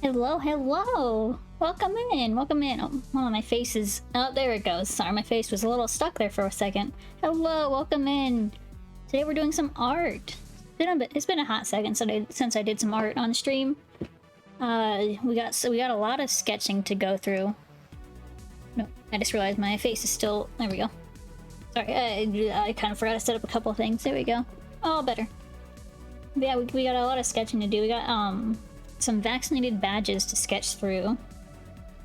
Hello, hello! Welcome in, welcome in. Oh, my face is... Oh, there it goes. Sorry, my face was a little stuck there for a second. Hello, welcome in. Today we're doing some art. It's been a hot second since I did some art on stream. We got a lot of sketching to go through. No, I just realized my face is still... There we go. Sorry, I kind of forgot to set up a couple things. There we go. All better. But yeah, we got a lot of sketching to do. We got, some vaccinated badges to sketch through.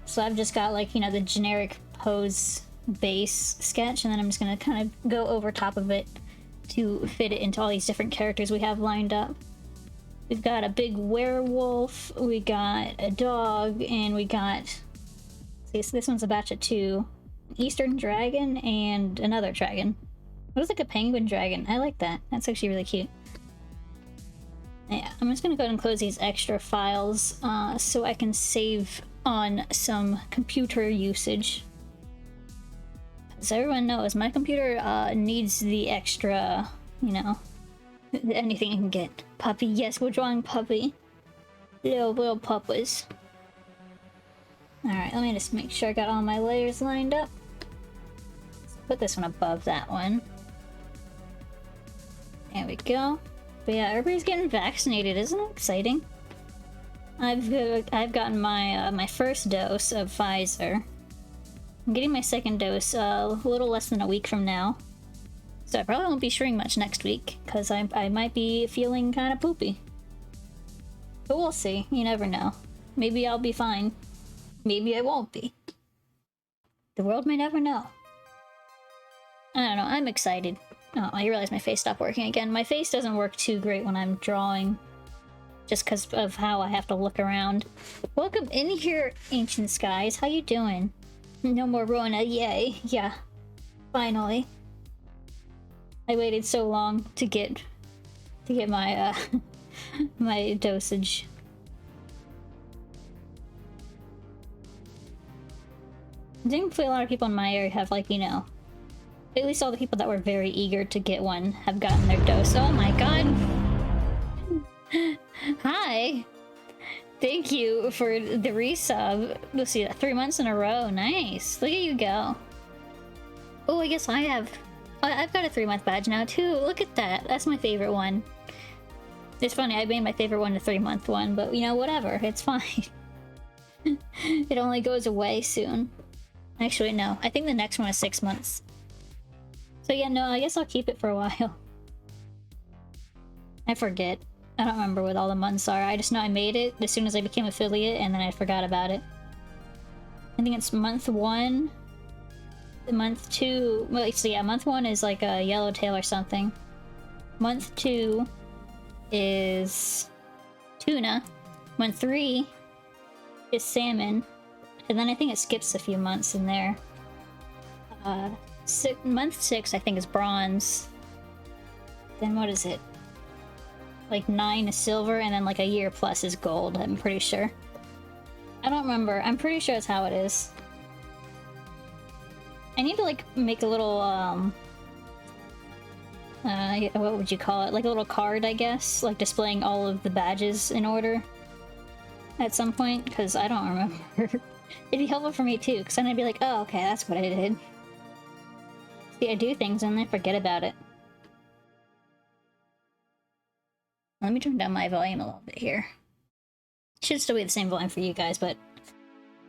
So I've just got, like, you know, the generic pose base sketch, and then I'm just gonna kind of go over top of it to fit it into all these different characters we have lined up. We've got a big werewolf, we got a dog, and we got... See, so this one's a batch of two. Eastern dragon and another dragon. It looks like a penguin dragon. I like that. That's actually really cute. Yeah, I'm just gonna go ahead and close these extra files so I can save on some computer usage. As everyone knows, my computer needs the extra, you know, anything I can get. Puppy, yes, we're drawing puppy. Little puppies. Alright, let me just make sure I got all my layers lined up. Let's put this one above that one. There we go. But yeah, everybody's getting vaccinated. Isn't it exciting? I've gotten my my first dose of Pfizer. I'm getting my second dose a little less than a week from now. So I probably won't be streaming much next week, because I might be feeling kind of poopy. But we'll see. You never know. Maybe I'll be fine. Maybe I won't be. The world may never know. I don't know. I'm excited. Oh, I realized my face stopped working again. My face doesn't work too great when I'm drawing, just because of how I have to look around. Welcome in here, Ancient Skies. How you doing? No more Rona, yay. Yeah, finally. I waited so long to get my my dosage. Thankfully, a lot of people in my area have, like, you know, at least all the people that were very eager to get one have gotten their dose. Oh my god! Hi! Thank you for the resub. Let's see, 3 months in a row. Nice! Look at you go. Oh, I guess I've got a 3-month badge now too. Look at that. That's my favorite one. It's funny, I made my favorite one a 3-month one, but you know, whatever. It's fine. It only goes away soon. Actually, no. I think the next one is 6 months. So yeah, no, I guess I'll keep it for a while. I forget. I don't remember what all the months are. I just know I made it as soon as I became affiliate, and then I forgot about it. I think it's month 1. Month 2... Well, so yeah, month 1 is like a yellowtail or something. Month 2 is tuna. Month 3 is salmon. And then I think it skips a few months in there. Month 6, I think, is bronze. Then what is it? Like 9 is silver, and then like a year plus is gold, I'm pretty sure. I don't remember. I'm pretty sure that's how it is. I need to, like, make a little, what would you call it? Like a little card, I guess? Like displaying all of the badges in order at some point, because I don't remember. It'd be helpful for me too, because then I'd be like, oh, okay, that's what I did. See, I do things and then I forget about it. Let me turn down my volume a little bit here. Should still be the same volume for you guys, but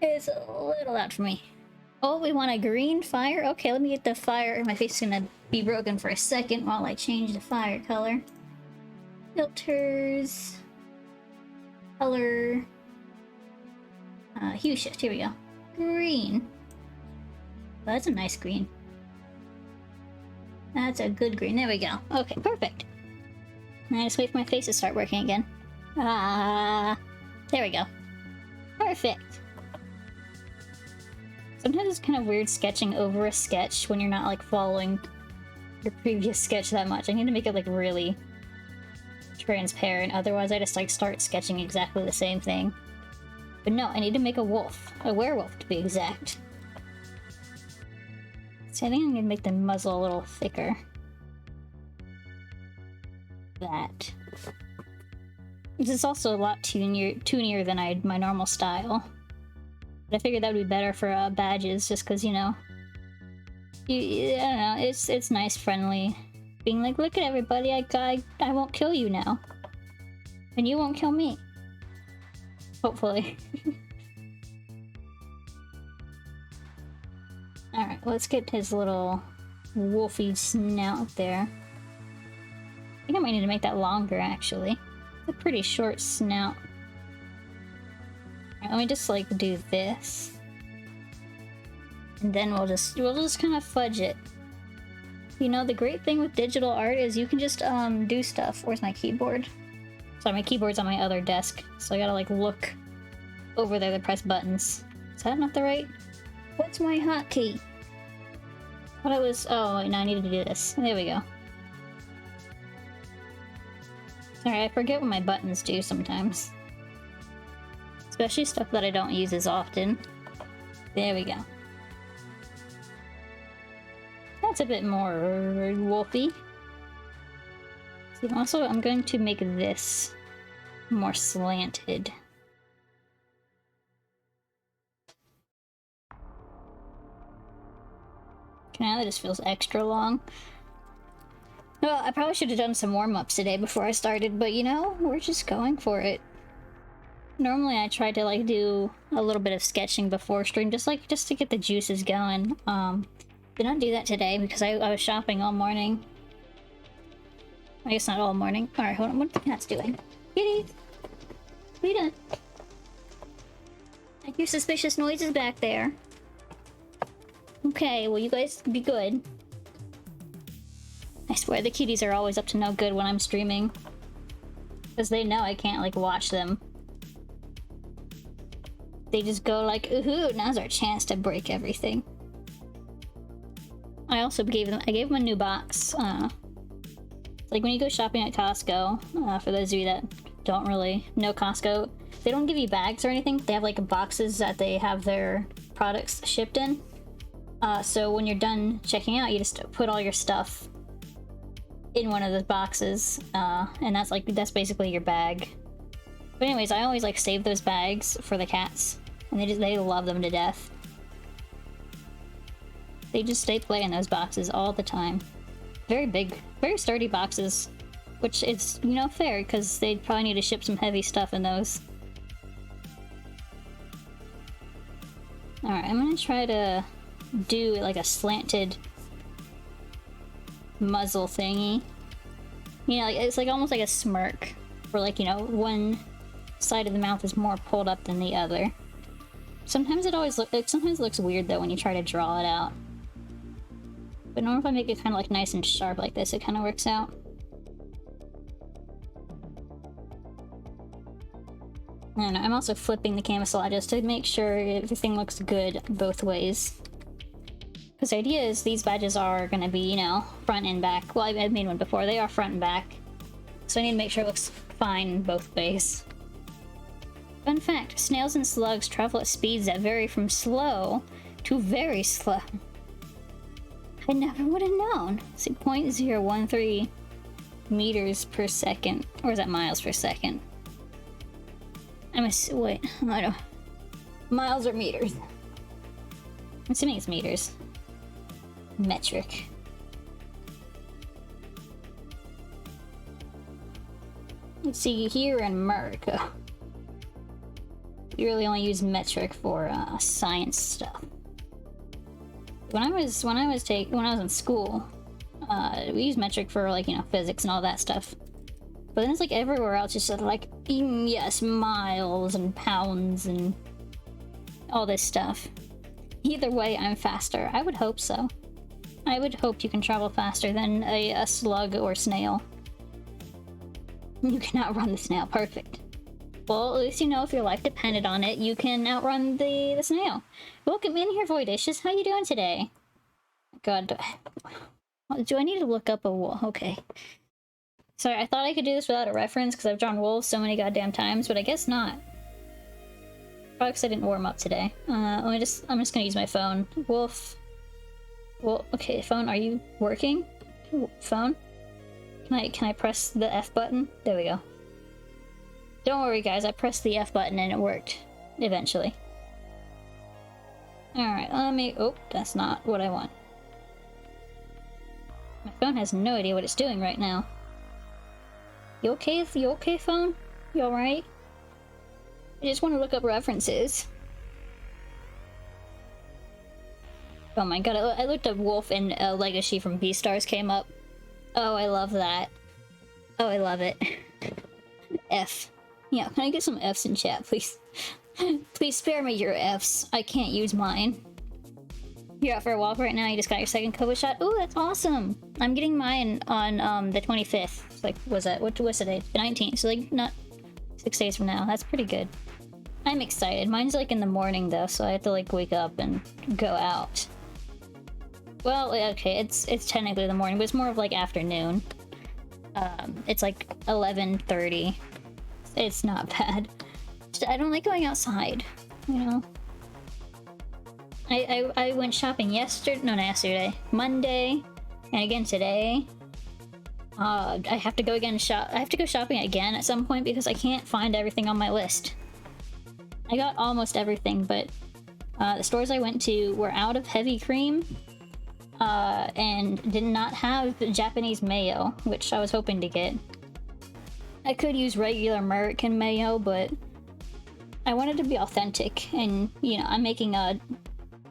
it's a little loud for me. Oh, we want a green fire? Okay, let me get the fire. My face is gonna be broken for a second while I change the fire color. Filters. Color. Hue shift, here we go. Green. Oh, that's a nice green. That's a good green. There we go. Okay, perfect. Now I just wait for my face to start working again. There we go. Perfect. Sometimes it's kind of weird sketching over a sketch when you're not, like, following your previous sketch that much. I need to make it, like, really transparent. Otherwise, I just, like, start sketching exactly the same thing. But no, I need to make a wolf. A werewolf, to be exact. So I think I'm gonna make the muzzle a little thicker. That. This is also a lot toonier than my normal style. But I figured that would be better for badges, just because, you know, I don't know, it's nice, friendly, being like, look at everybody, I won't kill you now, and you won't kill me. Hopefully. All right, let's get his little wolfy snout there. I think I might need to make that longer, actually. It's a pretty short snout. Let me just like do this, and then we'll just kind of fudge it. You know, the great thing with digital art is you can just do stuff. Where's my keyboard? Sorry, my keyboard's on my other desk, so I gotta like look over there to press buttons. Is that not the right? What's my hotkey? What I was... Oh, wait, no, I needed to do this. There we go. Sorry, I forget what my buttons do sometimes. Especially stuff that I don't use as often. There we go. That's a bit more wolfy. So also, I'm going to make this more slanted. Okay, now that just feels extra long. Well, I probably should have done some warm-ups today before I started, but you know, we're just going for it. Normally I try to like do a little bit of sketching before stream, just to get the juices going. Did not do that today because I was shopping all morning. I guess not all morning. Alright, hold on, what are the cats doing? Kitties! What are you doing? I hear suspicious noises back there. Okay, well you guys be good. I swear the kitties are always up to no good when I'm streaming. Because they know I can't like watch them. They just go like, ooh, now's our chance to break everything. I also gave them a new box. Like when you go shopping at Costco, for those of you that don't really know Costco, they don't give you bags or anything. They have like boxes that they have their products shipped in. So when you're done checking out, you just put all your stuff in one of those boxes, and that's basically your bag. But anyways, I always like save those bags for the cats, and they love them to death. They play in those boxes all the time. Very big, very sturdy boxes, which is, you know, fair because they'd probably need to ship some heavy stuff in those. All right, I'm gonna try to do like a slanted muzzle thingy. You know, like, it's like almost like a smirk, where like, you know, one side of the mouth is more pulled up than the other. Sometimes it sometimes looks weird though when you try to draw it out. But normally if I make it kind of like nice and sharp like this, it kind of works out. I don't know, I'm also flipping the canvas a lot just to make sure everything looks good both ways. Because the idea is these badges are going to be, you know, front and back. Well, I've made one before. They are front and back. So I need to make sure it looks fine both ways. Fun fact, snails and slugs travel at speeds that vary from slow to very slow. I never would have known. See, 0.013 meters per second. Or is that miles per second? Wait, I don't know. Miles or meters? I'm assuming it's meters. Metric. Let's see, here in America, we really only use metric for science stuff. When I was in school, we used metric for like, you know, physics and all that stuff. But then it's like everywhere else, just sort of like, yes, miles and pounds and all this stuff. Either way, I'm faster. I would hope so. I would hope you can travel faster than a slug or snail. You can outrun the snail. Perfect. Well, at least you know if your life depended on it, you can outrun the snail. Welcome in here, Voidicious. How you doing today? God, do I need to look up a wolf? Okay. Sorry, I thought I could do this without a reference because I've drawn wolves so many goddamn times, but I guess not. Probably because I didn't warm up today. I'm just gonna use my phone. Wolf. Well, okay, phone, are you working? Phone? Can I press the F button? There we go. Don't worry, guys. I pressed the F button and it worked. Eventually. Alright, let me... Oh, that's not what I want. My phone has no idea what it's doing right now. You okay? You okay, phone? You alright? I just want to look up references. Oh my god, I looked up Wolf and Legacy from Beastars came up. Oh, I love that. Oh, I love it. F. Yeah, can I get some Fs in chat, please? Please spare me your Fs. I can't use mine. You're out for a walk right now, you just got your second COVID shot? Ooh, that's awesome! I'm getting mine on the 25th. It's like, what's that? What's the date? The 19th, so like, not 6 days from now. That's pretty good. I'm excited. Mine's like in the morning though, so I have to like wake up and go out. Well, okay, it's technically the morning, but it's more of like afternoon. It's like 11:30. It's not bad. I don't like going outside, you know? I went shopping yesterday, no, not yesterday, Monday, and again today. I have to go again I have to go shopping again at some point because I can't find everything on my list. I got almost everything, but the stores I went to were out of heavy cream, and did not have Japanese mayo, which I was hoping to get. I could use regular American mayo, but I wanted to be authentic, and, you know, I'm making a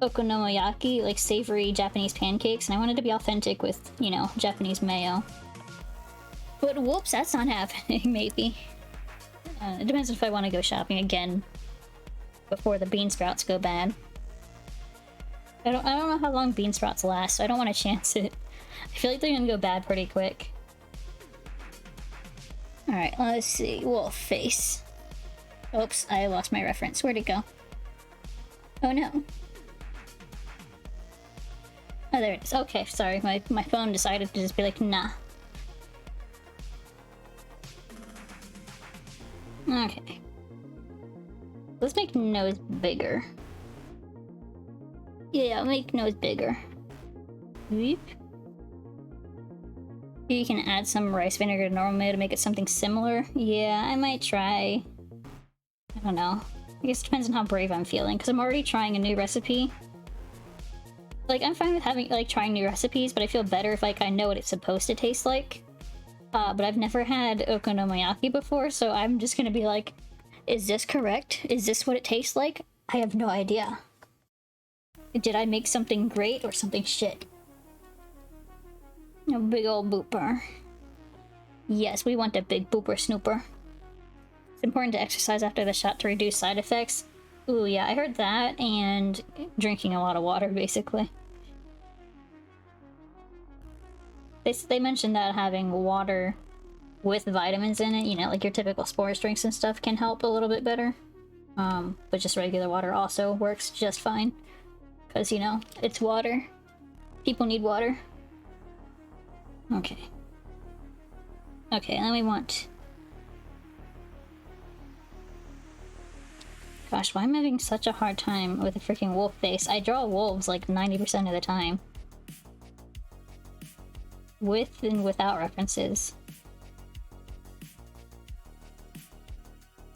okonomiyaki, like savory Japanese pancakes, and I wanted to be authentic with, you know, Japanese mayo. But whoops, that's not happening, maybe. It depends if I want to go shopping again before the bean sprouts go bad. I don't know how long bean sprouts last, so I don't want to chance it. I feel like they're gonna go bad pretty quick. Alright, let's see. Wolf face. Oops, I lost my reference. Where'd it go? Oh no. Oh, there it is. Okay, sorry. My phone decided to just be like, nah. Okay. Let's make nose bigger. Yeah, make nose bigger. Weep. You can add some rice vinegar to normal mayo to make it something similar. Yeah, I might try. I don't know. I guess it depends on how brave I'm feeling, because I'm already trying a new recipe. Like, I'm fine with having, like, trying new recipes, but I feel better if, like, I know what it's supposed to taste like. But I've never had okonomiyaki before, so I'm just gonna be like, is this correct? Is this what it tastes like? I have no idea. Did I make something great or something shit? A big old booper. Yes, we want a big booper snooper. It's important to exercise after the shot to reduce side effects. Ooh, yeah, I heard that, and drinking a lot of water, basically. They mentioned that having water with vitamins in it, you know, like your typical sports drinks and stuff, can help a little bit better. But just regular water also works just fine. Because, you know, it's water. People need water. Okay. Okay, then we want... Gosh, why am I having such a hard time with a freaking wolf face? I draw wolves like 90% of the time. With and without references.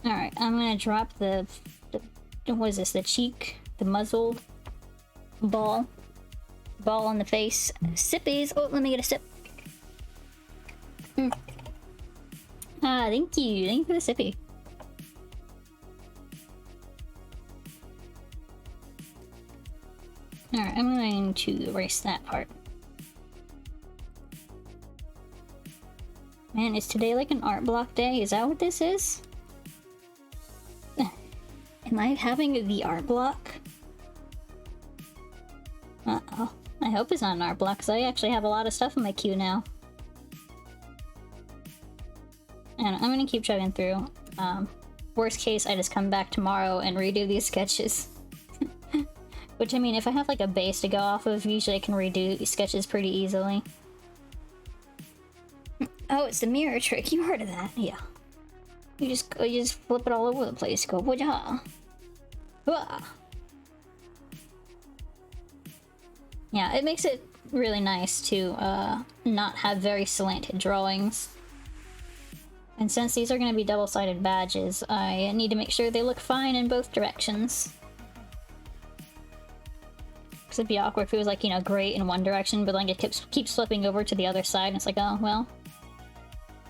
Alright, I'm gonna drop the... What is this? The cheek? The muzzled ball? Ball on the face. Sippies! Oh, let me get a sip. Ah, thank you. Thank you for the sippy. Alright, I'm going to erase that part. Man, is today like an art block day? Is that what this is? Am I having the art block? Uh-oh. I hope it's not an art block, because I actually have a lot of stuff in my queue now. And I'm gonna keep chugging through. Worst case, I just come back tomorrow and redo these sketches. Which, I mean, if I have like a base to go off of, usually I can redo these sketches pretty easily. Oh, it's the mirror trick. You heard of that? Yeah. You just flip it all over the place. Go, wah-ja. Wah. Yeah, it makes it really nice to not have very slanted drawings. And since these are going to be double-sided badges, I need to make sure they look fine in both directions. Because it'd be awkward if it was like, you know, great in one direction, but like it keeps flipping over to the other side, and it's like, oh, well,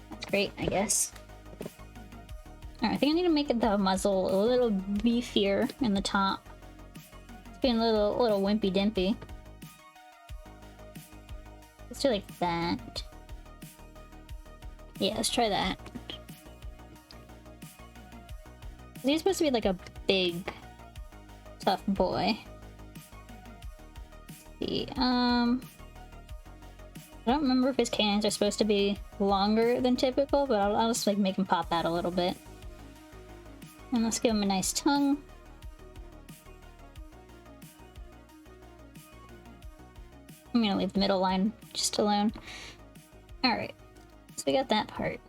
that's great, I guess. Alright, I think I need to make the muzzle a little beefier in the top. It's being a little wimpy-dimpy. Let's do like that. Yeah, let's try that. He's supposed to be like a big, tough boy. Let's see, I don't remember if his canines are supposed to be longer than typical, but I'll just like make him pop out a little bit. And let's give him a nice tongue. I'm gonna leave the middle line just alone. Alright, so we got that part.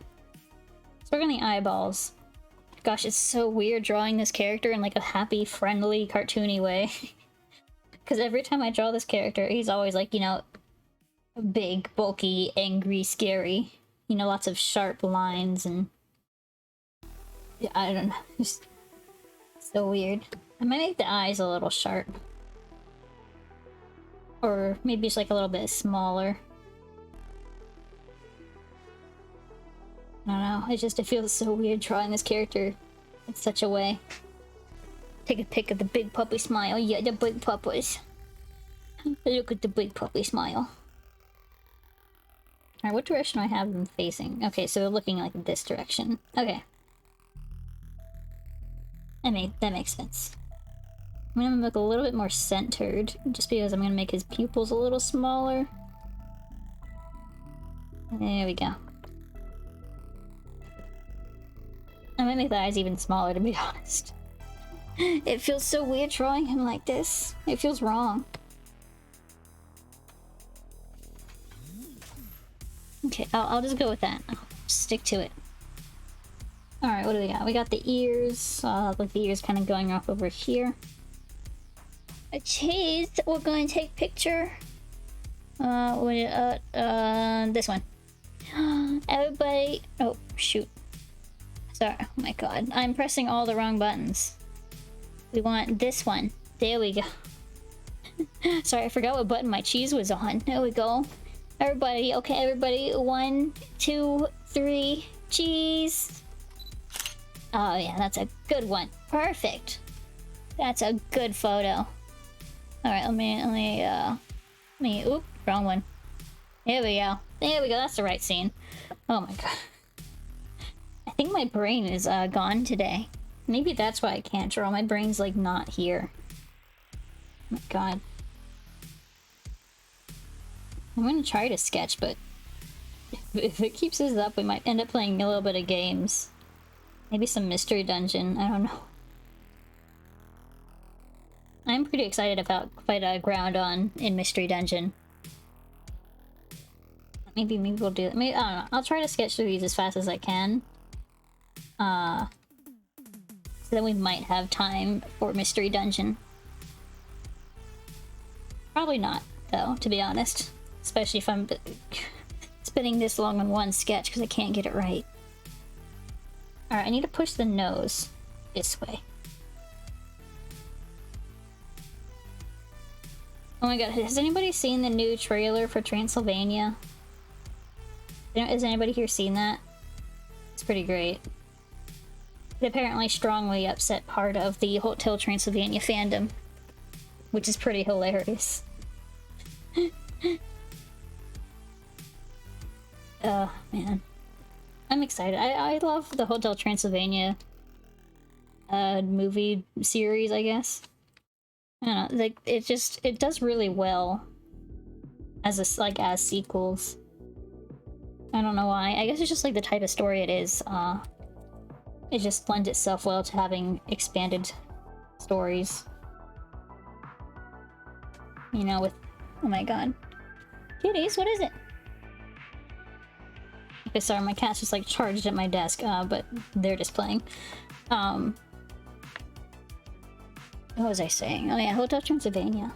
Let's work on the eyeballs. Gosh, it's so weird drawing this character in like a happy, friendly, cartoony way. Because every time I draw this character, he's always like, you know, big, bulky, angry, scary. You know, lots of sharp lines and... yeah, I don't know. Just so weird. I might make the eyes a little sharp. Or maybe just like a little bit smaller. I don't know, it feels so weird drawing this character in such a way. Take a pic of the big puppy smile. Yeah, the big puppies. Look at the big puppy smile. Alright, what direction do I have them facing? Okay, so they're looking like this direction. Okay. That makes sense. I'm gonna look a little bit more centered, just because I'm gonna make his pupils a little smaller. There we go. I might make the eyes even smaller, to be honest. It feels so weird drawing him like this. It feels wrong. Okay, I'll just go with that. I'll stick to it. Alright, what do we got? We got the ears. Like the ears kind of going off over here. A cheese. We're going to take picture. This one. Everybody. Oh, shoot. Sorry. Oh my god. I'm pressing all the wrong buttons. We want this one. There we go. Sorry, I forgot what button my cheese was on. There we go. Everybody. Okay, everybody. 1, 2, 3. Cheese. Oh yeah, that's a good one. Perfect. That's a good photo. Alright, let me, oop, wrong one. There we go. There we go, that's the right scene. Oh my god. I think my brain is, gone today. Maybe that's why I can't draw. My brain's, like, not here. Oh my god. I'm gonna try to sketch, but if it keeps this up, we might end up playing a little bit of games. Maybe some mystery dungeon, I don't know. I'm pretty excited about quite a ground on in Mystery Dungeon. Maybe we'll do that. Maybe, I don't know. I'll try to sketch through these as fast as I can. So then we might have time for Mystery Dungeon. Probably not, though, to be honest. Especially if I'm spending this long on one sketch because I can't get it right. Alright, I need to push the nose this way. Oh my god, has anybody seen the new trailer for Transylvania? Has anybody here seen that? It's pretty great. It apparently strongly upset part of the Hotel Transylvania fandom, which is pretty hilarious. Man. I'm excited. I love the Hotel Transylvania movie series, I guess. I don't know, like, it does really well as as sequels. I don't know why. I guess it's just like the type of story it is. It just lends itself well to having expanded stories. You know, with... oh my god. Kitties, what is it? Okay, sorry, my cat's just like charged at my desk, but they're just playing. What was I saying? Oh yeah, Hotel Transylvania.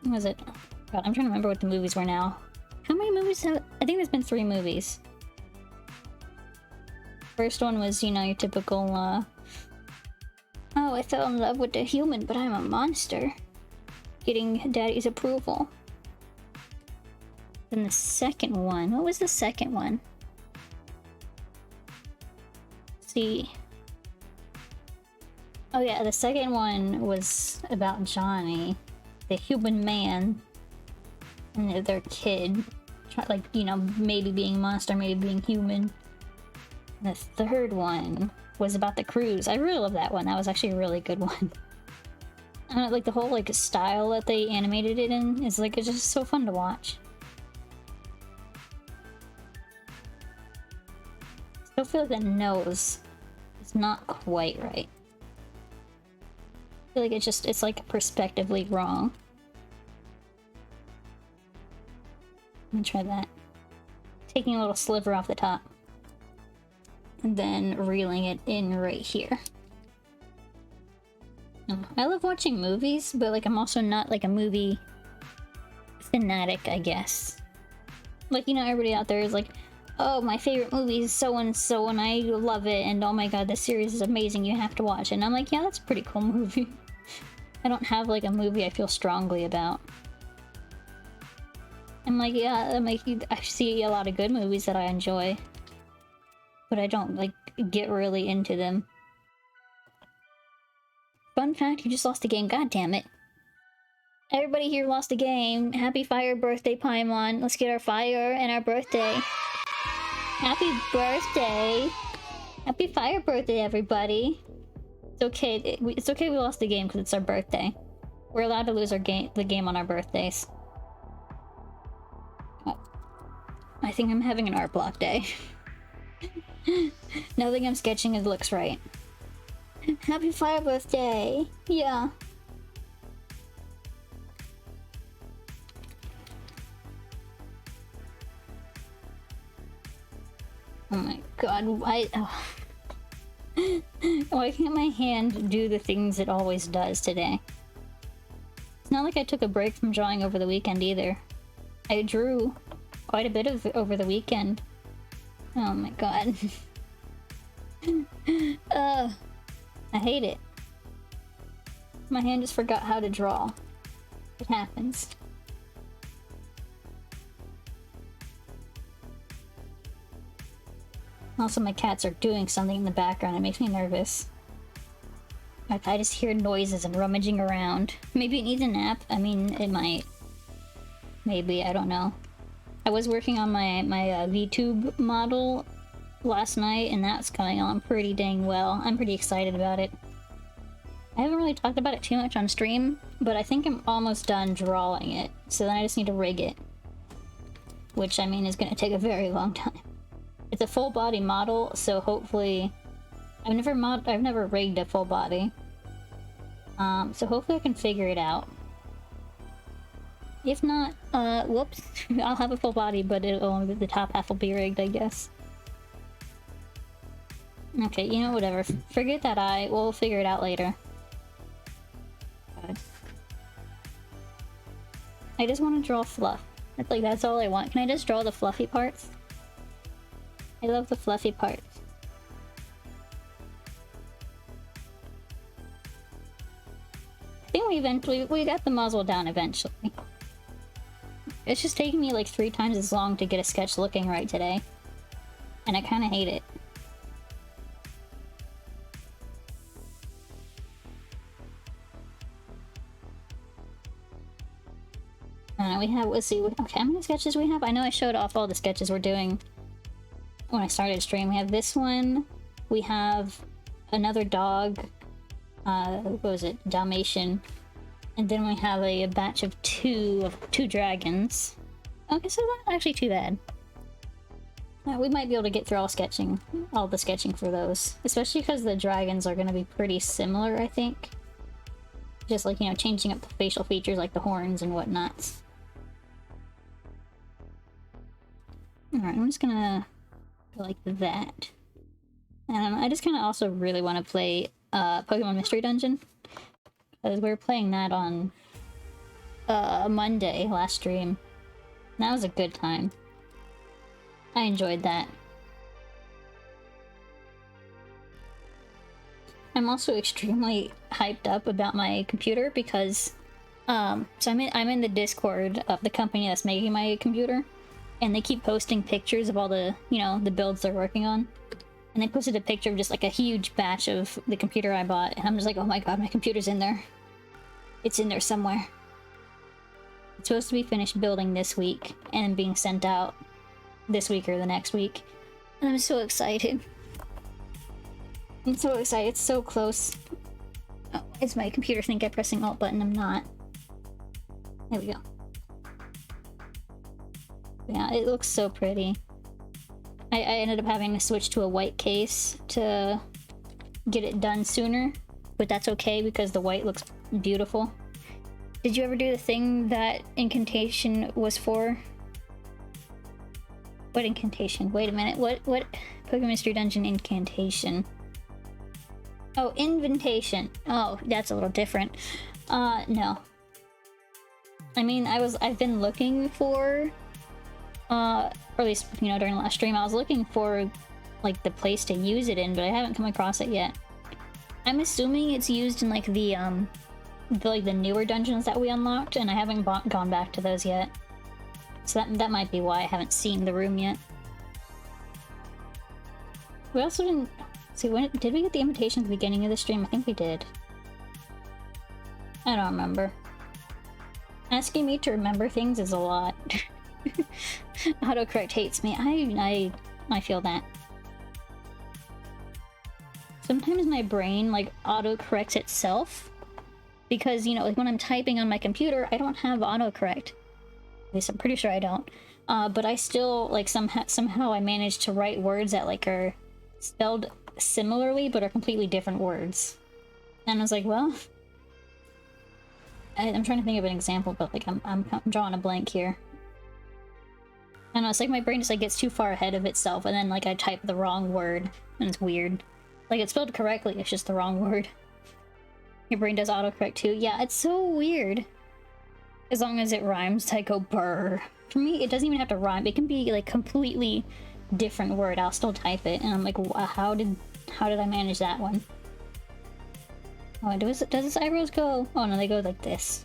What was it? God, I'm trying to remember what the movies were now. How many movies have... I think there's been 3 movies. First one was, you know, your typical, oh, I fell in love with a human, but I'm a monster. Getting daddy's approval. Then the second one, what was the second one? Let's see. Oh yeah, the second one was about Johnny, the human man, and their kid. Like, you know, maybe being monster, maybe being human. And the third one was about the cruise. I really love that one. That was actually a really good one. I don't know, like the whole like style that they animated it in is like, it's just so fun to watch. I still feel like the nose is not quite right. I feel like it's like perspectively wrong. Let me try that. Taking a little sliver off the top. And then reeling it in right here. I love watching movies, but like I'm also not like a movie fanatic, I guess. Like, you know, everybody out there is like, oh, my favorite movie is so-and-so and I love it, and oh my god, this series is amazing, you have to watch it. And I'm like, yeah, that's a pretty cool movie. I don't have like a movie I feel strongly about. I'm like, yeah, I'm like, I see a lot of good movies that I enjoy, but I don't like get really into them. Fun fact, you just lost a game, god damn it. Everybody here lost a game. Happy fire birthday, Paimon. Let's get our fire and our birthday. Happy birthday. Happy fire birthday, everybody. It's okay. It's okay we lost the game because it's our birthday. We're allowed to lose the game on our birthdays. Oh. I think I'm having an art block day. Nothing I'm sketching it looks right. Happy fire birthday. Yeah. Oh my god, why can't my hand do the things it always does today? It's not like I took a break from drawing over the weekend either. I drew quite a bit of over the weekend. Oh my god. I hate it. My hand just forgot how to draw. It happens. Also, my cats are doing something in the background. It makes me nervous. I just hear noises and rummaging around. Maybe it needs a nap. I mean, it might. Maybe, I don't know. I was working on my VTube model last night, and that's coming on pretty dang well. I'm pretty excited about it. I haven't really talked about it too much on stream, but I think I'm almost done drawing it. So then I just need to rig it. Which, I mean, is going to take a very long time. It's a full body model, so hopefully... I've never rigged a full body. So hopefully I can figure it out. If not, whoops, I'll have a full body, but the top half will be rigged, I guess. Okay, you know, whatever. Forget that we'll figure it out later. God. I just want to draw fluff. That's all I want. Can I just draw the fluffy parts? I love the fluffy parts. I think we got the muzzle down eventually. It's just taking me like 3 times as long to get a sketch looking right today. And I kind of hate it. Let's see, okay, how many sketches we have? I know I showed off all the sketches we're doing when I started stream. We have this one, we have another dog, what was it, Dalmatian, and then we have a batch of two dragons. Okay, so not actually too bad. We might be able to get through all the sketching for those, especially because the dragons are going to be pretty similar, I think. Just like, you know, changing up the facial features like the horns and whatnot. Alright, I'm just gonna go like that. And I just kind of also really want to play Pokemon Mystery Dungeon. Because we were playing that on Monday, last stream. That was a good time. I enjoyed that. I'm also extremely hyped up about my computer because, so I'm in the Discord of the company that's making my computer, and they keep posting pictures of all the, you know, the builds they're working on. And they posted a picture of just like a huge batch of the computer I bought, and I'm just like, oh my god, my computer's in there. It's in there somewhere. It's supposed to be finished building this week and being sent out this week or the next week. And I'm so excited. I'm so excited. It's so close. Oh, it's my computer think I'm pressing Alt button. I'm not. There we go. Yeah, it looks so pretty. I ended up having to switch to a white case to get it done sooner, but that's okay because the white looks beautiful. Did you ever do the thing that incantation was for? What incantation? Wait a minute. What Pokemon Mystery Dungeon incantation? Oh, invitation. Oh, that's a little different. No. I mean, I've been looking for, or at least, you know, during the last stream, I was looking for, like, the place to use it in, but I haven't come across it yet. I'm assuming it's used in, like, the newer dungeons that we unlocked, and I haven't gone back to those yet. So that might be why I haven't seen the room yet. We also didn't... See, did we get the invitation at the beginning of the stream? I think we did. I don't remember. Asking me to remember things is a lot. Autocorrect hates me. I feel that. Sometimes my brain, like, autocorrects itself. Because, you know, like when I'm typing on my computer, I don't have autocorrect. At least I'm pretty sure I don't. But I still, like, somehow I managed to write words that, like, are spelled similarly, but are completely different words. And I was like, well... I'm trying to think of an example, but, like, I'm drawing a blank here. I don't know, it's like my brain just, like, gets too far ahead of itself, and then, like, I type the wrong word, and it's weird. Like, it's spelled correctly, it's just the wrong word. Your brain does autocorrect too. Yeah, it's so weird. As long as it rhymes, I go brr. For me, it doesn't even have to rhyme. It can be like completely different word. I'll still type it, and I'm like, how did I manage that one? Oh, does its eyebrows go? Oh no, they go like this.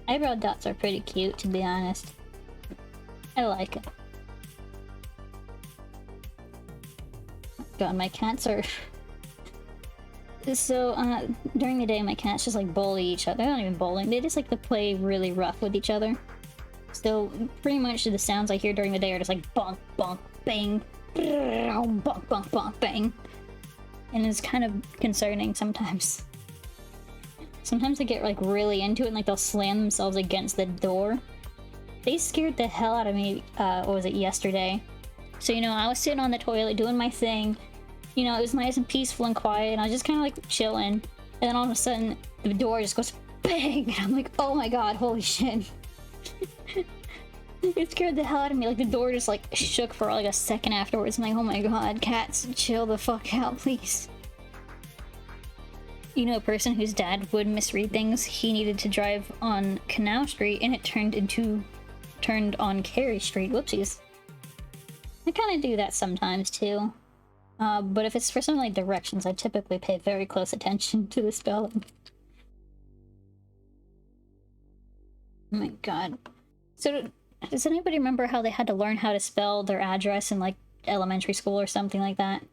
Eyebrow dots are pretty cute, to be honest. I like it. God, my cats are... So, during the day, my cats just, like, bully each other. They're not even bullying, they just like to play really rough with each other. So, pretty much the sounds I hear during the day are just like bonk, bonk, bang, bonk, bonk, bonk, bang. And it's kind of concerning sometimes. Sometimes they get, like, really into it and, like, they'll slam themselves against the door. They scared the hell out of me, what was it, yesterday? So, you know, I was sitting on the toilet doing my thing. You know, it was nice and peaceful and quiet, and I was just kind of like chilling. And then all of a sudden, the door just goes bang! And I'm like, oh my god, holy shit. It scared the hell out of me. Like, the door just like shook for like a second afterwards. I'm like, oh my god, cats, chill the fuck out, please. You know, a person whose dad would misread things, he needed to drive on Canal Street, and it turned on Carey Street. Whoopsies. I kind of do that sometimes, too. But if it's for something like directions, I typically pay very close attention to the spelling. Oh my god. So, does anybody remember how they had to learn how to spell their address in, like, elementary school or something like that?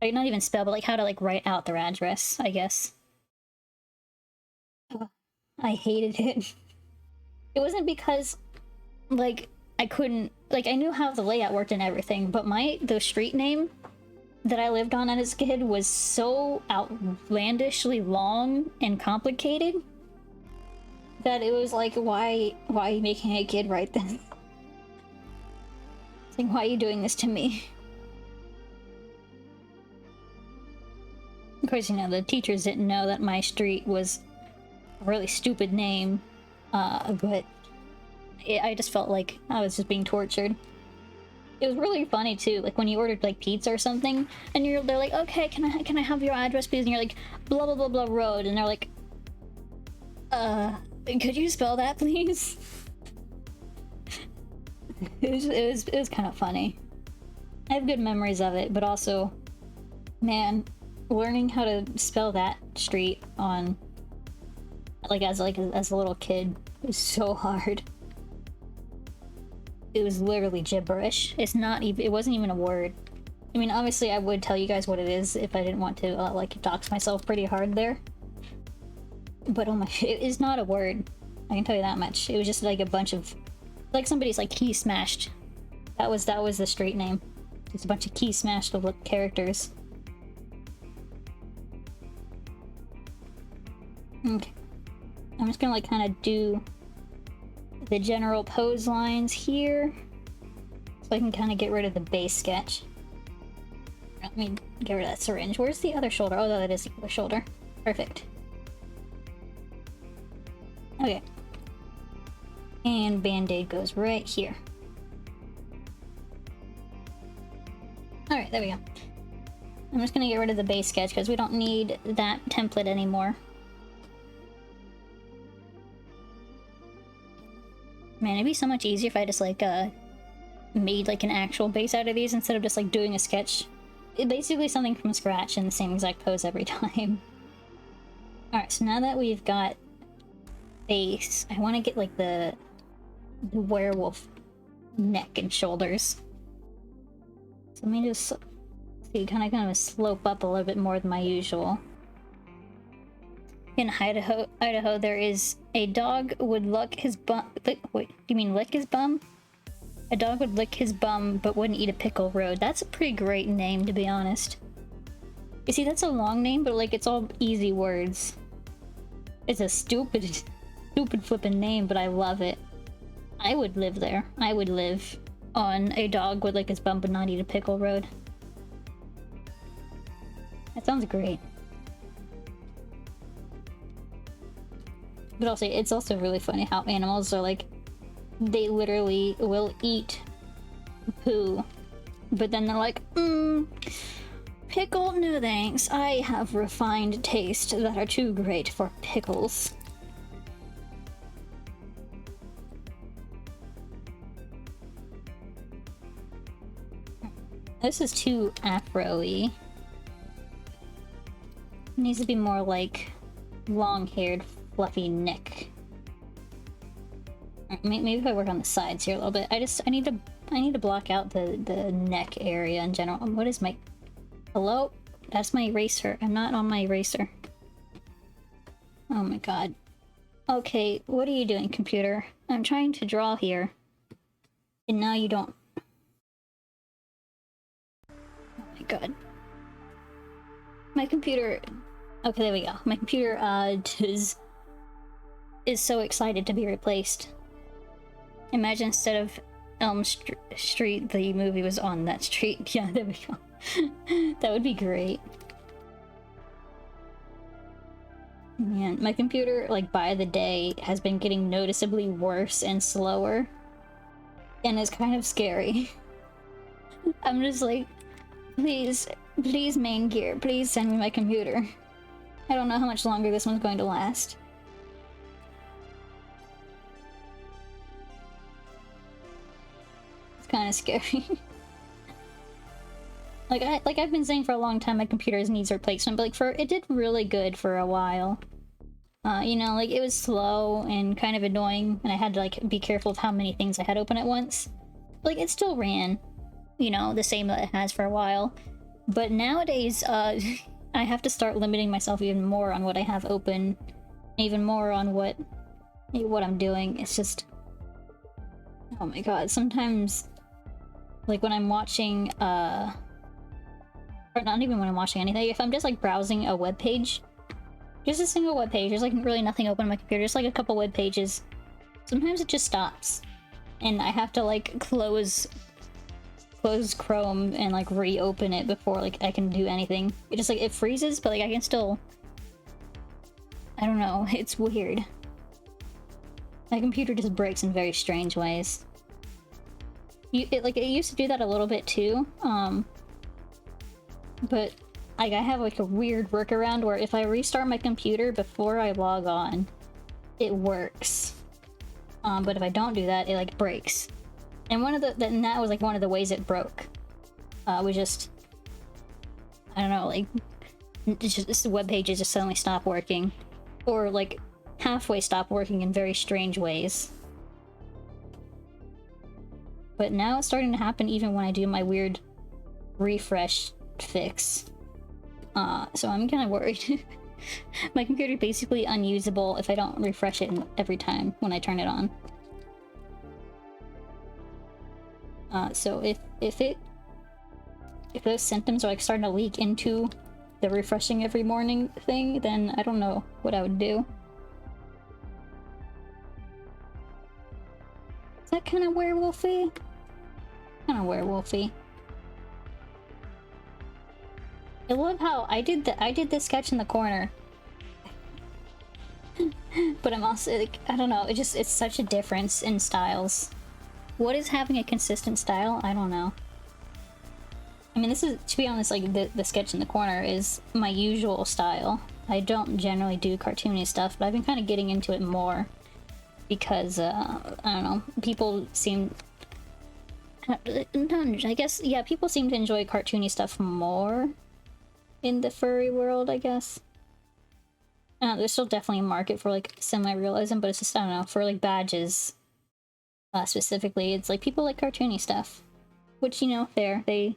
Like, not even spell, but, like, how to, like, write out their address, I guess. Ugh, I hated it. It wasn't because, like... I couldn't, like, I knew how the layout worked and everything, but the street name that I lived on as a kid was so outlandishly long and complicated that it was like, why are you making a kid write this? It's like, why are you doing this to me? Of course, you know, the teachers didn't know that my street was a really stupid name, but... I just felt like I was just being tortured. It was really funny too, like when you ordered like pizza or something, and they're like, okay, can I have your address please? And you're like, blah blah blah blah road, and they're like, could you spell that please? It was kind of funny. I have good memories of it, but also, man, learning how to spell that street on, as a little kid was so hard. It was literally gibberish. It's not even, it wasn't even a word. I mean, obviously I would tell you guys what it is if I didn't want to, dox myself pretty hard there. But oh my, it is not a word. I can tell you that much. It was just like a bunch of, like somebody's like key smashed. That was the street name. It's a bunch of key smashed of characters. Okay. I'm just gonna kind of do the general pose lines here, so I can kind of get rid of the base sketch. Let me get rid of that syringe. Where's the other shoulder? Oh, that is the other shoulder. Perfect. Okay. And Band-Aid goes right here. Alright, there we go. I'm just gonna get rid of the base sketch because we don't need that template anymore. Man, it'd be so much easier if I just made an actual base out of these instead of just doing a sketch. Basically something from scratch in the same exact pose every time. Alright, so now that we've got base, I want to get the werewolf neck and shoulders. So let me just see, kind of slope up a little bit more than my usual. In Idaho, there is a dog would lick his bum. Wait, do you mean lick his bum? A dog would lick his bum but wouldn't eat a pickle road. That's a pretty great name, to be honest. You see, that's a long name, but it's all easy words. It's a stupid flippin' name, but I love it. I would live there. I would live on a dog would lick his bum but not eat a pickle road. That sounds great. But also, it's also really funny how animals are they literally will eat poo, but then they're like, pickle? No thanks. I have refined taste that are too great for pickles. This is too afro-y. It needs to be more long-haired, fluffy neck. Maybe if I work on the sides here a little bit. I need to block out the neck area in general. What is my... Hello? That's my eraser. I'm not on my eraser. Oh my god. Okay, what are you doing, computer? I'm trying to draw here. And now you don't... Oh my god. My computer... Okay, there we go. My computer, is so excited to be replaced. Imagine instead of Elm Street, the movie was on that street. Yeah, there we go. That would be great. Man, my computer, by the day, has been getting noticeably worse and slower. And it's kind of scary. I'm just please main gear, please send me my computer. I don't know how much longer this one's going to last. It's kind of scary. I've been saying for a long time, my computer needs replacement, but it did really good for a while. It was slow and kind of annoying, and I had to be careful of how many things I had open at once. It still ran, the same that it has for a while. But nowadays, I have to start limiting myself even more on what I have open, even more on what I'm doing. It's just, oh my god, sometimes, when I'm watching, or not even when I'm watching anything, if I'm just browsing a web page, just a single web page, there's really nothing open on my computer, just a couple web pages, sometimes it just stops, and I have to close Chrome and reopen it before I can do anything. It just it freezes, but I can still, I don't know, it's weird. My computer just breaks in very strange ways. It used to do that a little bit too, but I have a weird workaround where if I restart my computer before I log on, it works. But if I don't do that, it breaks. And that was one of the ways it broke. We just, I don't know, like, this web pages just suddenly stop working, or like halfway stop working in very strange ways. But now it's starting to happen even when I do my weird refresh fix. So I'm kind of worried. My computer is basically unusable if I don't refresh it every time when I turn it on. So if those symptoms are like starting to leak into the refreshing every morning thing, then I don't know what I would do. Is that kind of werewolfy? Kind of werewolfy. I love how I did the sketch in the corner. But I'm also like, I don't know, it's such a difference in styles. What is having a consistent style? I don't know. I mean, this is, to be honest, like the sketch in the corner is my usual style. I don't generally do cartoony stuff, but I've been kind of getting into it more because I don't know, people seem, I guess, yeah, people seem to enjoy cartoony stuff more in the furry world, I guess. There's still definitely a market for like semi-realism, but it's just, I don't know, for like badges specifically, it's like people like cartoony stuff, which, you know, fair. They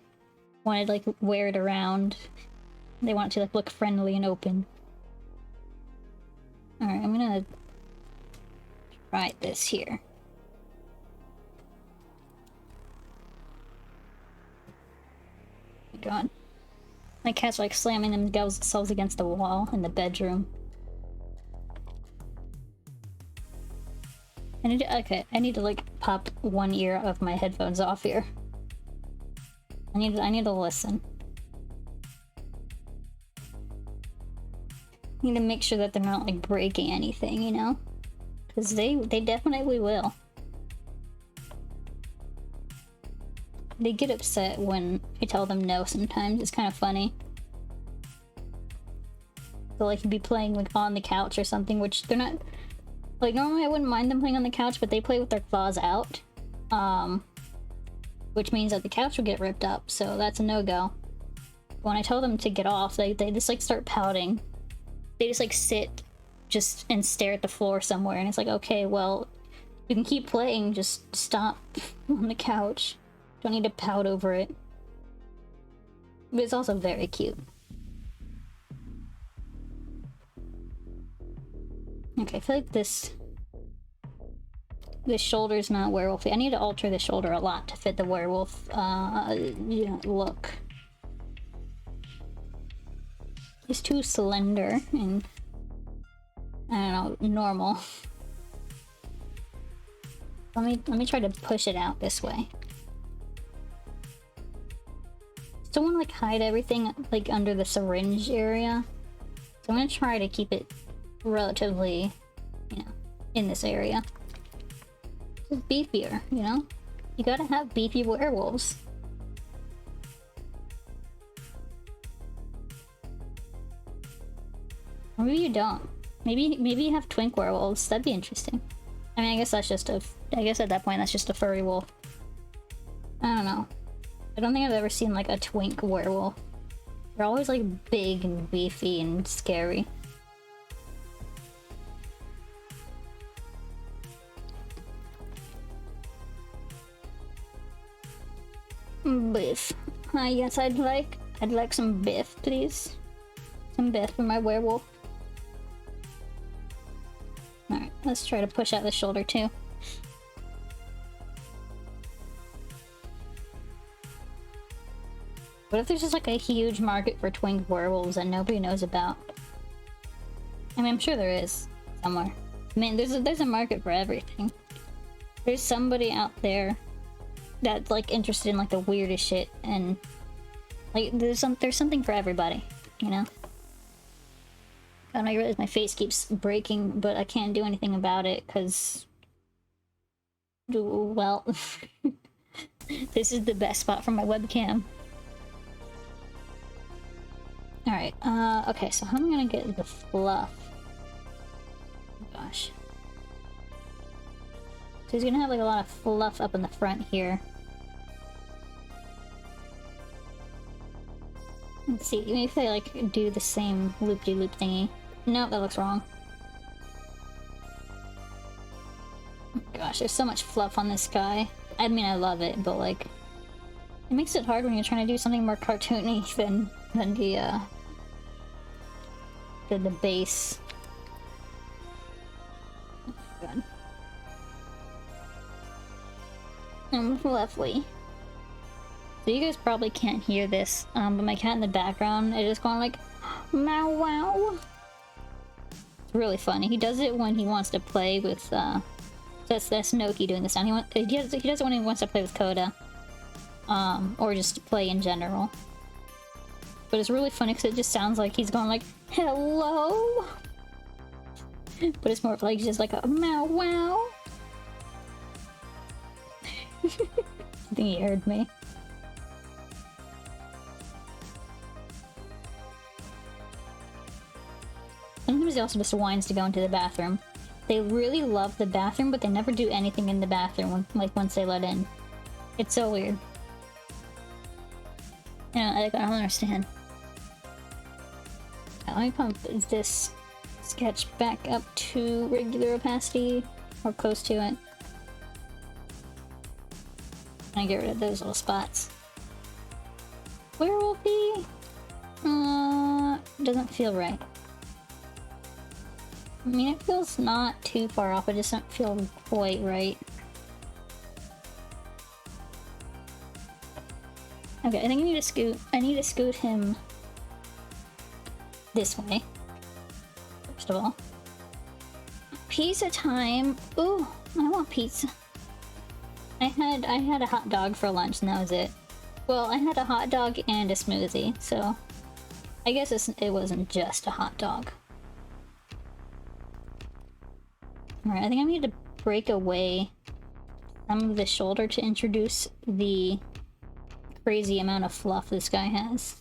want to like wear it around, they want it to like look friendly and open. Alright, I'm gonna try this here. Oh my god. My cat's like slamming themselves against the wall in the bedroom. Okay, I need to like pop one ear of my headphones off here. I need to listen. I need to make sure that they're not like breaking anything, you know? Because they definitely will. They get upset when I tell them no sometimes. It's kind of funny. They'll like be playing like on the couch or something, which they're not... Like, normally I wouldn't mind them playing on the couch, but they play with their claws out. Which means that the couch will get ripped up, so that's a no-go. When I tell them to get off, they just like start pouting. They just like sit and stare at the floor somewhere, and it's like, okay, well, you can keep playing, just stop on the couch. Don't need to pout over it. But it's also very cute. Okay, I feel like this shoulder's not werewolfy. I need to alter the shoulder a lot to fit the werewolf look. It's too slender and, I don't know, normal. Let me try to push it out this way. Still want to like hide everything like under the syringe area, so I'm gonna try to keep it relatively, you know, in this area. Just beefier, you know? You gotta have beefy werewolves. Or maybe you don't. Maybe you have twink werewolves. That'd be interesting. I mean, I guess that's just I guess at that point that's just a furry wolf. I don't know. I don't think I've ever seen like a twink werewolf. They're always like big and beefy and scary. Beef. Yes, I'd like some beef, please. Some beef for my werewolf. Alright, let's try to push out the shoulder too. What if there's just like a huge market for twink werewolves that nobody knows about? I mean, I'm sure there is somewhere. I mean, there's a market for everything. There's somebody out there that's like interested in like the weirdest shit, and like there's something for everybody, you know? I realize my face keeps breaking, but I can't do anything about it because, well, this is the best spot for my webcam. Alright, okay, so how am I gonna get the fluff? Oh gosh. So he's gonna have like a lot of fluff up in the front here. Let's see, maybe if I like do the same loop-de-loop thingy. No, that looks wrong. Gosh, there's so much fluff on this guy. I mean, I love it, but like, it makes it hard when you're trying to do something more cartoony than the base. Good. Lovely. So you guys probably can't hear this, but my cat in the background is just going like, meow wow. It's really funny. He does it when he wants to play with, that's Noki doing this now. He does it when he wants to play with Coda. Or just to play in general. But it's really funny because it just sounds like he's going like, hello? But it's more like just like a meow wow. I think he heard me. Sometimes he also just whines to go into the bathroom. They really love the bathroom, but they never do anything in the bathroom once they let in. It's so weird. Yeah, I don't understand. Let me pump this sketch back up to regular opacity, or close to it. And get rid of those little spots. Werewolfy? Doesn't feel right. I mean, it feels not too far off, it just doesn't feel quite right. Okay, I think I need to scoot him this way. First of all. Pizza time! Ooh, I want pizza. I had a hot dog for lunch and that was it. Well, I had a hot dog and a smoothie, so I guess it wasn't just a hot dog. Alright, I think I need to break away some of the shoulder to introduce the crazy amount of fluff this guy has.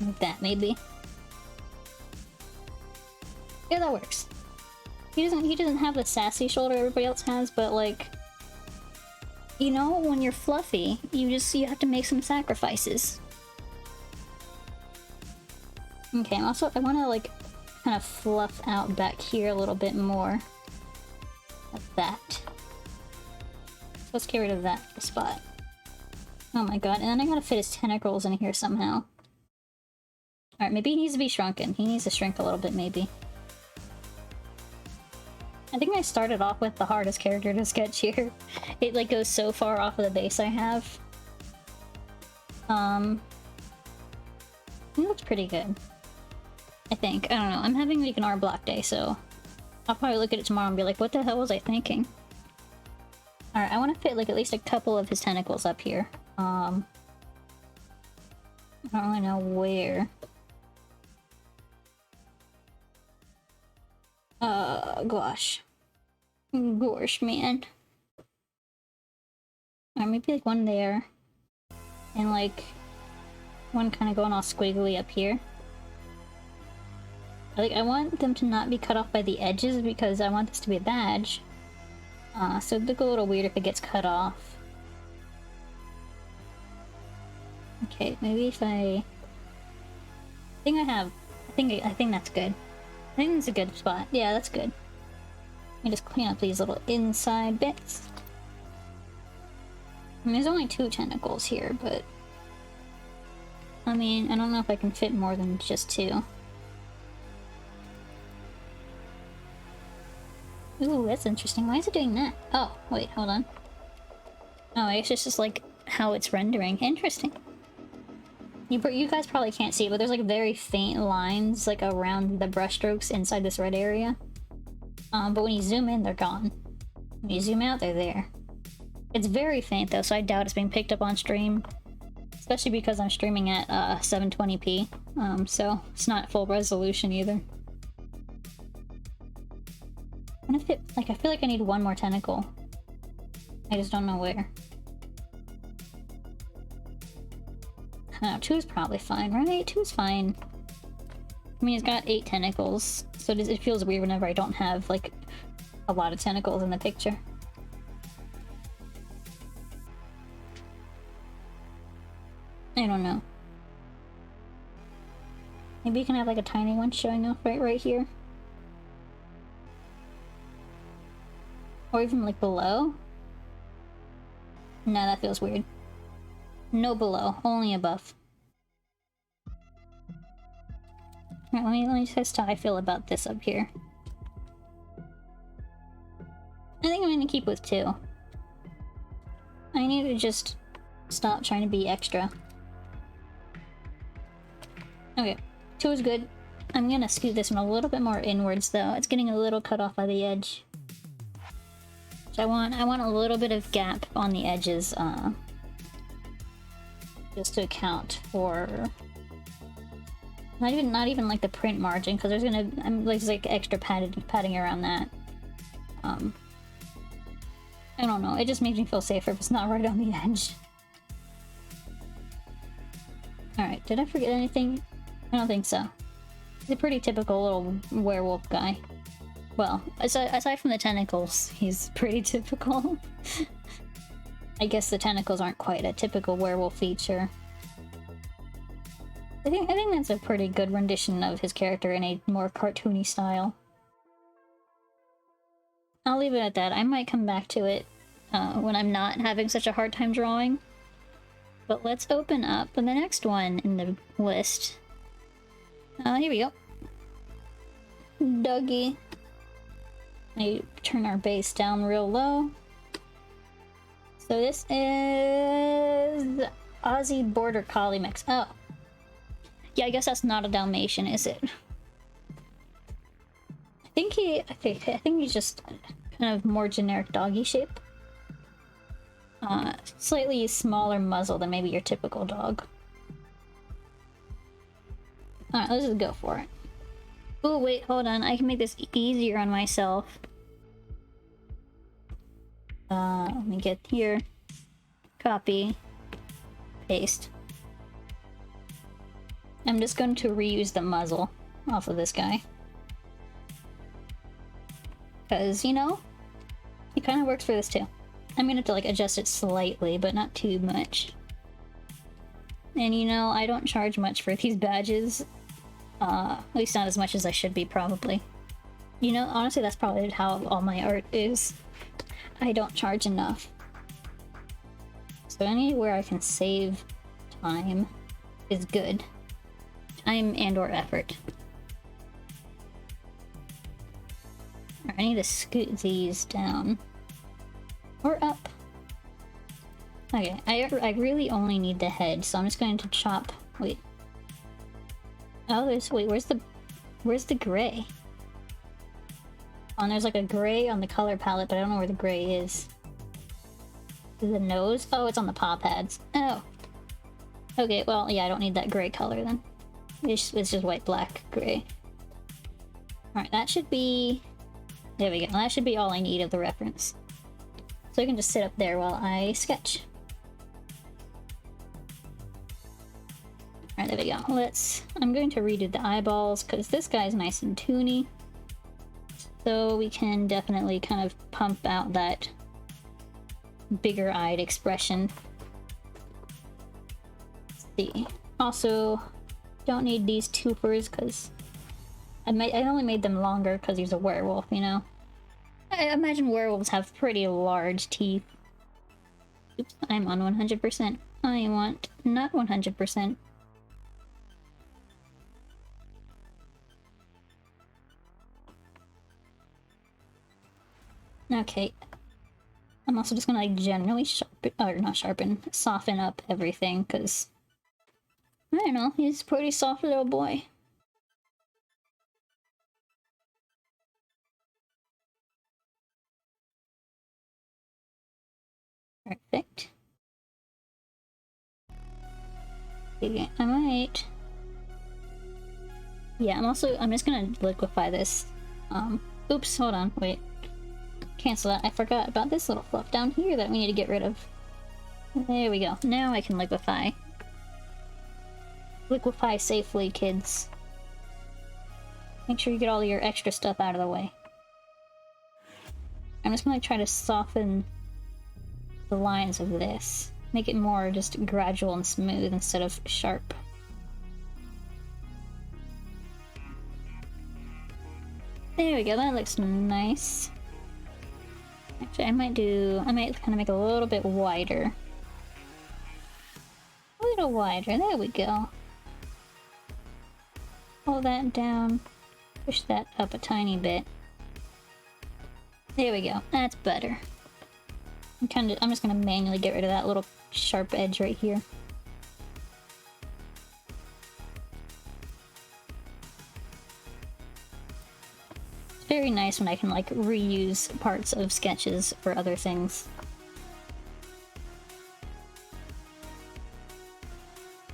Like that, maybe. Yeah, that works. He doesn't have the sassy shoulder everybody else has, but like, you know, when you're fluffy, you have to make some sacrifices. Okay, also I want to like kind of fluff out back here a little bit more. Like that. Let's get rid of that spot. Oh my god, and then I gotta fit his tentacles in here somehow. Alright, maybe he needs to be shrunken. He needs to shrink a little bit, maybe. I think I started off with the hardest character to sketch here. It like goes so far off of the base I have. It looks pretty good. I think. I don't know. I'm having like an art block day, so I'll probably look at it tomorrow and be like, what the hell was I thinking? Alright, I want to fit like at least a couple of his tentacles up here. I don't really know where. Gosh. Gosh, man. Or maybe like one there. And like one kind of going all squiggly up here. Like, I want them to not be cut off by the edges because I want this to be a badge. So it'd look a little weird if it gets cut off. Okay, maybe if I think I think that's good. I think that's a good spot. Yeah, that's good. Let me just clean up these little inside bits. I mean, there's only 2 tentacles here, but I mean, I don't know if I can fit more than just 2. Ooh, that's interesting. Why is it doing that? Oh, wait, hold on. Oh, I guess it's just like how it's rendering. Interesting. You guys probably can't see, but there's like very faint lines like around the brushstrokes inside this red area. But when you zoom in, they're gone. When you zoom out, they're there. It's very faint though, so I doubt it's being picked up on stream. Especially because I'm streaming at 720p, so it's not full resolution either. I feel like I need one more tentacle. I just don't know where. I don't know, 2 is probably fine, right? 2 is fine. I mean, he's got 8 tentacles, so it feels weird whenever I don't have, like, a lot of tentacles in the picture. I don't know. Maybe you can have, like, a tiny one showing off right here. Or even, like, below? No, that feels weird. No below, only above. Alright, let me test how I feel about this up here. I think I'm gonna keep with 2. I need to just stop trying to be extra. Okay, 2 is good. I'm gonna scoot this one a little bit more inwards though. It's getting a little cut off by the edge. So I want a little bit of gap on the edges, just to account for not even like the print margin, because there's gonna there's like extra padding around that. I don't know, it just makes me feel safer if it's not right on the edge. Alright, did I forget anything? I don't think so. He's a pretty typical little werewolf guy. Well, aside from the tentacles, he's pretty typical. I guess the tentacles aren't quite a typical werewolf feature. I think that's a pretty good rendition of his character in a more cartoony style. I'll leave it at that. I might come back to it when I'm not having such a hard time drawing. But let's open up the next one in the list. Here we go. Dougie. I turn our base down real low. So this is Aussie Border Collie mix. Oh. Yeah, I guess that's not a Dalmatian, is it? I think he's just kind of more generic doggy shape. Slightly smaller muzzle than maybe your typical dog. Alright, let's just go for it. Oh, wait, hold on. I can make this easier on myself. Let me get here. Copy. Paste. I'm just going to reuse the muzzle off of this guy. Because, you know, it kind of works for this too. I'm gonna have to, like, adjust it slightly, but not too much. And, you know, I don't charge much for these badges. At least not as much as I should be, probably. You know, honestly, that's probably how all my art is. I don't charge enough. So anywhere I can save time is good. Time and or effort. I need to scoot these down. Or up. Okay, I really only need the head, so I'm just going to chop... Wait. Oh, wait, where's the gray? Oh, and there's like a gray on the color palette, but I don't know where the gray is. The nose? Oh, it's on the paw pads. Oh. Okay, well, yeah, I don't need that gray color then. It's just white, black, gray. Alright, that should be... There we go. That should be all I need of the reference. So I can just sit up there while I sketch. Alright, there we go. I'm going to redo the eyeballs, because this guy's nice and toony. So we can definitely kind of pump out that bigger-eyed expression. Let's see. Also, don't need these twofers, because I only made them longer because he's a werewolf, you know? I imagine werewolves have pretty large teeth. Oops, I'm on 100%. I want not 100%. Okay. I'm also just gonna like generally soften up everything, because I don't know, he's a pretty soft little boy. Perfect. Okay, I might... Yeah, I'm just gonna liquefy this. Oops, hold on, wait. Cancel that, I forgot about this little fluff down here that we need to get rid of. There we go, now I can liquefy. Liquefy safely, kids. Make sure you get all your extra stuff out of the way. I'm just gonna try to soften the lines of this. Make it more just gradual and smooth instead of sharp. There we go, that looks nice. Actually, I might kind of make it a little bit wider. A little wider, there we go. Pull that down, push that up a tiny bit. There we go, that's better. I'm just gonna manually get rid of that little sharp edge right here. It's very nice when I can like reuse parts of sketches for other things.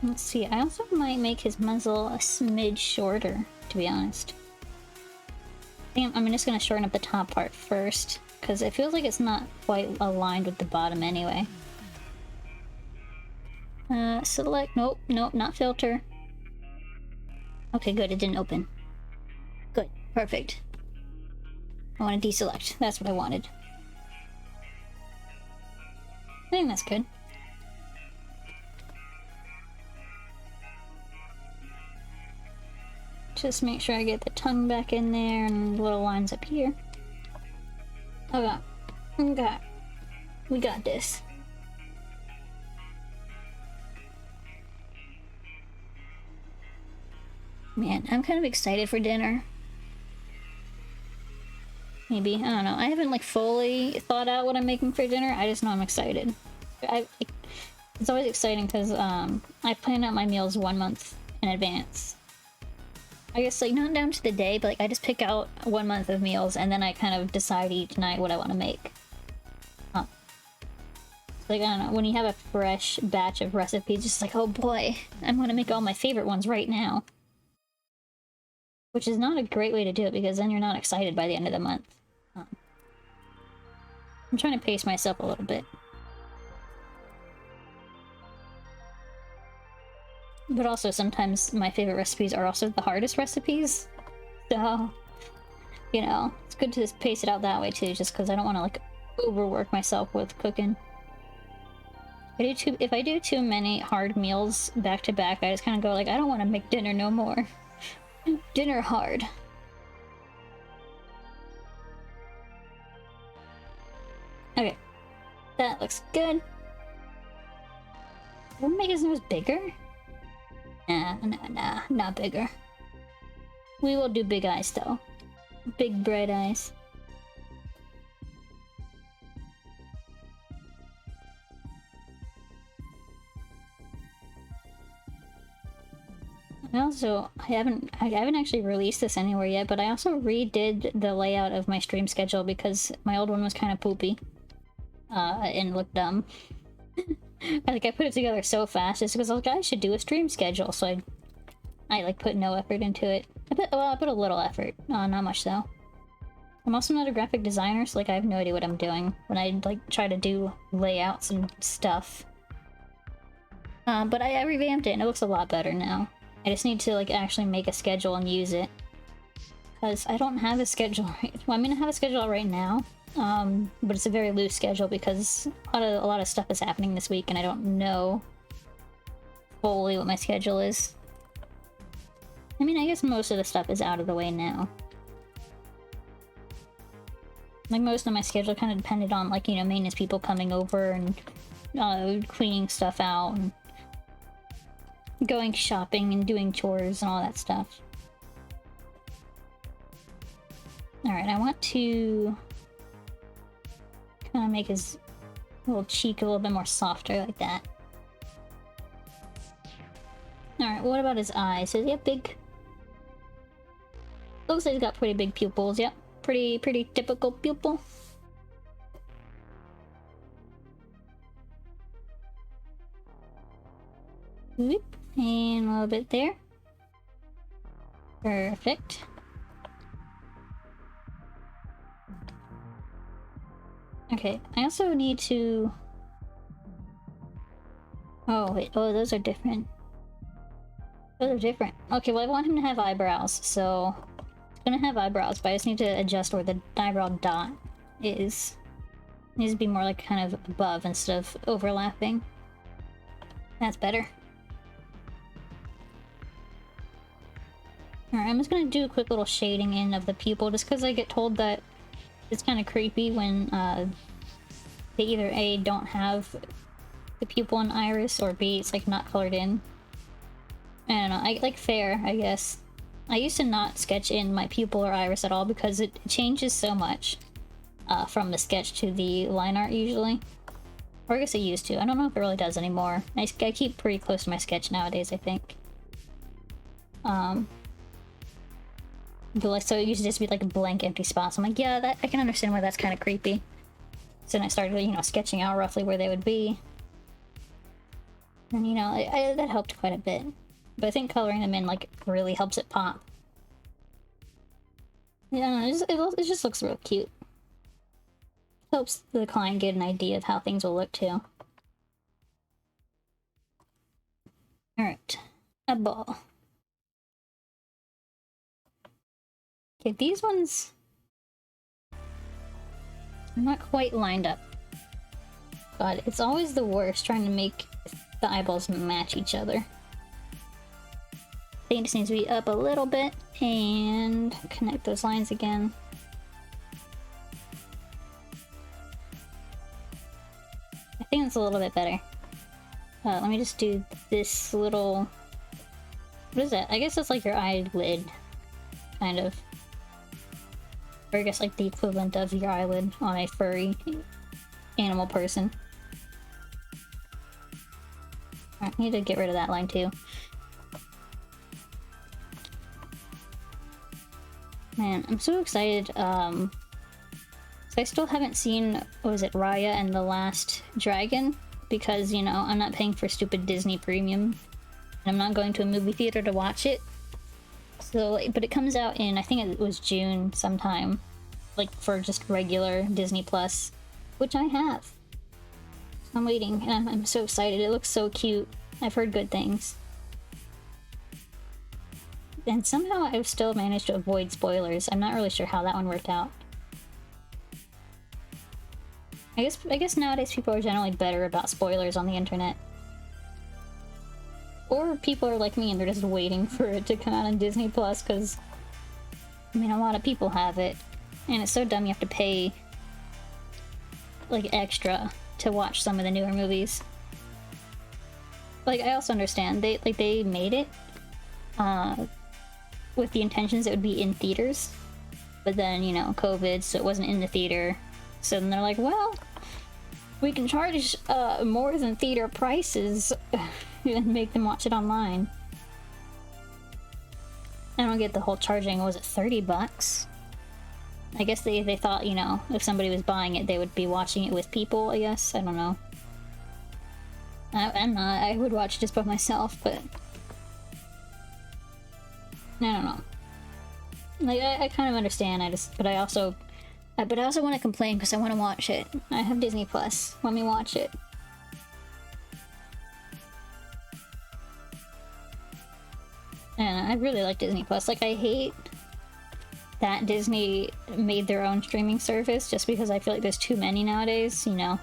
Let's see, I also might make his muzzle a smidge shorter, to be honest. I think I'm just gonna shorten up the top part first, because it feels like it's not quite aligned with the bottom anyway. Select, nope, not filter. Okay, good, it didn't open. Good, perfect. I want to deselect, that's what I wanted. I think that's good. Just make sure I get the tongue back in there and little lines up here. Okay. Okay. We got this. Man, I'm kind of excited for dinner. Maybe, I don't know. I haven't like fully thought out what I'm making for dinner. I just know I'm excited. It's always exciting because I plan out my meals 1 month in advance. I guess like not down to the day, but like I just pick out 1 month of meals and then I kind of decide each night what I want to make. Like, I don't know, when you have a fresh batch of recipes, it's just like, oh boy, I'm gonna make all my favorite ones right now. Which is not a great way to do it, because then you're not excited by the end of the month. I'm trying to pace myself a little bit. But also, sometimes my favorite recipes are also the hardest recipes. So, you know, it's good to just pace it out that way too, just because I don't want to, like, overwork myself with cooking. If I do too many hard meals back to back, I just kind of go like, I don't want to make dinner no more. Dinner hard. Okay, that looks good. Will we make his nose bigger? Nah, not bigger. We will do big eyes though. Big bright eyes. I haven't actually released this anywhere yet, but I also redid the layout of my stream schedule because my old one was kind of poopy. And looked dumb. I put it together so fast just because I was like, I should do a stream schedule, so I like put no effort into it. I put a little effort, not much though. I'm also not a graphic designer, so like I have no idea what I'm doing when I like try to do layouts and stuff. But I revamped it and it looks a lot better now. I just need to like actually make a schedule and use it. Because I don't have a schedule right... Well, I mean I have a schedule right now. But it's a very loose schedule because a lot of stuff is happening this week and I don't know fully what my schedule is. I mean, I guess most of the stuff is out of the way now. Like, most of my schedule kind of depended on, like, you know, maintenance people coming over and cleaning stuff out and going shopping and doing chores and all that stuff. Alright, I want to kind of make his little cheek a little bit more softer like that. Alright, what about his eyes? Does he have big... Looks like he's got pretty big pupils, yep. Pretty typical pupil. Whoop. And a little bit there. Perfect. Okay, I also need to... Oh, wait. Oh, those are different. Those are different. Okay, well, I want him to have eyebrows, so... gonna have eyebrows, but I just need to adjust where the eyebrow dot is. It needs to be more like kind of above instead of overlapping. That's better. Alright, I'm just gonna do a quick little shading in of the pupil just because I get told that it's kind of creepy when they either A, don't have the pupil and iris, or B, it's like not colored in. I don't know, I like fair, I guess. I used to not sketch in my pupil or iris at all because it changes so much from the sketch to the line art usually. Or I guess it used to. I don't know if it really does anymore. I keep pretty close to my sketch nowadays, I think. But like, so it used to just be like a blank empty spot. So I'm like, yeah, that I can understand why that's kind of creepy. So then I started, you know, sketching out roughly where they would be. And you know, that helped quite a bit. But I think coloring them in like really helps it pop. Yeah, it just looks real cute. Helps the client get an idea of how things will look too. Alright, a ball. Okay, these ones are not quite lined up. But it's always the worst trying to make the eyeballs match each other. I think it just needs to be up a little bit and connect those lines again. I think it's a little bit better. Let me just do this little... What is that? I guess that's like your eyelid, kind of. Or I guess like the equivalent of your eyelid on a furry animal person. Alright, I need to get rid of that line too. Man, I'm so excited. So I still haven't seen, what was it, Raya and the Last Dragon? Because, you know, I'm not paying for stupid Disney Premium. And I'm not going to a movie theater to watch it. So, but it comes out in, I think it was June sometime. Like, for just regular Disney Plus. Which I have. I'm waiting, and I'm so excited. It looks so cute. I've heard good things. And somehow I've still managed to avoid spoilers. I'm not really sure how that one worked out. I guess nowadays people are generally better about spoilers on the internet. Or people are like me and they're just waiting for it to come out on Disney Plus, because I mean, a lot of people have it. And it's so dumb you have to pay like extra to watch some of the newer movies. Like, I also understand they made it with the intentions it would be in theaters, but then, you know, COVID, so it wasn't in the theater. So then they're like, well, we can charge more than theater prices and make them watch it online. I don't get the whole charging. Was it 30 bucks? I guess they thought, you know, if somebody was buying it, they would be watching it with people, I guess. I don't know. I'm not. I would watch just by myself, but I don't know. Like, I kind of understand. But I also want to complain because I want to watch it. I have Disney Plus. Let me watch it. And I really like Disney Plus. Like, I hate that Disney made their own streaming service just because I feel like there's too many nowadays, you know.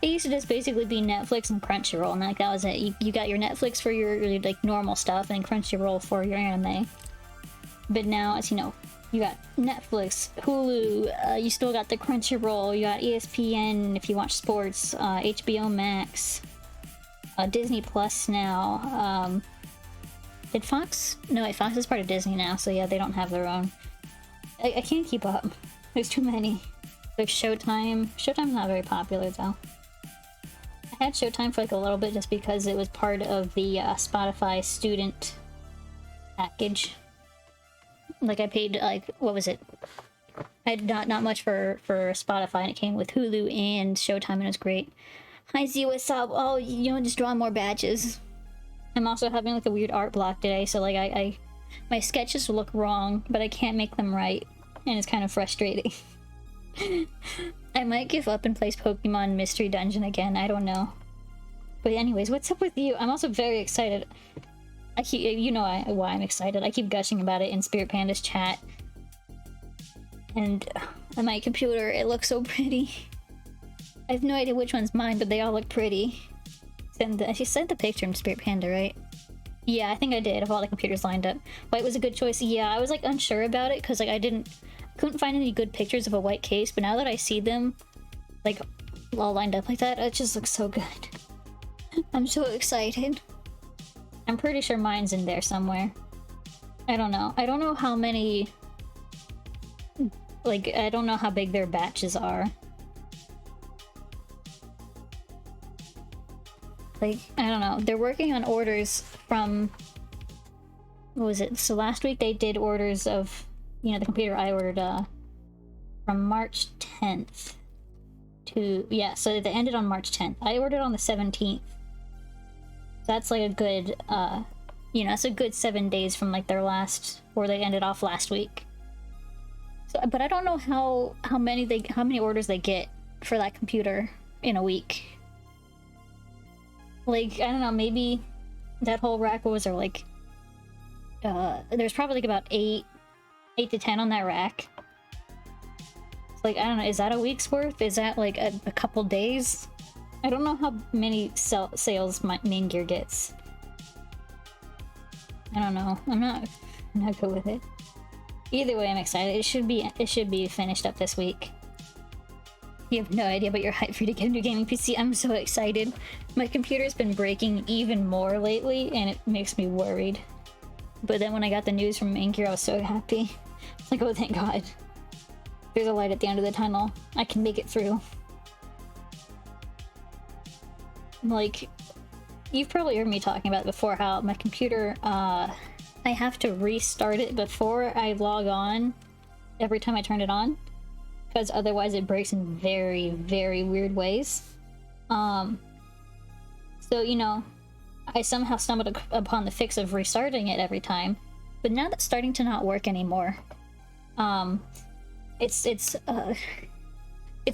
It used to just basically be Netflix and Crunchyroll, and like that was it. You got your Netflix for your like normal stuff and Crunchyroll for your anime. But now it's, you know, you got Netflix, Hulu, you still got the Crunchyroll, you got ESPN if you watch sports, HBO Max, Disney Plus now. Did Fox? No, wait, Fox is part of Disney now, so yeah, they don't have their own. I can't keep up. There's too many. There's Showtime. Showtime's not very popular, though. I had Showtime for like a little bit just because it was part of the Spotify student package. Like, I paid, like, what was it? I had not much for Spotify, and it came with Hulu and Showtime, and it was great. Hi, Z, what's up? Oh, you know, just draw more badges. I'm also having like a weird art block today, so like my sketches look wrong, but I can't make them right, and it's kind of frustrating. I might give up and play Pokemon Mystery Dungeon again, I don't know. But anyways, what's up with you? I'm also very excited. You know why I'm excited. I keep gushing about it in Spirit Panda's chat. And on my computer, it looks so pretty. I have no idea which one's mine, but they all look pretty. She sent the picture in Spirit Panda, right? Yeah, I think I did, of all the computers lined up. White was a good choice. Yeah, I was like unsure about it because like I couldn't find any good pictures of a white case, but now that I see them like all lined up like that, it just looks so good. I'm so excited. I'm pretty sure mine's in there somewhere. I don't know. I don't know how many, like, I don't know how big their batches are. Like, I don't know. They're working on orders from, what was it? So last week they did orders of, you know, the computer I ordered from March 10th to, yeah, so they ended on March 10th. I ordered on the 17th. That's like a good, you know, it's a good 7 days from like their last, where they ended off last week. So, but I don't know how many orders they get for that computer in a week. Like, I don't know, maybe that whole rack was, or like, there's probably like about 8 to 10 on that rack. Like, I don't know, is that a week's worth? Is that like a couple days? I don't know how many sales Main Gear gets. I don't know. I'm not good with it. Either way, I'm excited. It should be finished up this week. You have no idea, but you're hyped for you to get a new gaming PC. I'm so excited. My computer's been breaking even more lately, and it makes me worried. But then when I got the news from Main Gear, I was so happy. It's like, oh, thank God. There's a light at the end of the tunnel. I can make it through. Like, you've probably heard me talking about it before, how my computer, I have to restart it before I log on every time I turn it on, because otherwise it breaks in very, very weird ways. So, you know, I somehow stumbled upon the fix of restarting it every time, but now that's starting to not work anymore. It's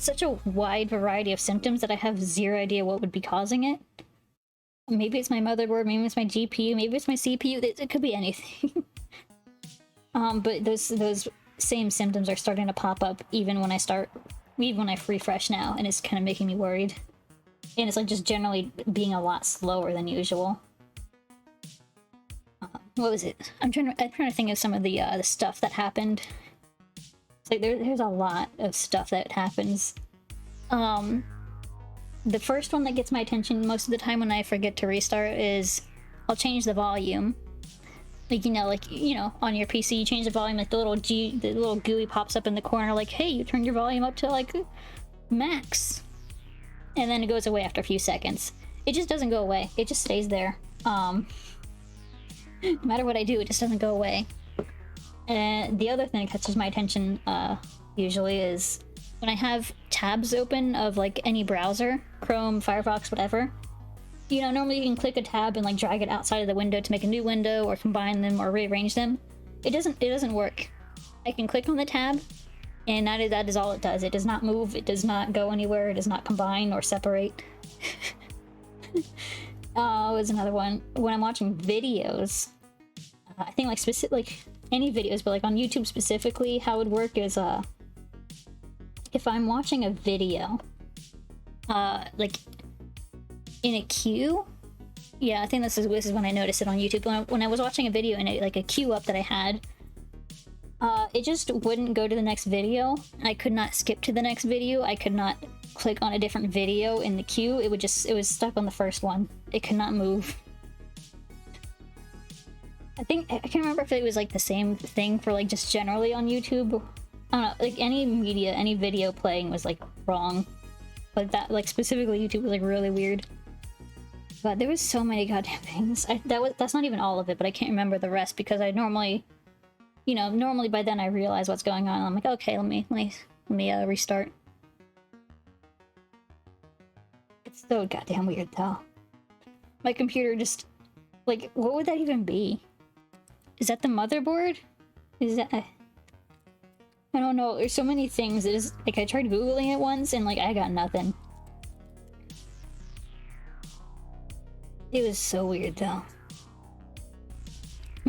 such a wide variety of symptoms that I have zero idea what would be causing it. Maybe it's my motherboard, maybe it's my GPU, maybe it's my CPU, it could be anything. But those same symptoms are starting to pop up even when I refresh now, and it's kind of making me worried. And it's like just generally being a lot slower than usual. What was it? I'm trying to think of some of the stuff that happened. It's like there's a lot of stuff that happens. The first one that gets my attention most of the time when I forget to restart is I'll change the volume. Like, you know, on your PC, you change the volume, like the little GUI pops up in the corner, like, hey, you turned your volume up to like max. And then it goes away after a few seconds. It just doesn't go away. It just stays there. No matter what I do, it just doesn't go away. And the other thing that catches my attention usually is when I have tabs open of like any browser, Chrome, Firefox, whatever. You know, normally you can click a tab and like drag it outside of the window to make a new window or combine them or rearrange them. It doesn't work. I can click on the tab and that is all it does. It does not move, it does not go anywhere, it does not combine or separate. Was another one. When I'm watching videos, I think like any videos, but like on YouTube specifically, how it would work is if I'm watching a video, like in a queue. Yeah, I think this is when I noticed it on YouTube. When I was watching a video and like a queue up that I had, it just wouldn't go to the next video. I could not skip to the next video. I could not click on a different video in the queue. It was stuck on the first one. It could not move. I can't remember if it was like the same thing for like just generally on YouTube. I don't know, like any media, any video playing was like wrong. But that, like specifically YouTube was like really weird. But there was so many goddamn things. That's not even all of it, but I can't remember the rest because I normally, you know, by then I realize what's going on. I'm like, okay, let me restart. It's so goddamn weird though. My computer just, like, what would that even be? Is that the motherboard? Is that... I don't know. There's so many things. It is, like, I tried Googling it once and, like, I got nothing. It was so weird, though.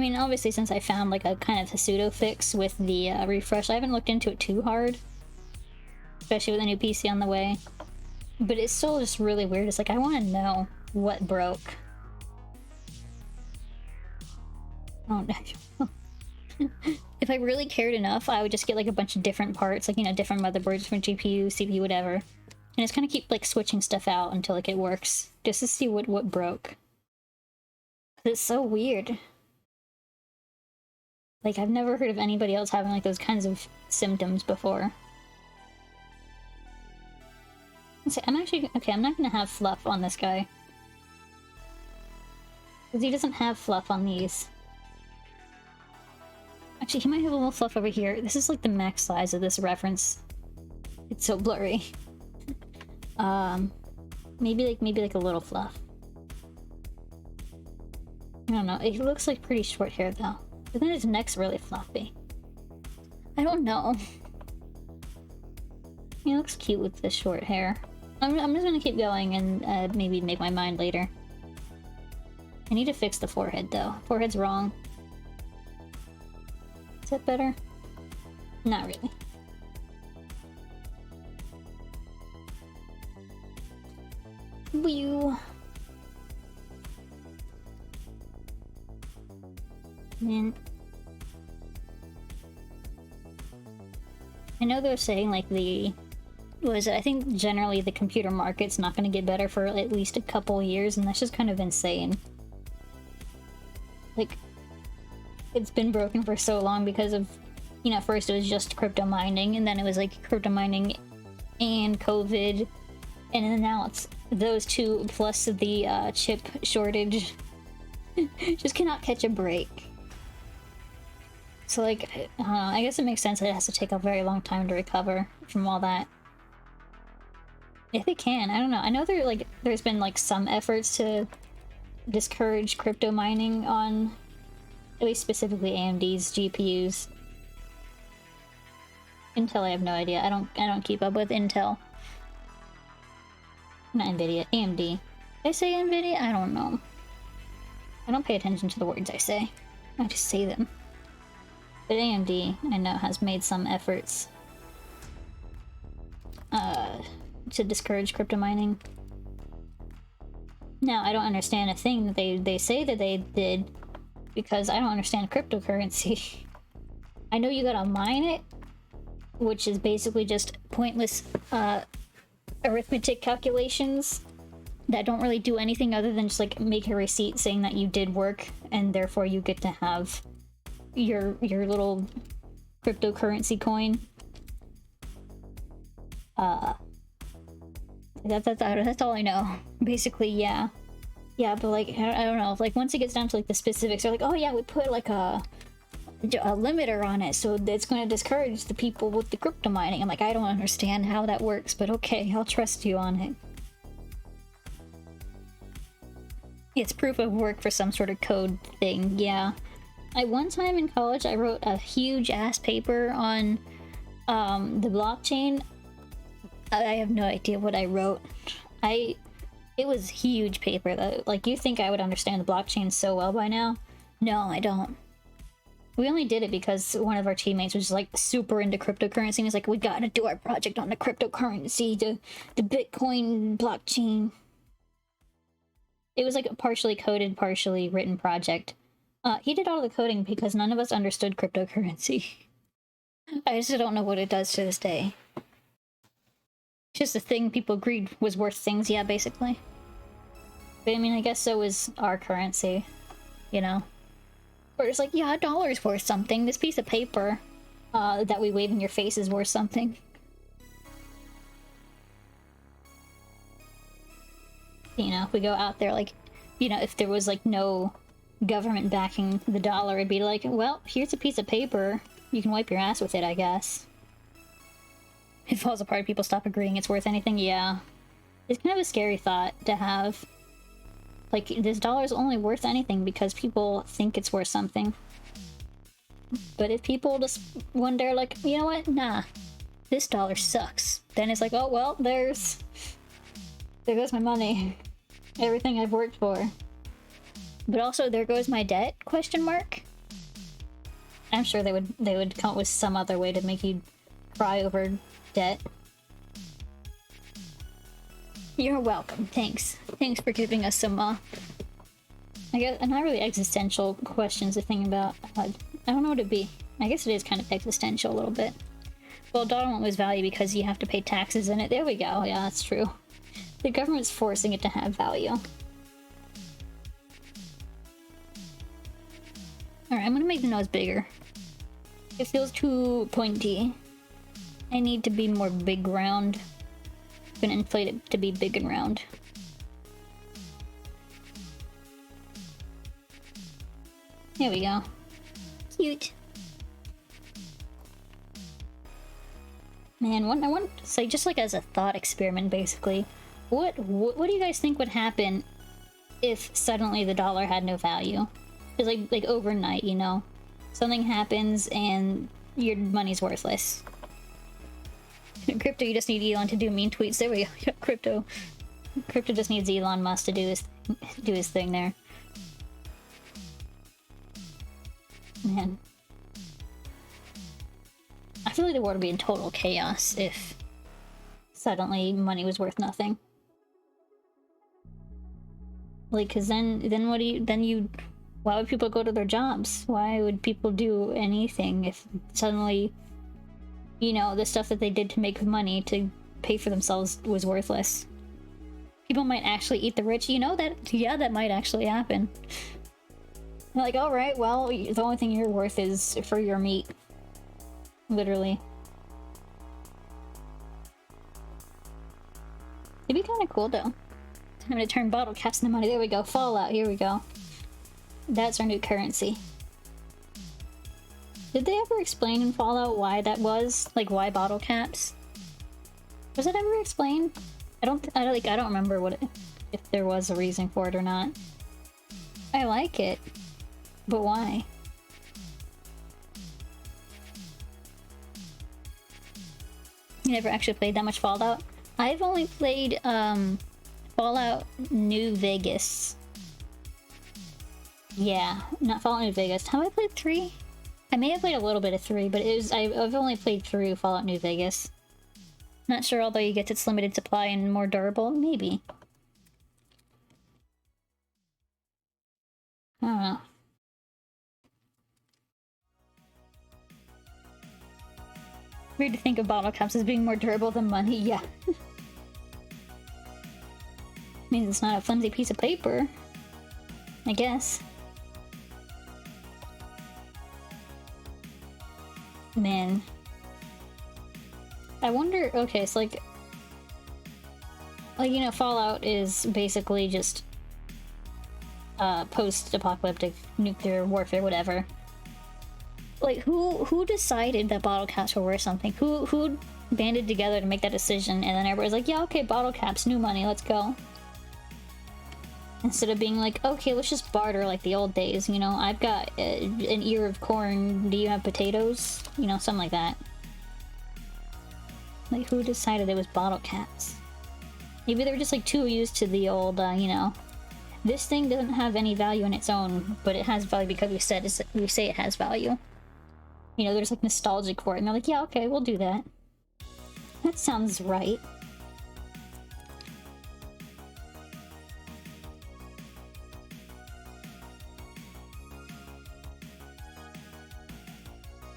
mean, obviously, since I found like a kind of a pseudo fix with the refresh, I haven't looked into it too hard, especially with a new PC on the way. But it's still just really weird. It's like, I want to know what broke. Oh no. If I really cared enough, I would just get like a bunch of different parts, like, you know, different motherboards, different GPU, CPU, whatever. And just kind of keep like switching stuff out until like it works, just to see what broke. It's so weird. Like, I've never heard of anybody else having like those kinds of symptoms before. I'm actually, okay, I'm not gonna have fluff on this guy. Because he doesn't have fluff on these. Actually, he might have a little fluff over here. This is like the max size of this reference. It's so blurry. Maybe like a little fluff. I don't know. It looks like pretty short hair though. But then his neck's really fluffy. I don't know. He looks cute with this short hair. I'm just gonna keep going and maybe make my mind later. I need to fix the forehead though. Forehead's wrong. Is that better? Not really. Whew. Man. I know they're saying like what is it? I think generally the computer market's not going to get better for at least a couple years, and that's just kind of insane. Like, it's been broken for so long because of, you know, first it was just crypto mining, and then it was like crypto mining and COVID, and then now it's those two plus the chip shortage. Just cannot catch a break. So like, I guess it makes sense that it has to take a very long time to recover from all that. If it can, I don't know. I know there's been like some efforts to discourage crypto mining on at least specifically AMD's GPUs. Intel, I have no idea. I don't keep up with Intel. Not Nvidia, AMD. Did I say Nvidia? I don't know. I don't pay attention to the words I say. I just say them. But AMD, I know, has made some efforts to discourage crypto mining. Now, I don't understand a thing that they say that they did, because I don't understand cryptocurrency. I know you gotta mine it, which is basically just pointless arithmetic calculations that don't really do anything other than just like make a receipt saying that you did work, and therefore you get to have your little cryptocurrency coin. That's all I know. Basically, yeah. Yeah, but like, I don't know. Like, once it gets down to like the specifics, they're like, oh yeah, we put like a limiter on it, so it's going to discourage the people with the crypto mining. I'm like, I don't understand how that works, but okay, I'll trust you on it. It's proof of work for some sort of code thing, yeah. One time in college, I wrote a huge ass paper on the blockchain. I have no idea what I wrote. It was a huge paper though. Like, you think I would understand the blockchain so well by now? No, I don't. We only did it because one of our teammates was like super into cryptocurrency, and he's like, we gotta do our project on the cryptocurrency, the Bitcoin blockchain. It was like a partially coded, partially written project. He did all the coding because none of us understood cryptocurrency. I just don't know what it does to this day. It's just a thing people agreed was worth things, yeah, basically. But I mean, I guess so is our currency, you know? Or it's like, yeah, $1's worth something. This piece of paper that we wave in your face is worth something. You know, if we go out there, like, you know, if there was, like, no government backing the dollar, it'd be like, well, here's a piece of paper. You can wipe your ass with it, I guess. It falls apart, people stop agreeing it's worth anything, yeah. It's kind of a scary thought to have. Like, this dollar's only worth anything because people think it's worth something. But if people just one day are like, you know what, nah, this dollar sucks, then it's like, oh well, there goes my money. Everything I've worked for. But also, there goes my debt, question mark? I'm sure they would come up with some other way to make you cry over debt. You're welcome. Thanks. Thanks for giving us some, I guess, not really existential questions to think about. I don't know what it'd be. I guess it is kind of existential a little bit. Well, dollar won't lose value because you have to pay taxes in it. There we go. Yeah, that's true. The government's forcing it to have value. Alright, I'm gonna make the nose bigger. It feels too pointy. I need to be more big round. I'm gonna inflate it to be big and round. There we go. Cute. Man, I want to say, just like as a thought experiment, basically, what do you guys think would happen if suddenly the dollar had no value? It's like overnight, you know? Something happens and your money's worthless. Crypto, you just need Elon to do mean tweets. There we go. Crypto just needs Elon Musk to do his thing there. Man. I feel like the world would be in total chaos if suddenly money was worth nothing. Like, cause then what do you, why would people go to their jobs? Why would people do anything if suddenly, you know, the stuff that they did to make money to pay for themselves was worthless? People might actually eat the rich, you know that? Yeah, that might actually happen. They're like, alright, well, the only thing you're worth is for your meat. Literally. It'd be kind of cool, though. I'm gonna turn bottle caps into money. There we go. Fallout. Here we go. That's our new currency. Did they ever explain in Fallout why that was? Like, why bottle caps? Was it ever explained? I don't remember if there was a reason for it or not. I like it, but why? You never actually played that much Fallout? I've only played Fallout New Vegas. Yeah, not Fallout New Vegas. Have I played 3? I may have played a little bit of 3, but I've only played through Fallout New Vegas. Not sure, although you get its limited supply and more durable. Maybe. I don't know. Weird to think of bottle caps as being more durable than money. Yeah. Means it's not a flimsy piece of paper, I guess. Man. I wonder, okay, so like, you know, Fallout is basically just post-apocalyptic nuclear warfare, whatever. Like, who decided that bottle caps were worth something? Who banded together to make that decision, and then everybody's like, yeah, okay, bottle caps, new money, let's go. Instead of being like, okay, let's just barter like the old days, you know? I've got an ear of corn, do you have potatoes? You know, something like that. Like, who decided it was bottle caps? Maybe they were just like too used to the old, you know, this thing doesn't have any value in its own, but it has value because we say it has value. You know, they're just like nostalgic for it, and they're like, yeah, okay, we'll do that. That sounds right.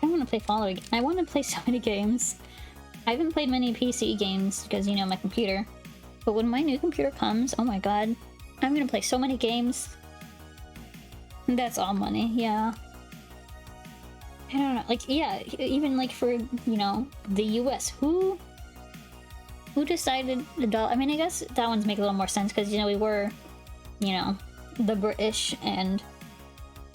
I want to play Fallout again. I want to play so many games. I haven't played many PC games because, you know, my computer. But when my new computer comes, oh my god, I'm gonna play so many games. That's all money, yeah. I don't know, like, yeah, even like for, you know, the US, who decided the dollar? I mean, I guess that one's make a little more sense because, you know, we were, you know, the British and,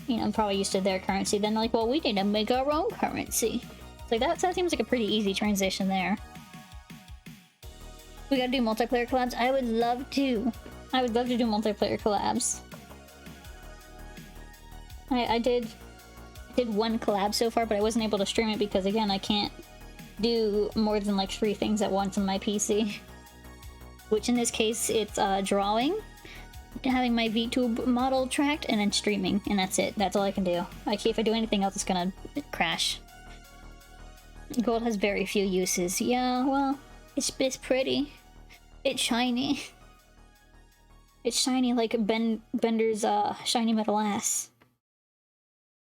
you know, probably used to their currency. Then like, well, we need to make our own currency. Like, that seems like a pretty easy transition there. We gotta do multiplayer collabs? I would love to. I would love to do multiplayer collabs. I did one collab so far, but I wasn't able to stream it because, again, I can't do more than like 3 things at once on my PC. Which in this case, it's drawing, having my VTube model tracked and then streaming, and that's it. That's all I can do. Like, if I do anything else, it's gonna crash. Gold has very few uses. Yeah, well, it's pretty. It's shiny. It's shiny like Bender's shiny metal ass.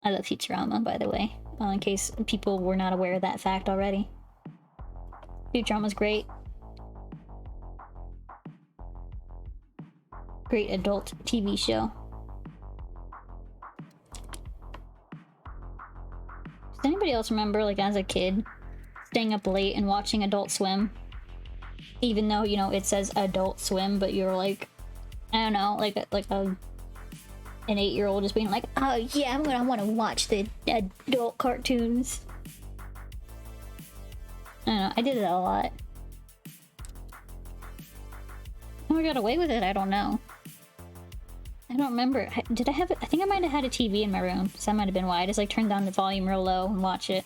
I love Futurama, by the way, in case people were not aware of that fact already. Futurama's great. Great adult TV show. Does anybody else remember, like, as a kid, staying up late and watching Adult Swim? Even though, you know, it says Adult Swim, but you're like, I don't know, like an 8-year-old just being like, oh yeah, I'm gonna want to watch the adult cartoons. I don't know, I did it a lot. How I got away with it, I don't know. I don't remember. Did I have it? I think I might have had a TV in my room, so that might have been why. I just like turned down the volume real low and watch it.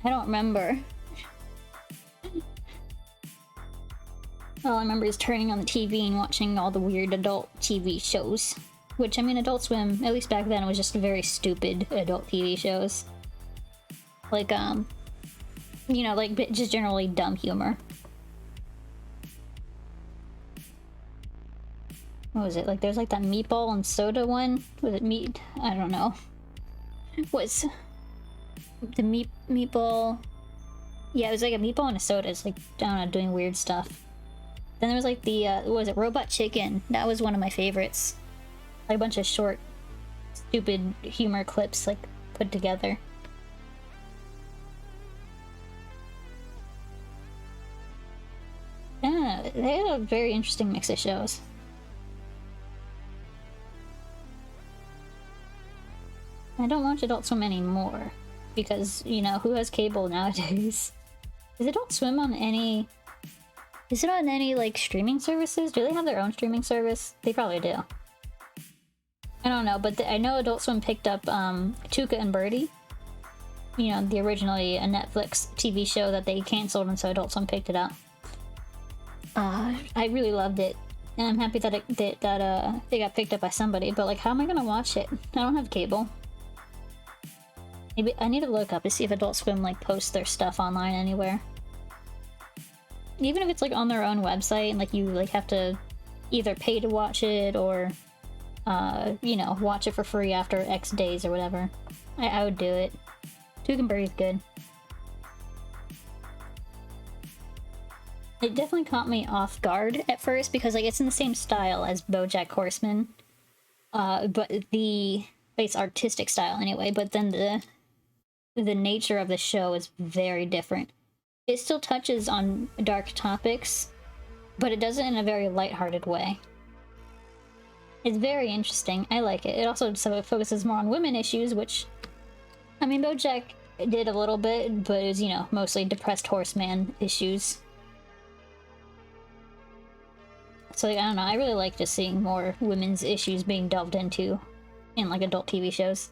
I don't remember. All I remember is turning on the TV and watching all the weird adult TV shows. Which, I mean, Adult Swim, at least back then, was just very stupid adult TV shows. Like, you know, like, just generally dumb humor. What was it? Like, there's like that meatball and soda one? Was it meat? I don't know. What's the meatball? Yeah, it was like a meatball and a soda. It's like, I don't know, doing weird stuff. Then there was like the, what was it? Robot Chicken. That was one of my favorites. Like a bunch of short, stupid humor clips, like, put together. Yeah, they had a very interesting mix of shows. I don't watch Adult Swim anymore because, you know, who has cable nowadays? Is Adult Swim on any... Is it on any, like, streaming services? Do they have their own streaming service? They probably do. I don't know, but I know Adult Swim picked up Tuca and Birdie. You know, the originally a Netflix TV show that they canceled, and so Adult Swim picked it up. I really loved it. And I'm happy that it got picked up by somebody, but, like, how am I gonna watch it? I don't have cable. Maybe I need to look up to see if Adult Swim, like, posts their stuff online anywhere. Even if it's, like, on their own website, and, like, you, like, have to either pay to watch it or, you know, watch it for free after X days or whatever. I would do it. Tukenberry's good. It definitely caught me off guard at first because, like, it's in the same style as BoJack Horseman. But it's artistic style anyway, but then the nature of the show is very different. It still touches on dark topics, but it does it in a very lighthearted way. It's very interesting. I like it. It also focuses more on women issues, which, I mean, BoJack did a little bit, but it was, you know, mostly depressed horseman issues. So, like, I don't know, I really like just seeing more women's issues being delved into in, like, adult TV shows.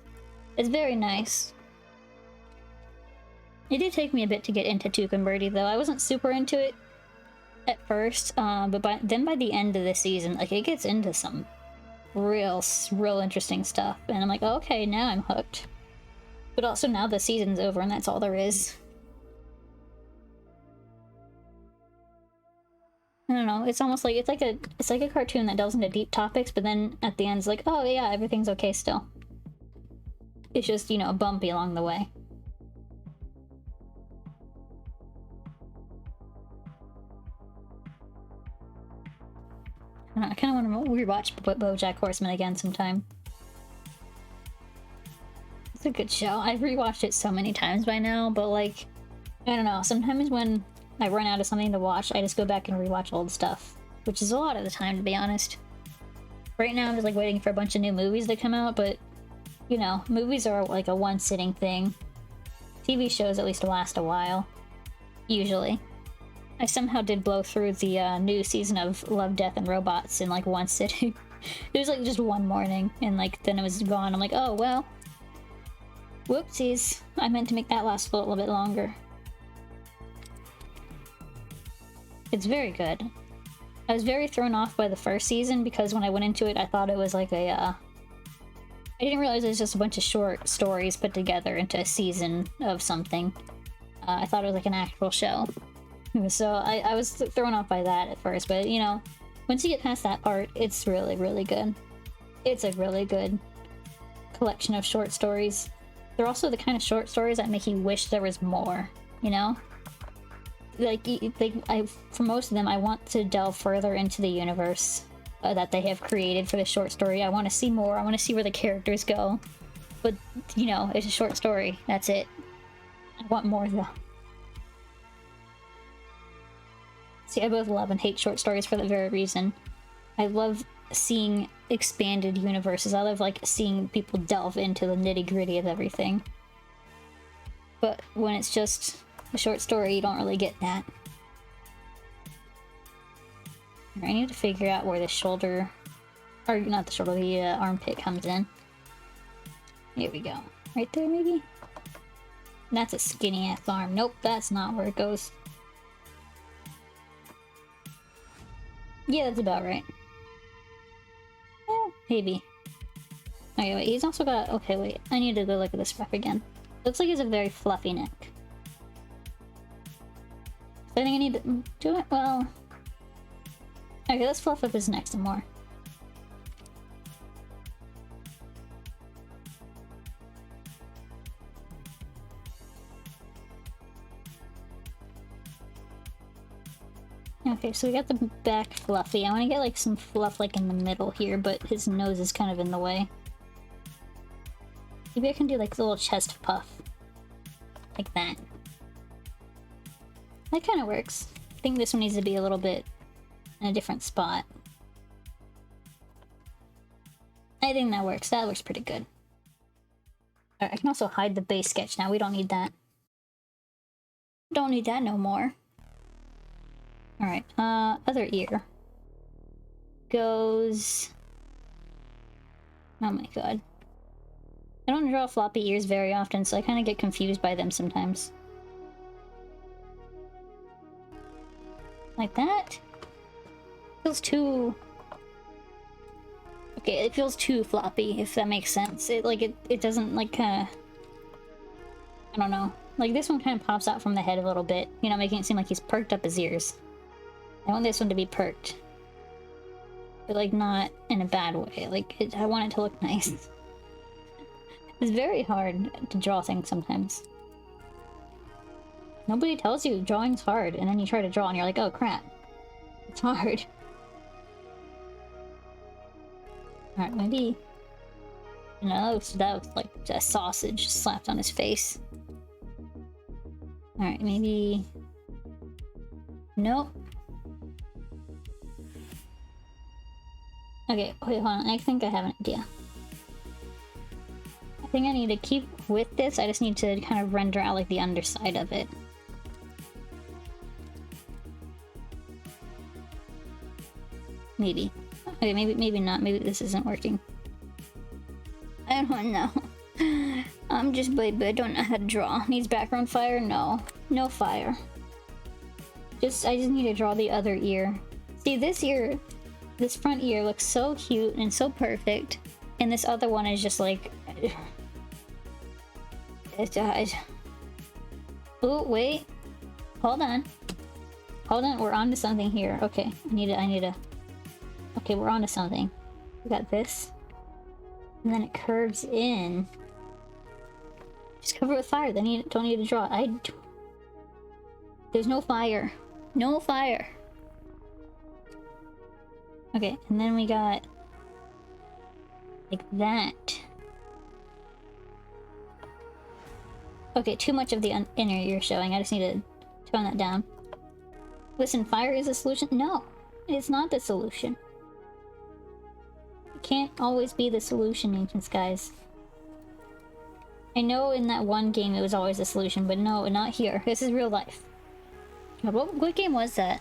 It's very nice. It did take me a bit to get into Tuca and Birdie, though. I wasn't super into it at first, but by the end of the season, like, it gets into some real interesting stuff. And I'm like, oh, okay, now I'm hooked. But also now the season's over and that's all there is. I don't know, it's almost like, it's like a cartoon that delves into deep topics, but then at the end it's like, oh yeah, everything's okay still. It's just, you know, bumpy along the way. I kind of want to rewatch BoJack Horseman again sometime. It's a good show. I've rewatched it so many times by now, but, like, I don't know, sometimes when I run out of something to watch, I just go back and rewatch old stuff, which is a lot of the time, to be honest. Right now I'm just, like, waiting for a bunch of new movies to come out, but, you know, movies are, like, a one-sitting thing. TV shows at least last a while. Usually. I somehow did blow through the new season of Love, Death, and Robots in, like, one sitting. It was, like, just one morning, and, like, then it was gone. I'm like, oh, well. Whoopsies. I meant to make that last a little bit longer. It's very good. I was very thrown off by the first season because when I went into it, I thought it was like a, I didn't realize it was just a bunch of short stories put together into a season of something. I thought it was like an actual show. So I was thrown off by that at first, but you know, once you get past that part, it's really, really good. It's a really good collection of short stories. They're also the kind of short stories that make you wish there was more, you know? Like, for most of them, I want to delve further into the universe that they have created for the short story. I want to see more. I want to see where the characters go. But, you know, it's a short story. That's it. I want more, though. See, I both love and hate short stories for that very reason. I love seeing expanded universes. I love, like, seeing people delve into the nitty-gritty of everything. But when it's just a short story, you don't really get that. I need to figure out where the shoulder... Or, not the shoulder, the armpit comes in. Here we go. Right there, maybe? That's a skinny-ass arm. Nope, that's not where it goes. Yeah, that's about right. Eh, maybe. Okay, wait, he's also got... Okay, wait, I need to go look at this rep again. Looks like he has a very fluffy neck. So I think I need to do it, well... Okay, let's fluff up his neck some more. Okay, so we got the back fluffy. I want to get like some fluff like in the middle here, but his nose is kind of in the way. Maybe I can do like a little chest puff. Like that. That kind of works. I think this one needs to be a little bit in a different spot. I think that works. That looks pretty good. Alright, I can also hide the base sketch now. We don't need that. Don't need that no more. Alright, other ear. Goes... Oh my god. I don't draw floppy ears very often, so I kind of get confused by them sometimes. Like that? Feels too... Okay, it feels too floppy, if that makes sense. It doesn't, like, kinda... I don't know. Like, this one kind of pops out from the head a little bit, you know, making it seem like he's perked up his ears. I want this one to be perked. But, like, not in a bad way. Like, I want it to look nice. It's very hard to draw things sometimes. Nobody tells you drawing's hard, and then you try to draw and you're like, oh crap. It's hard. Alright, maybe... No, that was like a sausage slapped on his face. Alright, maybe... Nope. Okay, wait, hold on. I think I have an idea. I think I need to keep with this. I just need to kind of render out like the underside of it. Maybe. Okay, maybe not. Maybe this isn't working. I don't know. I'm just baby. I don't know how to draw. Needs background fire? No. No fire. I just need to draw the other ear. See, this ear, this front ear looks so cute and so perfect. And this other one is just like... Oh, wait. Hold on. Hold on, we're on to something here. Okay, I need to... Okay, we're on to something. We got this. And then it curves in. Just cover it with fire, then you don't need to draw it. There's no fire. No fire. Okay, and then we got... like that. Okay, too much of the inner ear showing. I just need to tone that down. Listen, fire is a solution? No, it's not the solution. It can't always be the solution, ancient skies. I know in that one game it was always the solution, but no, not here. This is real life. What game was that?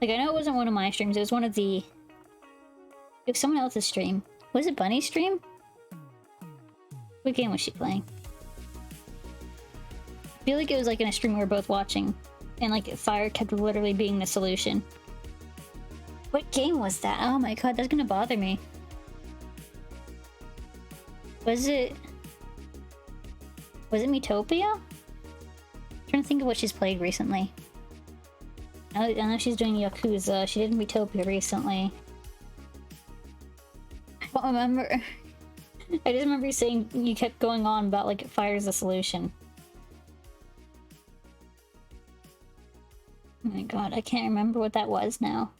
Like, I know it wasn't one of my streams, it was one of the... It was someone else's stream. Was it Bunny's stream? What game was she playing? I feel like it was like in a stream we were both watching. And like fire kept literally being the solution. What game was that? Oh my god, that's gonna bother me. Was it Metopia? I'm trying to think of what she's played recently. I know she's doing Yakuza. She did Metopia recently. I don't remember. I just remember you saying you kept going on about like fire's the solution. Oh my god, I can't remember what that was now.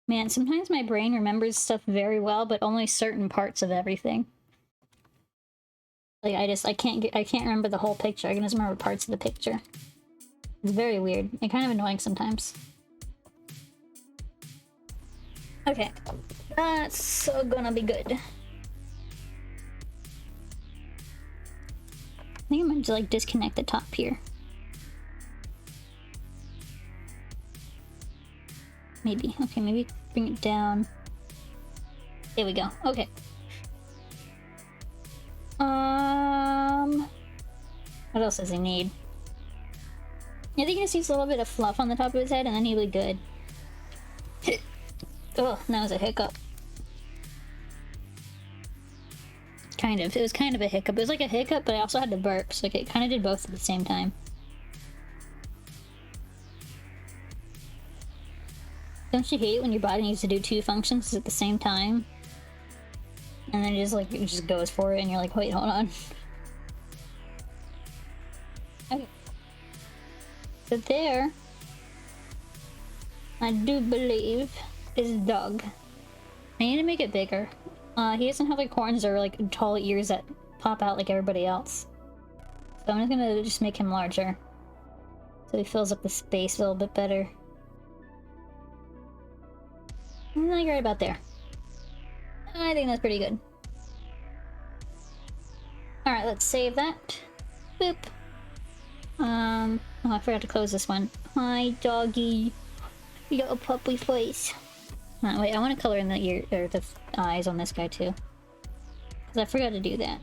Man, sometimes my brain remembers stuff very well, but only certain parts of everything. Like I can't remember the whole picture. I can just remember parts of the picture. It's very weird and kind of annoying sometimes. Okay, that's gonna be good. I think I'm gonna like disconnect the top here. Maybe. Okay, maybe bring it down. There we go. Okay. What else does he need? I think he just needs a little bit of fluff on the top of his head and then he'll be good. Oh, that was a hiccup. Kind of. It was kind of a hiccup. It was like a hiccup, but I also had to burp, so like it kind of did both at the same time. Don't you hate it when your body needs to do two functions at the same time? And then it just goes for it and you're like, wait, hold on. Okay. So there, I do believe, is dog. I need to make it bigger. He doesn't have like horns or like tall ears that pop out like everybody else. So I'm just gonna make him larger. So he fills up the space a little bit better. Like right about there. I think that's pretty good. Alright, let's save that. Boop. Oh, I forgot to close this one. Hi, doggy. You got a puppy face. Wait, I want to color in the ear or the eyes on this guy too. Because I forgot to do that.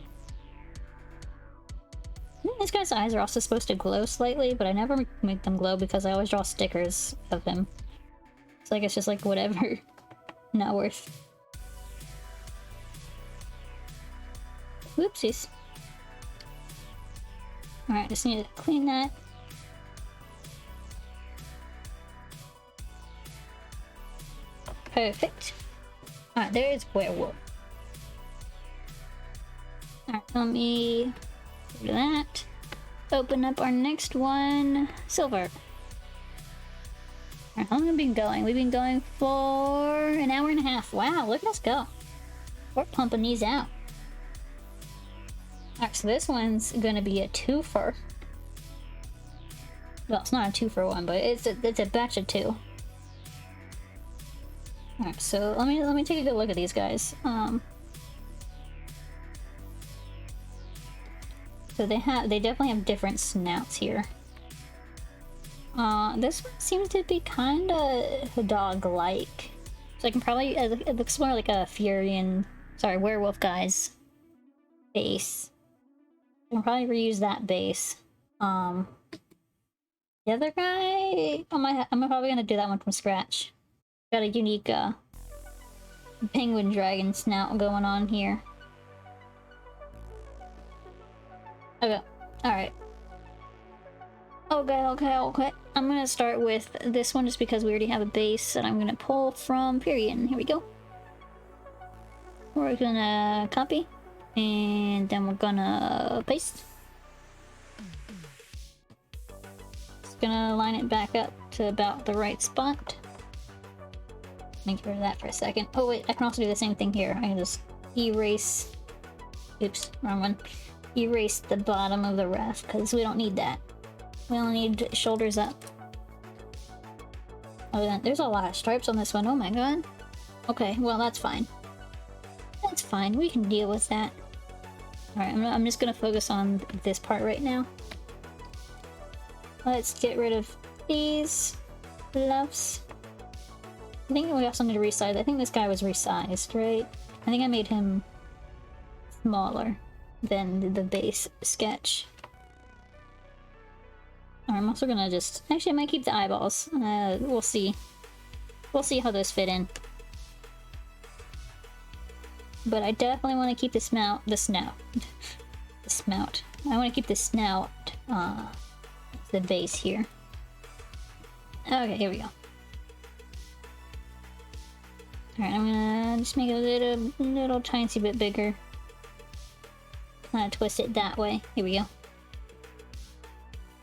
I think this guy's eyes are also supposed to glow slightly, but I never make them glow because I always draw stickers of him. So I guess just like whatever. Not worth. Whoopsies. Alright, just need to clean that. Perfect. Alright, there is werewolf. Alright, let me do that. Open up our next one. Silver. Alright, how long have we been going? We've been going for an hour and a half. Wow, look at us go. We're pumping these out. Alright, so this one's gonna be a twofer. Well, it's not a 2-for-1, but it's a batch of 2. Alright, so let me take a good look at these guys. So they definitely have different snouts here. This one seems to be kinda dog-like. So I can probably, it looks more like a werewolf guy's base. I can probably reuse that base. The other guy, I'm probably gonna do that one from scratch. Got a unique, penguin dragon snout going on here. Okay, alright. Okay. I'm gonna start with this one just because we already have a base that I'm gonna pull from Period. Here we go. We're gonna copy, and then we're gonna paste. Just gonna line it back up to about the right spot. Make rid of that for a second. Oh wait, I can also do the same thing here. I can just erase... Oops, wrong one. Erase the bottom of the ref, because we don't need that. We only need shoulders up. Oh, there's a lot of stripes on this one. Oh my god. Okay, well that's fine. That's fine. We can deal with that. Alright, I'm just gonna focus on this part right now. Let's get rid of these fluffs. I think we also need to resize. I think this guy was resized, right? I think I made him smaller. than the base sketch. I'm also gonna just... Actually, I might keep the eyeballs. We'll see. We'll see how those fit in. But I definitely want to keep the snout. The snout. I want to keep the snout, the base here. Okay, here we go. Alright, I'm gonna just make it a little tiny bit bigger. I'm gonna twist it that way. Here we go.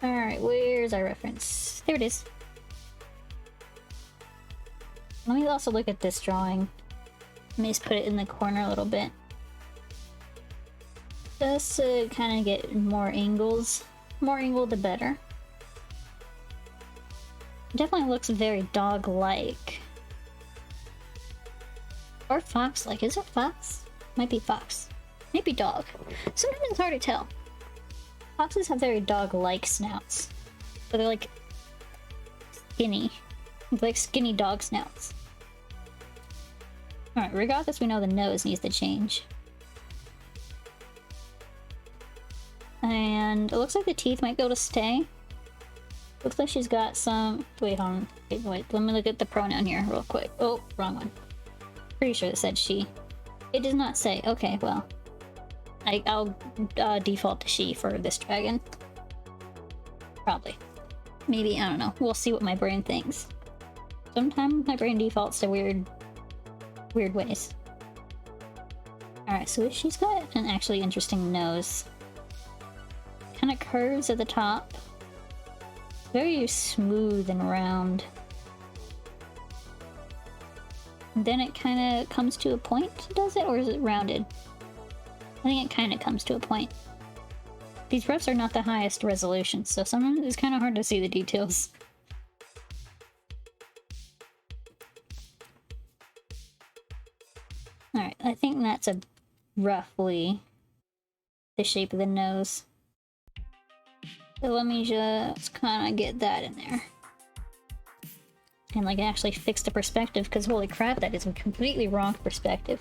Alright, where's our reference? There it is. Let me also look at this drawing. Let me just put it in the corner a little bit. Just to kind of get more angles. More angle, the better. It definitely looks very dog-like. Or fox-like. Is it fox? Might be fox. Maybe dog. Sometimes it's hard to tell. Foxes have very dog-like snouts. But they're like skinny. Like skinny dog snouts. Alright, regardless, we know the nose needs to change. And it looks like the teeth might go to stay. Looks like she's got some... Wait, hold on. Wait, let me look at the pronoun here real quick. Oh, wrong one. Pretty sure it said she. It does not say. Okay, well. I'll default to she for this dragon. Probably. Maybe, I don't know. We'll see what my brain thinks. Sometimes my brain defaults to weird ways. Alright, so she's got an actually interesting nose. Kind of curves at the top. Very smooth and round. And then it kind of comes to a point, does it? Or is it rounded? I think it kind of comes to a point. These refs are not the highest resolution, so sometimes it's kind of hard to see the details. Alright, I think that's roughly the shape of the nose. So let me just kind of get that in there. And like actually fix the perspective, because holy crap, that is a completely wrong perspective.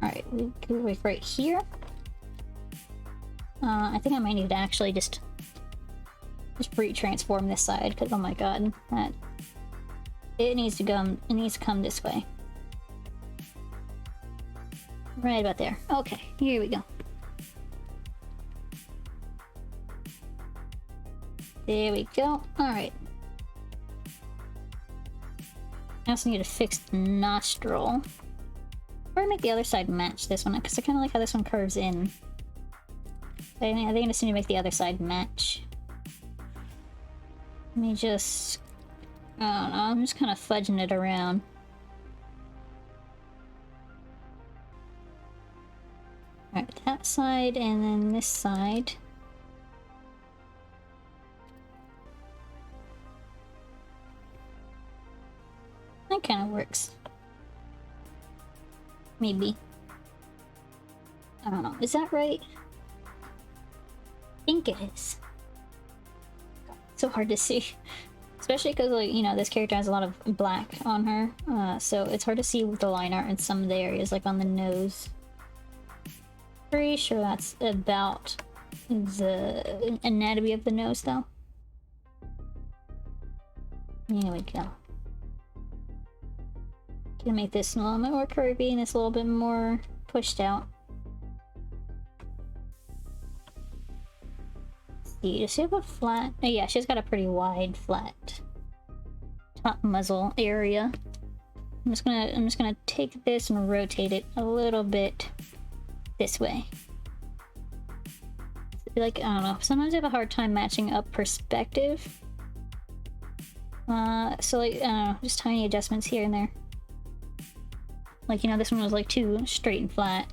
Alright, we go like right here. I think I might need to actually just re-transform this side, because oh my god, it needs to come this way. Right about there. Okay, here we go. There we go. Alright. I also need a fixed nostril. Or make the other side match this one, because I kind of like how this one curves in. I think I just need to make the other side match. Let me just... I don't know, I'm just kind of fudging it around. Alright, that side, and then this side. That kind of works. Maybe. I don't know. Is that right? I think it is. It's so hard to see. Especially because, like, you know, this character has a lot of black on her. So it's hard to see with the line art in some of the areas, like on the nose. Pretty sure that's about the anatomy of the nose, though. Here we go. Gonna make this a little bit more curvy and this a little bit more pushed out. Let's see, does she have a flat? Oh yeah, she's got a pretty wide, flat top muzzle area. I'm just gonna take this and rotate it a little bit this way. Like, I don't know, sometimes I have a hard time matching up perspective. So like, I don't know, just tiny adjustments here and there. Like, you know, this one was like too straight and flat.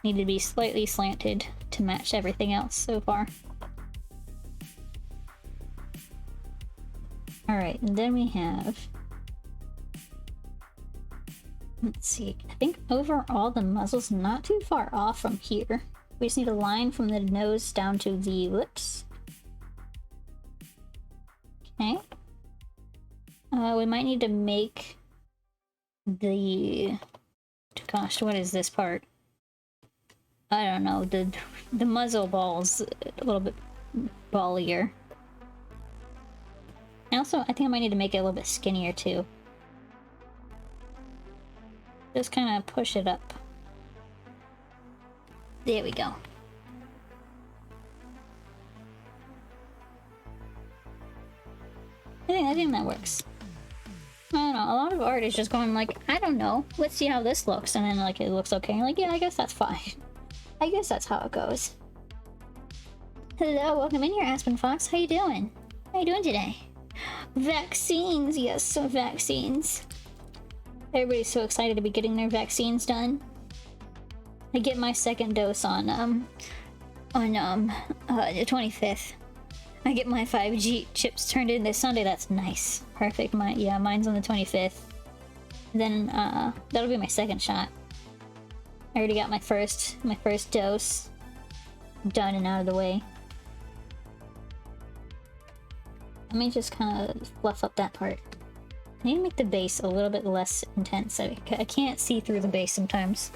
Needed to be slightly slanted to match everything else so far. Alright, and then we have... Let's see, I think overall the muzzle's not too far off from here. We just need a line from the nose down to the lips. Okay. We might need to make the... Gosh, what is this part? I don't know, the muzzle ball's a little bit ballier. And also, I think I might need to make it a little bit skinnier too. Just kind of push it up. There we go. I think that works. I don't know, a lot of art is just going like, I don't know, let's see how this looks, and then like it looks okay, and like, yeah, I guess that's fine. I guess that's how it goes. Hello, welcome in here, Aspen Fox. How you doing? How you doing today? Vaccines, yes, so vaccines. Everybody's so excited to be getting their vaccines done. I get my second dose on the 25th. I get my 5G chips turned in this Sunday. That's nice. Perfect. Mine's on the 25th. Then that'll be my second shot. I already got my first dose done and out of the way. Let me just kind of fluff up that part. I need to make the base a little bit less intense. I can't see through the base sometimes.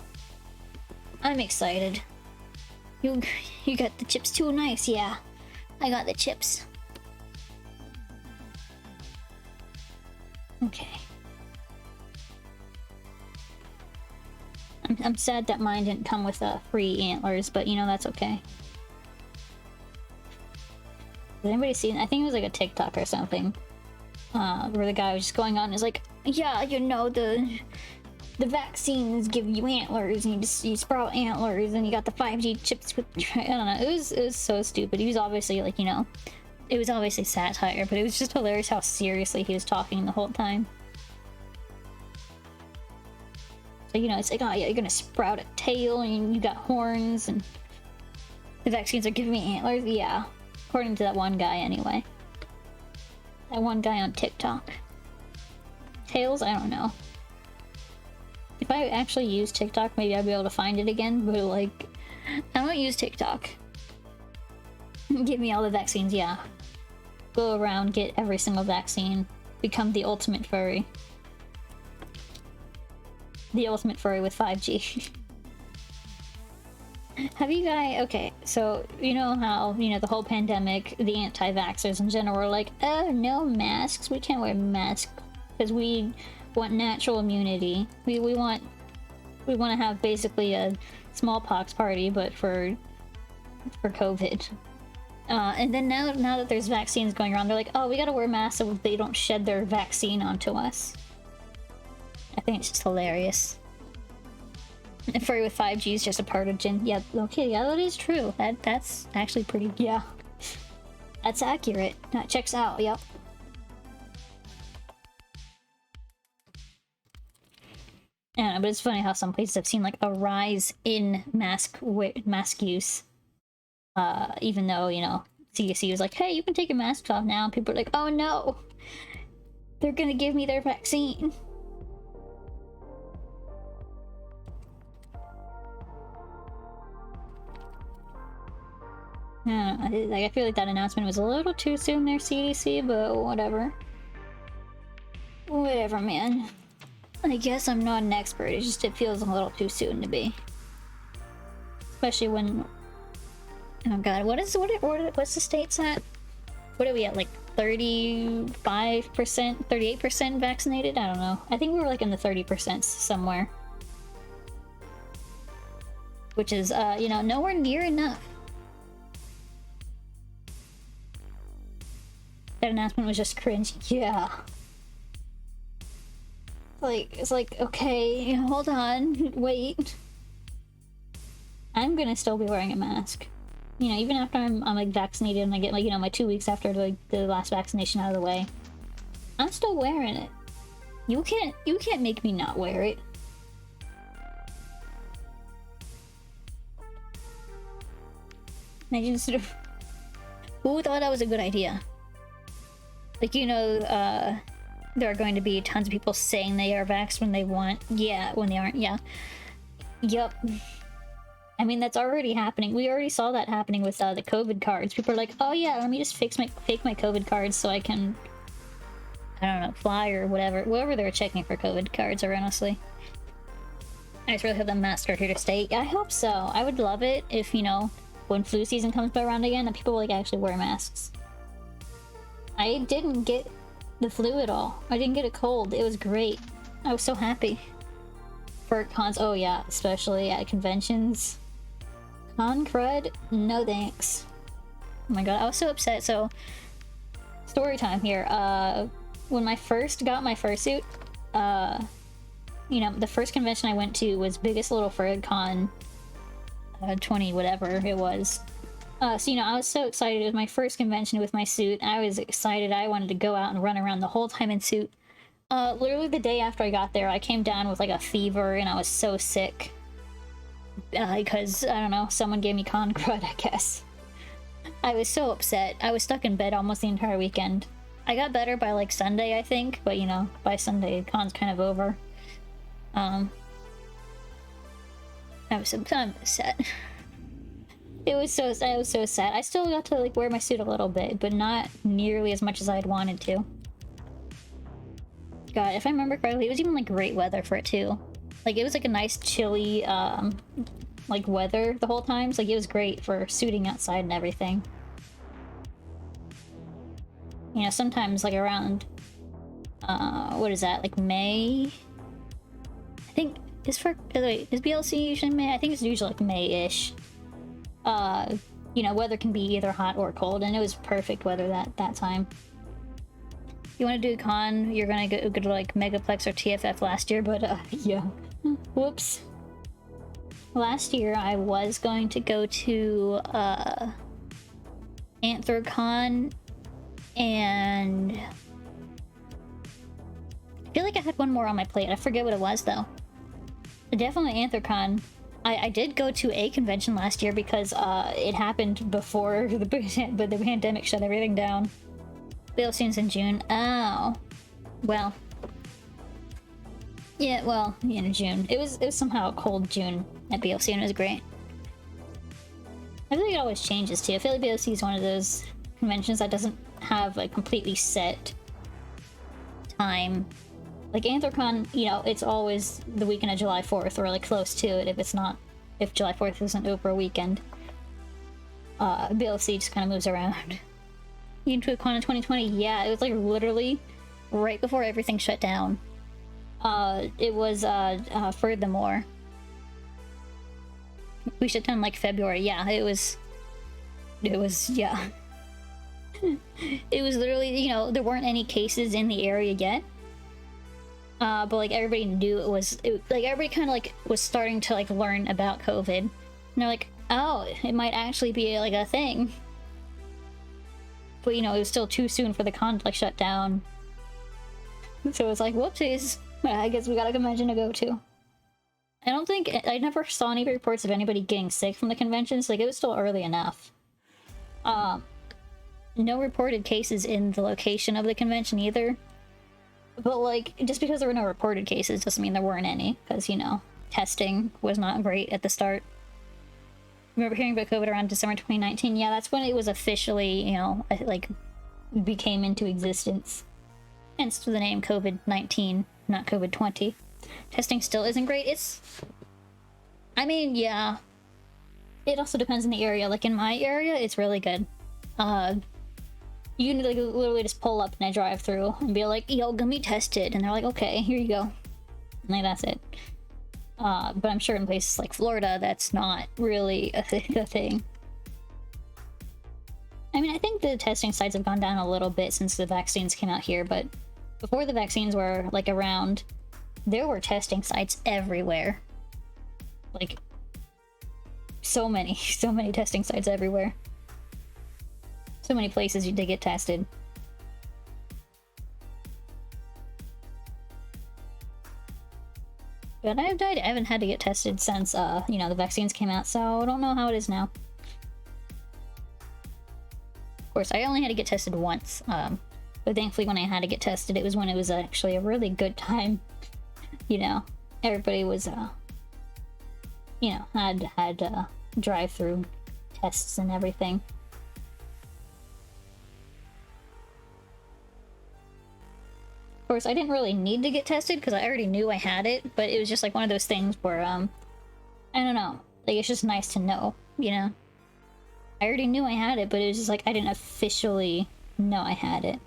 I'm excited. You got the chips too? Nice, yeah. I got the chips. Okay. I'm sad that mine didn't come with free antlers, but you know, that's okay. Has anybody seen? I think it was like a TikTok or something, where the guy was just going on and is like, yeah, you know, the vaccines give you antlers, and you sprout antlers, and you got the 5G chips with, I don't know, it was so stupid. He was obviously like, you know, it was obviously satire, but it was just hilarious how seriously he was talking the whole time. So, you know, it's like, oh yeah, you're gonna sprout a tail, and you got horns, and the vaccines are giving me antlers. Yeah, according to that one guy anyway. That one guy on TikTok. Tails? I don't know. If I actually use TikTok, maybe I'd be able to find it again, but like, I don't use TikTok. Give me all the vaccines, yeah. Go around, get every single vaccine. Become the ultimate furry. The ultimate furry with 5G. Have you guys... Okay, so you know how, you know, the whole pandemic, the anti-vaxxers in general were like, oh, no masks, we can't wear masks because we want natural immunity. We want to have basically a smallpox party, but for COVID. And then now that there's vaccines going around, they're like, oh, we gotta wear masks so they don't shed their vaccine onto us. I think it's just hilarious. And furry with 5G is just a part of Gen. Yeah, okay, yeah, that is true. That's actually pretty. Yeah, that's accurate. That checks out. Yep. I don't know, but it's funny how some places have seen like a rise in mask use. Even though, you know, CDC was like, hey, you can take your masks off now, and people are like, oh no, they're gonna give me their vaccine. I feel like that announcement was a little too soon there, CDC, but whatever. Whatever, man. I guess I'm not an expert, it feels a little too soon to be. Especially when... Oh god, what's the states at? What are we at, like 35%, 38% vaccinated? I don't know. I think we were like in the 30% somewhere. Which is, you know, nowhere near enough. That announcement was just cringe. Yeah. It's like, okay, hold on, wait. I'm gonna still be wearing a mask. You know, even after I'm like vaccinated and I get like, you know, my 2 weeks after like the last vaccination out of the way, I'm still wearing it. You can't make me not wear it. I just who thought that was a good idea? Like, you know, there are going to be tons of people saying they are vaxxed when they want. Yeah, when they aren't. Yeah. Yup. I mean, that's already happening. We already saw that happening with the COVID cards. People are like, oh yeah, let me just fake my COVID cards so I can, I don't know, fly or whatever. Whoever they're checking for COVID cards are, honestly. I just really hope the masks are here to stay. I hope so. I would love it if, you know, when flu season comes back around again, that people like actually wear masks. I didn't get the flu at all. I didn't get a cold. It was great. I was so happy. For cons, oh yeah, especially at conventions. Con crud, no thanks. Oh my god, I was so upset. So, story time here. When I first got my fursuit, you know, the first convention I went to was Biggest Little Frig Con 20 whatever it was. So, you know, I was so excited. It was my first convention with my suit. I was excited. I wanted to go out and run around the whole time in suit. Literally the day after I got there, I came down with like a fever and I was so sick. Because, I don't know, someone gave me con crud, I guess. I was so upset. I was stuck in bed almost the entire weekend. I got better by like Sunday, I think, but you know, by Sunday, con's kind of over. I was so upset. I was so sad. I still got to like wear my suit a little bit, but not nearly as much as I'd wanted to. God, if I remember correctly, it was even like great weather for it too. Like it was like a nice chilly like weather the whole time. So like it was great for suiting outside and everything. You know, sometimes like around what is that, like May? I think is BLC usually May? I think it's usually like May-ish. You know, weather can be either hot or cold, and it was perfect weather that time. You want to do a con, you're gonna go to like Megaplex or TFF last year, but yeah. Whoops. Last year I was going to go to AnthroCon, and I feel like I had one more on my plate. I forget what it was though. Definitely AnthroCon. I did go to a convention last year because it happened before the pandemic shut everything down. BLC's in June. Oh. Well. Yeah, well, in June. It was somehow a cold June at BLC and it was great. I feel like it always changes too. I feel like BLC is one of those conventions that doesn't have a completely set time. Like AnthroCon, you know, it's always the weekend of July 4th or like close to it if July 4th isn't Oprah weekend. BLC just kind of moves around. Into a con in 2020, yeah, it was like literally right before everything shut down. It was furthermore. We shut down like February, yeah, it was yeah. It was literally, you know, there weren't any cases in the area yet. But like everybody knew like everybody kind of like was starting to like learn about COVID. And they're like, oh, it might actually be like a thing. But you know, it was still too soon for the con to like shut down. So it's like, whoopsies. I guess we got a convention to go to. I never saw any reports of anybody getting sick from the conventions. Like it was still early enough. No reported cases in the location of the convention either. But like, just because there were no reported cases doesn't mean there weren't any. Because, you know, testing was not great at the start. Remember hearing about COVID around December 2019? Yeah, that's when it was officially, you know, like, became into existence. Hence the name COVID-19, not COVID-20. Testing still isn't great. I mean, yeah. It also depends on the area. Like, in my area, it's really good. You can, like, literally just pull up in a drive-thru and be like, yo, get me tested. And they're like, okay, here you go. And like, that's it. But I'm sure in places like Florida, that's not really a thing. I mean, I think the testing sites have gone down a little bit since the vaccines came out here, but before the vaccines were, like, around, there were testing sites everywhere. Like, so many testing sites everywhere. So many places you did get tested. But I haven't had to get tested since, you know, the vaccines came out, so I don't know how it is now. Of course, I only had to get tested once, but thankfully when I had to get tested, it was when it was actually a really good time. You know, everybody was, you know, had drive-through tests and everything. Of course, I didn't really need to get tested because I already knew I had it, but it was just like one of those things where, I don't know, like it's just nice to know, you know? I already knew I had it, but it was just like I didn't officially know I had it.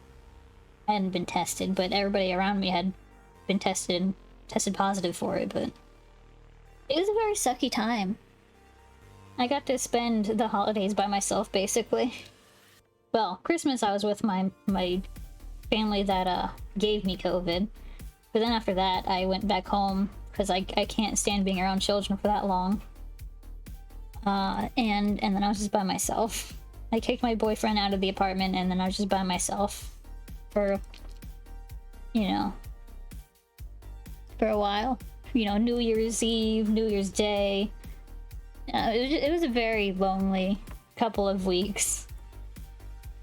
I hadn't been tested, but everybody around me had been tested and tested positive for it, but it was a very sucky time. I got to spend the holidays by myself, basically. Well, Christmas I was with my family that gave me COVID, but then after that I went back home because I can't stand being around children for that long. And then I was just by myself. I kicked my boyfriend out of the apartment, and then I was just by myself for, you know, for a while. You know, New Year's Eve, New Year's Day. It was a very lonely couple of weeks.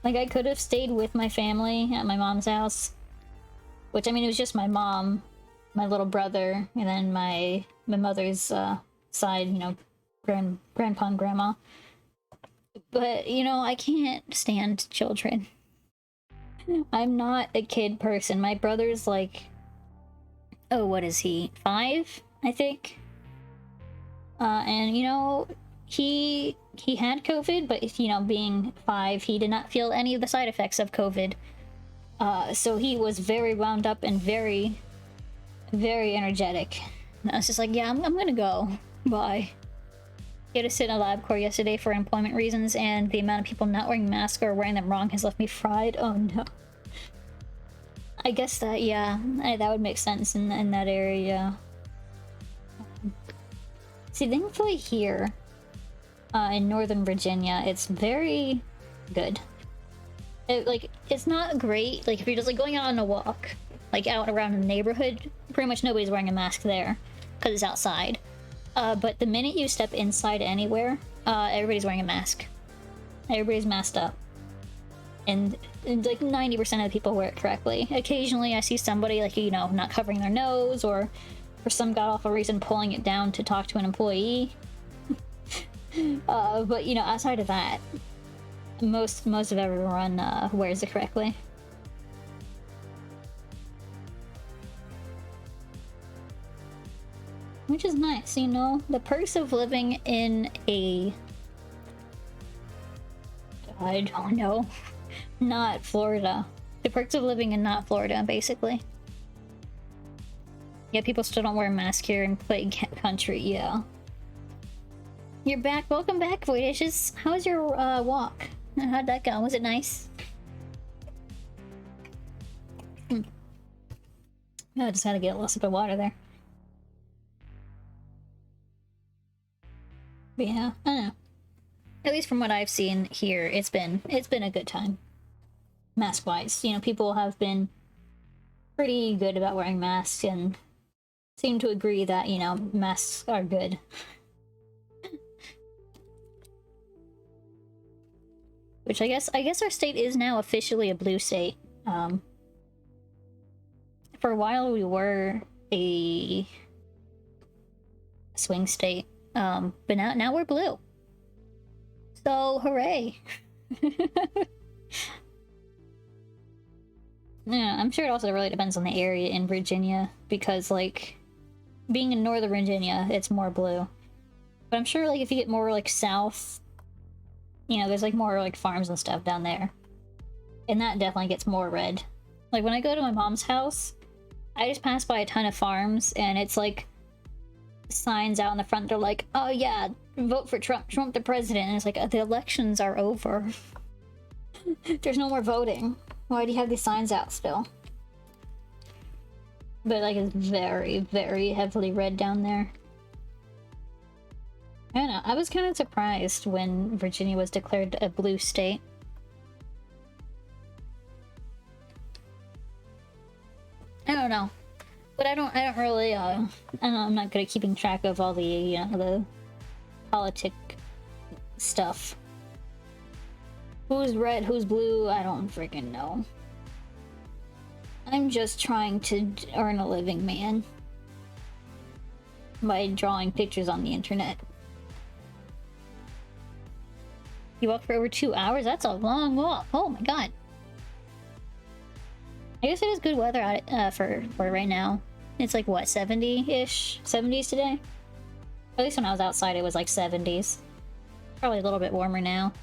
Like, I could have stayed with my family at my mom's house, which, I mean, it was just my mom, my little brother, and then my mother's side, you know, grandpa and grandma. But, you know, I can't stand children. I'm not a kid person. My brother's like, oh, what is he? 5, I think. And, you know, he had COVID, but, you know, being 5, he did not feel any of the side effects of COVID. So he was very wound up and very, very energetic. And I was just like, yeah, I'm gonna go. Bye. He had to sit in a LabCorp yesterday for employment reasons, and the amount of people not wearing masks or wearing them wrong has left me fried. Oh no. I guess that, yeah, that would make sense in that area. See, thankfully here, in Northern Virginia, it's very good. It's not great. Like, if you're just, like, going out on a walk, like, out around the neighborhood, pretty much nobody's wearing a mask there, because it's outside. But the minute you step inside anywhere, everybody's wearing a mask. Everybody's masked up. And like, 90% of the people wear it correctly. Occasionally, I see somebody, like, you know, not covering their nose, or for some god-awful reason pulling it down to talk to an employee. But, you know, outside of that, most of everyone wears it correctly. Which is nice, you know? The perks of living in a... I don't know. Not Florida. The perks of living in not Florida, basically. Yeah, people still don't wear a mask here in Plague Country, yeah. You're back. Welcome back, Voyages. How was your walk? How'd that go? Was it nice? Oh, I just had to get a little sip of water there. But yeah, I don't know. At least from what I've seen here, it's been a good time. Mask-wise. You know, people have been pretty good about wearing masks and seem to agree that, you know, masks are good. Which I guess our state is now officially a blue state. For a while we were a swing state. But now we're blue. So hooray. Yeah, I'm sure it also really depends on the area in Virginia, because, like, being in Northern Virginia, it's more blue. But I'm sure, like, if you get more, like, south, you know, there's, like, more, like, farms and stuff down there. And that definitely gets more red. Like, when I go to my mom's house, I just pass by a ton of farms, and it's, like, signs out in the front, they're like, oh yeah, vote for Trump the president. And it's like, the elections are over. There's no more voting. Why do you have these signs out still? But, like, it's very, very heavily red down there. I don't know, I was kind of surprised when Virginia was declared a blue state. I don't know. But I don't really, I don't know, I'm not good at keeping track of all the, you know, the politic stuff. Who's red, who's blue, I don't freaking know. I'm just trying to earn a living, man. By drawing pictures on the internet. You walked for over 2 hours? That's a long walk. Oh my god. I guess it is good weather out for right now. It's like what, 70-ish? 70s today? At least when I was outside, it was like 70s. Probably a little bit warmer now.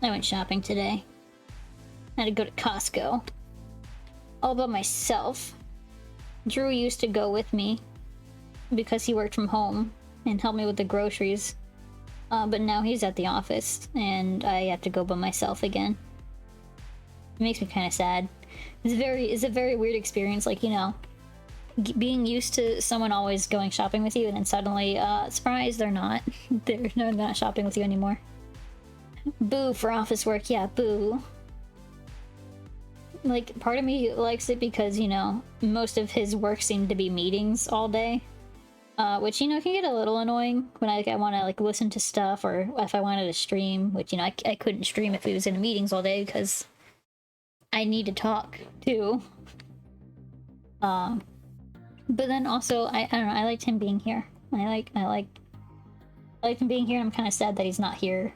I went shopping today. I had to go to Costco. All by myself. Drew used to go with me because he worked from home and helped me with the groceries. But now he's at the office and I have to go by myself again. It makes me kind of sad. It's a very weird experience, like, you know, being used to someone always going shopping with you and then suddenly, surprise, they're not. They're not shopping with you anymore. Boo for office work, yeah, boo. Like, part of me likes it because, you know, most of his work seemed to be meetings all day. Which, you know, can get a little annoying when I want to, like, listen to stuff, or if I wanted to stream, which, you know, I couldn't stream if he was in meetings all day because I need to talk, too. But then also, I don't know, I liked him being here. I like him being here, and I'm kind of sad that he's not here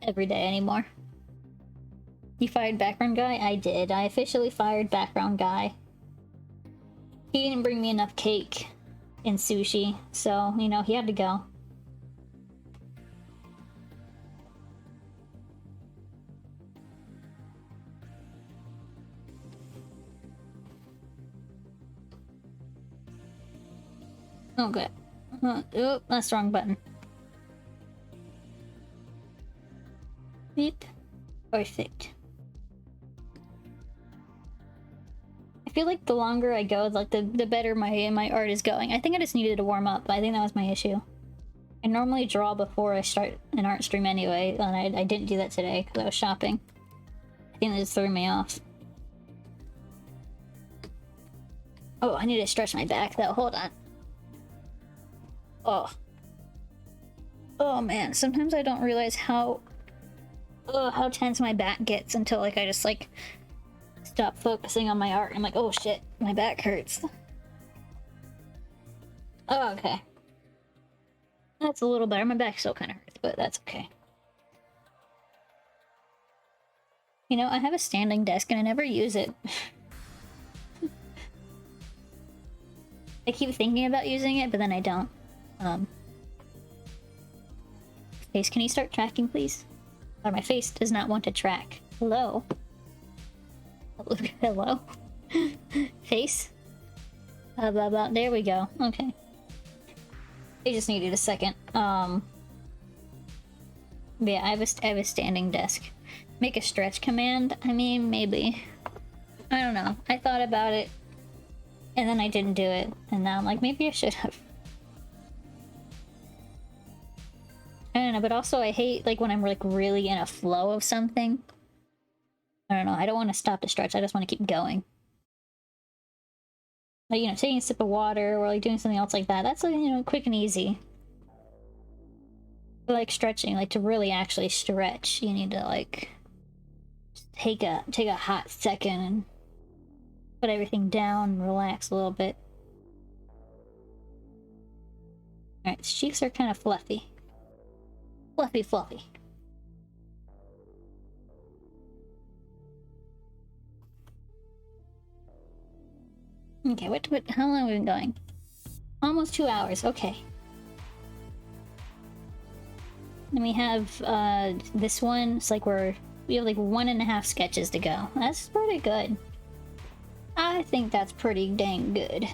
every day anymore. You fired background guy? I did. I officially fired background guy. He didn't bring me enough cake and sushi, so, you know, he had to go. Oh, good. Oh, that's the wrong button. Beep. Perfect. I feel like the longer I go, like the better my art is going. I think I just needed to warm up. I think that was my issue. I normally draw before I start an art stream anyway, and I didn't do that today because I was shopping. I think that just threw me off. Oh, I need to stretch my back though. Hold on. Oh man, sometimes I don't realize how tense my back gets until, like, I just, like, stop focusing on my art. I'm like, oh shit, my back hurts. Oh, okay. That's a little better. My back still kind of hurts, but that's okay. You know, I have a standing desk and I never use it. I keep thinking about using it, but then I don't. Face, can you start tracking, please? Or my face does not want to track. Hello? Hello? Face? Blah, blah, blah. There we go. Okay. I just needed a second. Yeah, I have a standing desk. Make a stretch command? I mean, maybe. I don't know. I thought about it, and then I didn't do it, and now I'm like, maybe I should have. I don't know, but also I hate, like, when I'm, like, really in a flow of something. I don't know, I don't want to stop to stretch, I just want to keep going. Like, you know, taking a sip of water or, like, doing something else like that, that's, like, you know, quick and easy. But, like, stretching, like, to really actually stretch, you need to, like, take a hot second and put everything down and relax a little bit. Alright, his cheeks are kind of fluffy. Fluffy. Okay, how long have we been going? Almost 2 hours, okay. Then we have, this one, it's like we have like 1.5 sketches to go. That's pretty good. I think that's pretty dang good.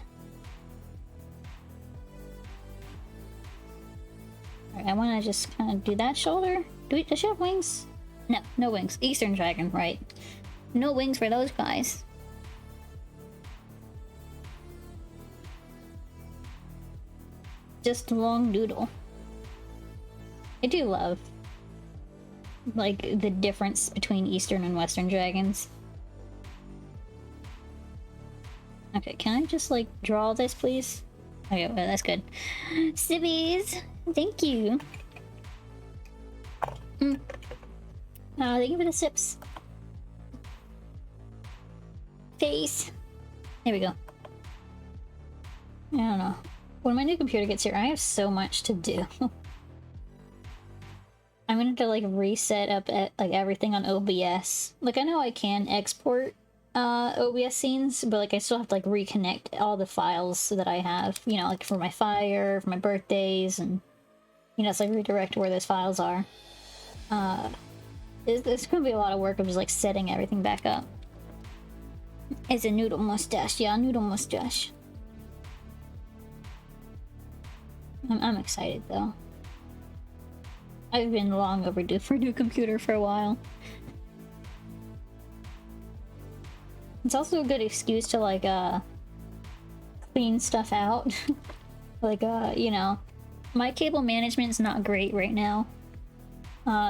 Alright, I want to just kind of do that shoulder. Does she have wings? No, no wings. Eastern Dragon, right. No wings for those guys. Just a long doodle. I do love, like, the difference between Eastern and Western dragons. Okay, can I just, like, draw this, please? Okay, well, that's good. Sibbies! Thank you! Thank you for the sips. Face! There we go. I don't know. When my new computer gets here, I have so much to do. I'm gonna have to, like, reset up like everything on OBS. Like, I know I can export OBS scenes, but like I still have to like reconnect all the files that I have, you know, like for my fire, for my birthdays, and you know, it's like redirect where those files are. It's gonna be a lot of work of just like setting everything back up. It's a noodle mustache, yeah, noodle mustache. I'm excited though. I've been long overdue for a new computer for a while. It's also a good excuse to like clean stuff out. Like you know, my cable management is not great right now.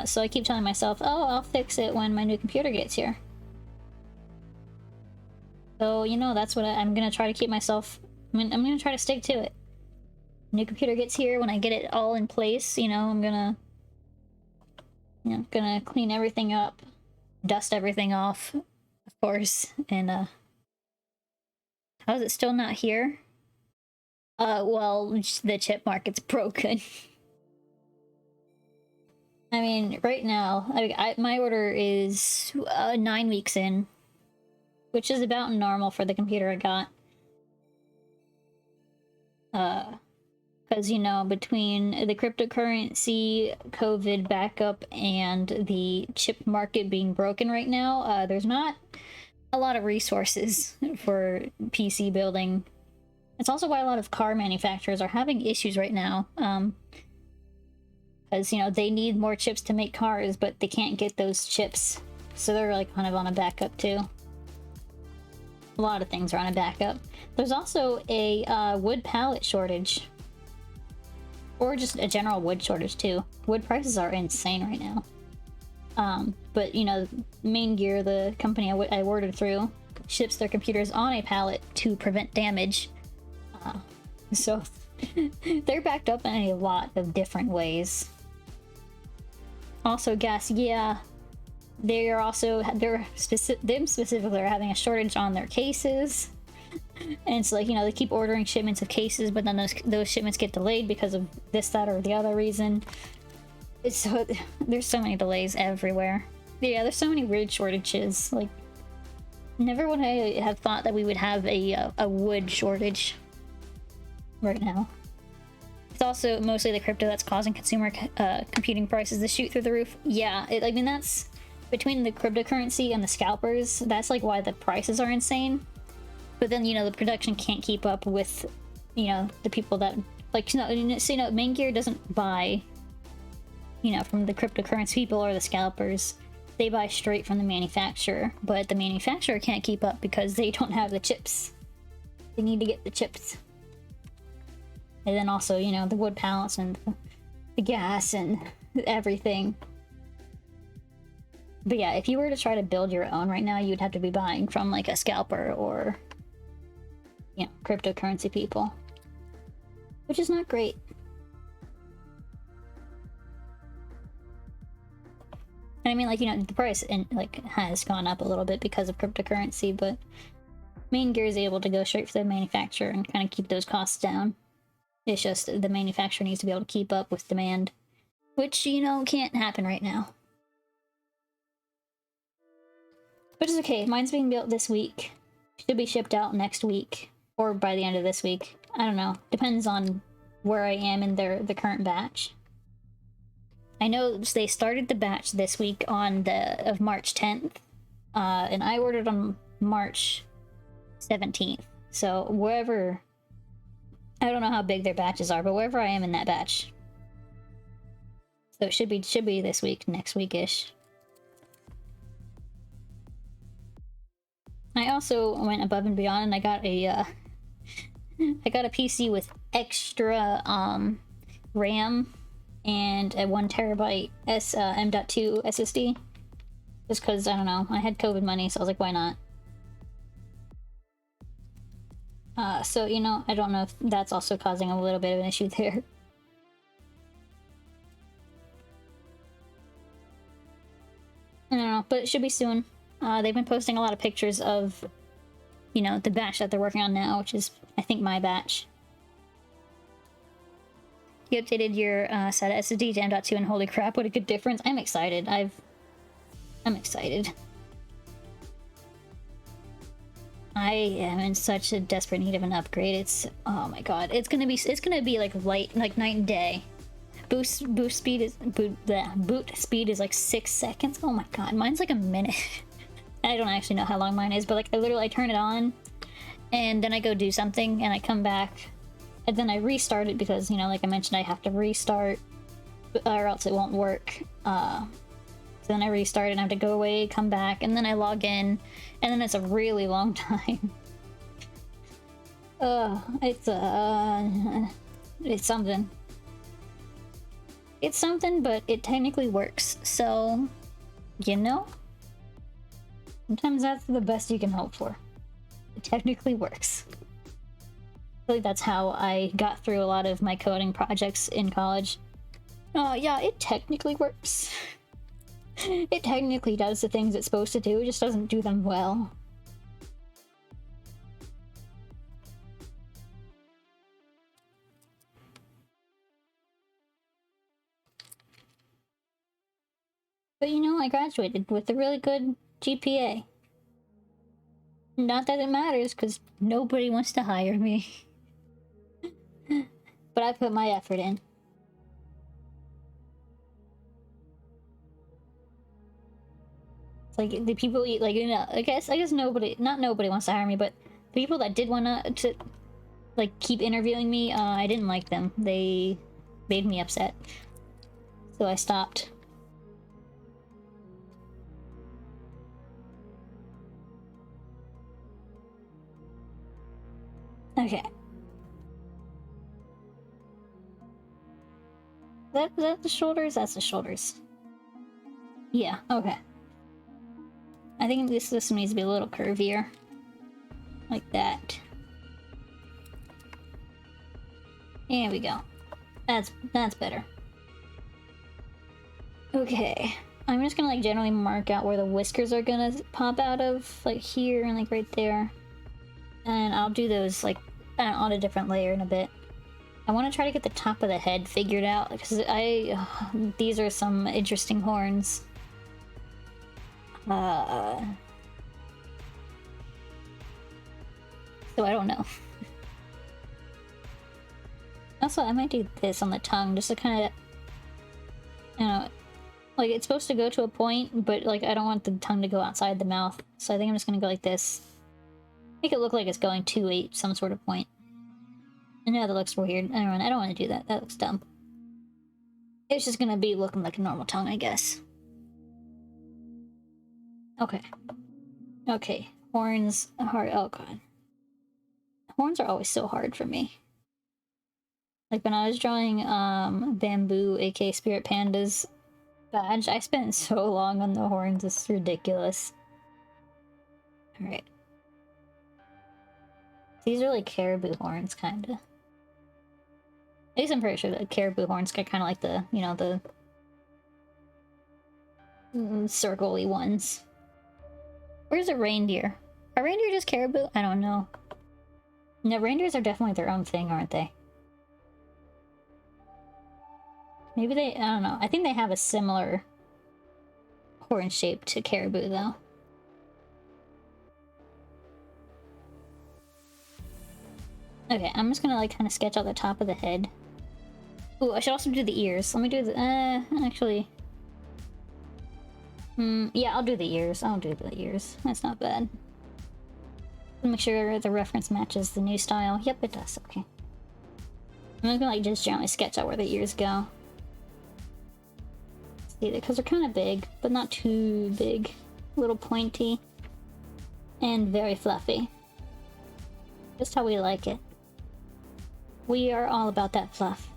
So I keep telling myself, oh, I'll fix it when my new computer gets here. So, you know, that's what I'm gonna try to keep myself, I'm gonna try to stick to it. New computer gets here, when I get it all in place, you know, I'm gonna, you know, gonna clean everything up, dust everything off, of course, and how is it still not here? Well, the chip market's broken. I mean, right now, my order is 9 weeks in, which is about normal for the computer I got. Because, you know, between the cryptocurrency, COVID backup, and the chip market being broken right now, there's not a lot of resources for PC building. It's also why a lot of car manufacturers are having issues right now. Because, you know, they need more chips to make cars, but they can't get those chips. So they're, like, kind of on a backup, too. A lot of things are on a backup. There's also a wood pallet shortage. Or just a general wood shortage, too. Wood prices are insane right now. But, you know, Main Gear, the company I ordered through, ships their computers on a pallet to prevent damage. So they're backed up in a lot of different ways. Also, gas, yeah. Them specifically are having a shortage on their cases. And it's like, you know, they keep ordering shipments of cases, but then those shipments get delayed because of this, that, or the other reason. So there's so many delays everywhere. Yeah, there's so many weird shortages. Like, never would I have thought that we would have a wood shortage right now. It's also mostly the crypto that's causing consumer computing prices to shoot through the roof. Yeah, I mean, that's between the cryptocurrency and the scalpers. That's like why the prices are insane. But then, you know, the production can't keep up with, you know, the people that, like, you know, Main Gear doesn't buy, you know, from the cryptocurrency people or the scalpers. They buy straight from the manufacturer, but the manufacturer can't keep up because they don't have the chips. They need to get the chips. And then also, you know, the wood pallets and the gas and everything. But yeah, if you were to try to build your own right now, you'd have to be buying from like a scalper or, you know, cryptocurrency people. Which is not great. And I mean, like, you know, the price has gone up a little bit because of cryptocurrency, but Main Gear is able to go straight for the manufacturer and kind of keep those costs down. It's just the manufacturer needs to be able to keep up with demand, which, you know, can't happen right now. Which is okay. Mine's being built this week. Should be shipped out next week or by the end of this week. I don't know. Depends on where I am in the current batch. I know they started the batch this week on of March 10th, and I ordered on March 17th. So wherever, I don't know how big their batches are, but wherever I am in that batch. So it should be this week, next week-ish. I also went above and beyond, and I got a PC with extra RAM and a 1TB M.2 SSD. Just because, I don't know, I had COVID money, so I was like, why not? So, you know, I don't know if that's also causing a little bit of an issue there. I don't know, but it should be soon. They've been posting a lot of pictures of, you know, the batch that they're working on now, which is, I think, my batch. You updated your SATA SSD to M.2, and holy crap, what a good difference. I'm excited. I'm excited. I am in such a desperate need of an upgrade. It's, oh my god, it's gonna be like night and day. Boot speed is like 6 seconds. Oh my god, mine's like a minute. I don't actually know how long mine is, but like I turn it on, and then I go do something, and I come back, and then I restart it because, you know, like I mentioned, I have to restart, or else it won't work. So then I restart and I have to go away, come back, and then I log in, and then it's a really long time. It's something. It's something, but it technically works. So, you know, sometimes that's the best you can hope for. It technically works. I feel like that's how I got through a lot of my coding projects in college. Oh, yeah, it technically works. It technically does the things it's supposed to do, it just doesn't do them well. But you know, I graduated with a really good GPA. Not that it matters, because nobody wants to hire me. But I put my effort in. It's like the people, like, you know, I guess not nobody wants to hire me, but the people that did want to like keep interviewing me, I didn't like them. They made me upset, so I stopped. Okay. Is that the shoulders? That's the shoulders. Yeah, okay. I think this needs to be a little curvier. Like that. There we go. That's better. Okay. I'm just gonna like generally mark out where the whiskers are gonna pop out of, like here and like right there. And I'll do those like on a different layer in a bit. I want to try to get the top of the head figured out because these are some interesting horns. So I don't know. Also, I might do this on the tongue just to kind of, you know, like it's supposed to go to a point, but like I don't want the tongue to go outside the mouth. So I think I'm just gonna go like this. Make it look like it's going to some sort of point. I know that looks weird. I don't want to do that. That looks dumb. It's just gonna be looking like a normal tongue, I guess. Okay. Okay. Horns are hard. Oh god. Horns are always so hard for me. Like when I was drawing Bamboo, aka Spirit Panda's badge, I spent so long on the horns, it's ridiculous. Alright. These are like caribou horns, kinda. At least I'm pretty sure that caribou horns get kind of like the, you know, the circle-y ones. Where's a reindeer? Are reindeer just caribou? I don't know. No, reindeers are definitely their own thing, aren't they? Maybe they, I don't know. I think they have a similar horn shape to caribou, though. Okay, I'm just gonna like kind of sketch out the top of the head. Ooh, I should also do the ears. Let me do the, actually. Yeah, I'll do the ears. I'll do the ears. That's not bad. Make sure the reference matches the new style. Yep, it does. Okay. I'm just gonna like just gently sketch out where the ears go. See, because they're kind of big, but not too big. A little pointy. And very fluffy. Just how we like it. We are all about that fluff.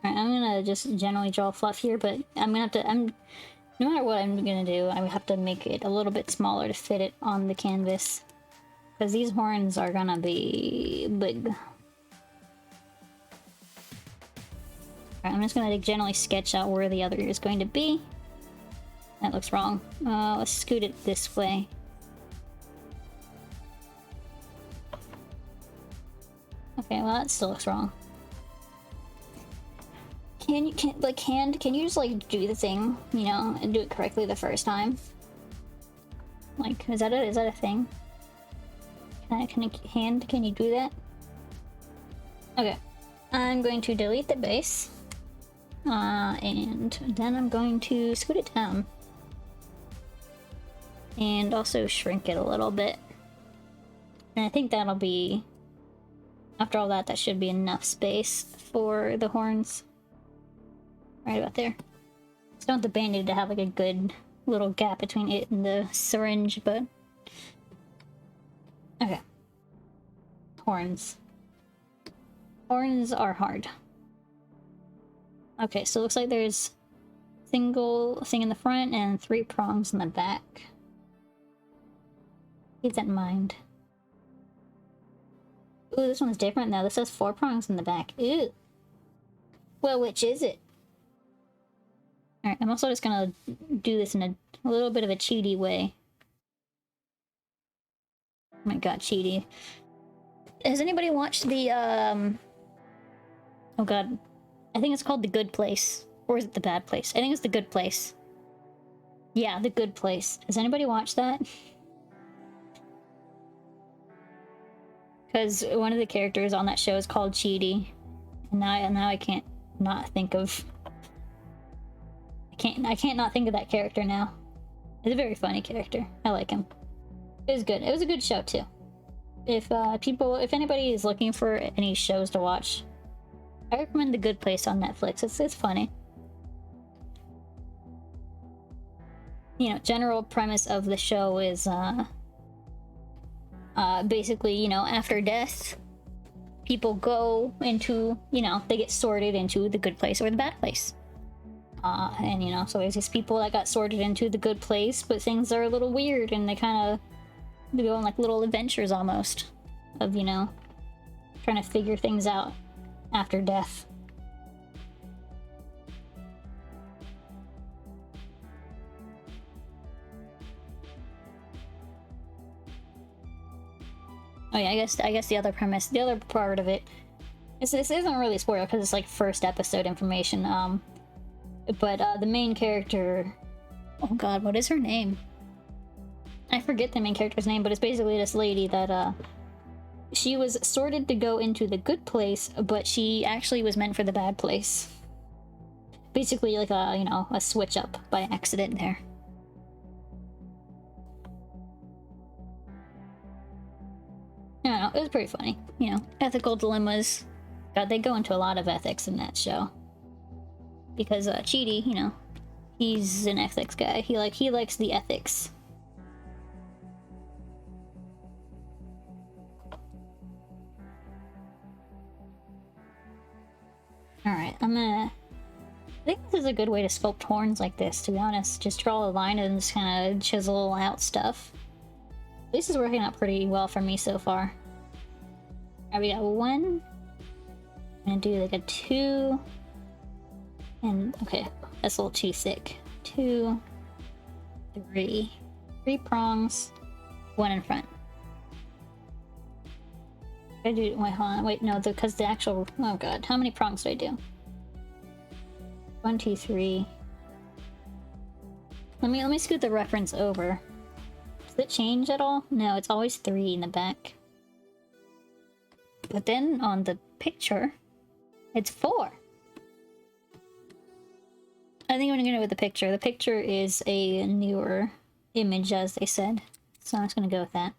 Alright, I'm gonna just generally draw fluff here, but I'm gonna have to, no matter what I'm gonna do, I have to make it a little bit smaller to fit it on the canvas. Because these horns are gonna be big. Alright, I'm just gonna generally sketch out where the other ear is going to be. That looks wrong. Let's scoot it this way. Okay, well that still looks wrong. Okay, can you just like do the thing, you know, and do it correctly the first time? Like, is that a thing? Can you do that? Okay. I'm going to delete the base. And then I'm going to scoot it down. And also shrink it a little bit. And I think that'll be... After all that, that should be enough space for the horns. Right about there. Just don't want the Band-Aid to have like a good little gap between it and the syringe, but... Okay. Horns. Horns are hard. Okay, so it looks like there's single thing in the front and 3 prongs in the back. Keep that in mind. Ooh, this one's different though. This has 4 prongs in the back. Ooh. Well, which is it? Alright, I'm also just gonna do this in a little bit of a cheaty way. Oh my god, cheaty. Has anybody watched the, oh god. I think it's called The Good Place. Or is it The Bad Place? I think it's The Good Place. Yeah, The Good Place. Has anybody watched that? Because one of the characters on that show is called Cheaty. And now I can't not think of... I can't not think of that character now. It's a very funny character. I like him. It was good. It was a good show too. If anybody is looking for any shows to watch, I recommend The Good Place on Netflix. It's funny. You know, general premise of the show is basically, you know, after death, people go into, you know, they get sorted into the good place or the bad place. And, you know, so there's these people that got sorted into the good place, but things are a little weird, and they go on, like, little adventures, almost, of, you know, trying to figure things out after death. Oh yeah, I guess the other premise, the other part of it, this isn't really a spoiler because it's like first episode information, but the main character, oh god, what is her name? I forget the main character's name, but it's basically this lady that, she was sorted to go into the good place, but she actually was meant for the bad place. Basically like a, you know, a switch up by accident there. I don't know, it was pretty funny. You know, ethical dilemmas. God, they go into a lot of ethics in that show. Because, Cheaty, you know, he's an ethics guy. He likes the ethics. Alright, I think this is a good way to sculpt horns like this, to be honest. Just draw a line and just kind of chisel out stuff. This is working out pretty well for me so far. Alright, we got 1. I'm gonna do like a 2. And, okay, that's a little too thick. 2, 3. 3 prongs, 1 in front. I do, wait, hold on, wait, no, because the actual, oh god, how many prongs do I do? 1, 2, 3. Let me scoot the reference over. Does it change at all? No, it's always 3 in the back. But then on the picture, it's 4. I think I'm gonna go with the picture. The picture is a newer image, as they said. So I'm just gonna go with that.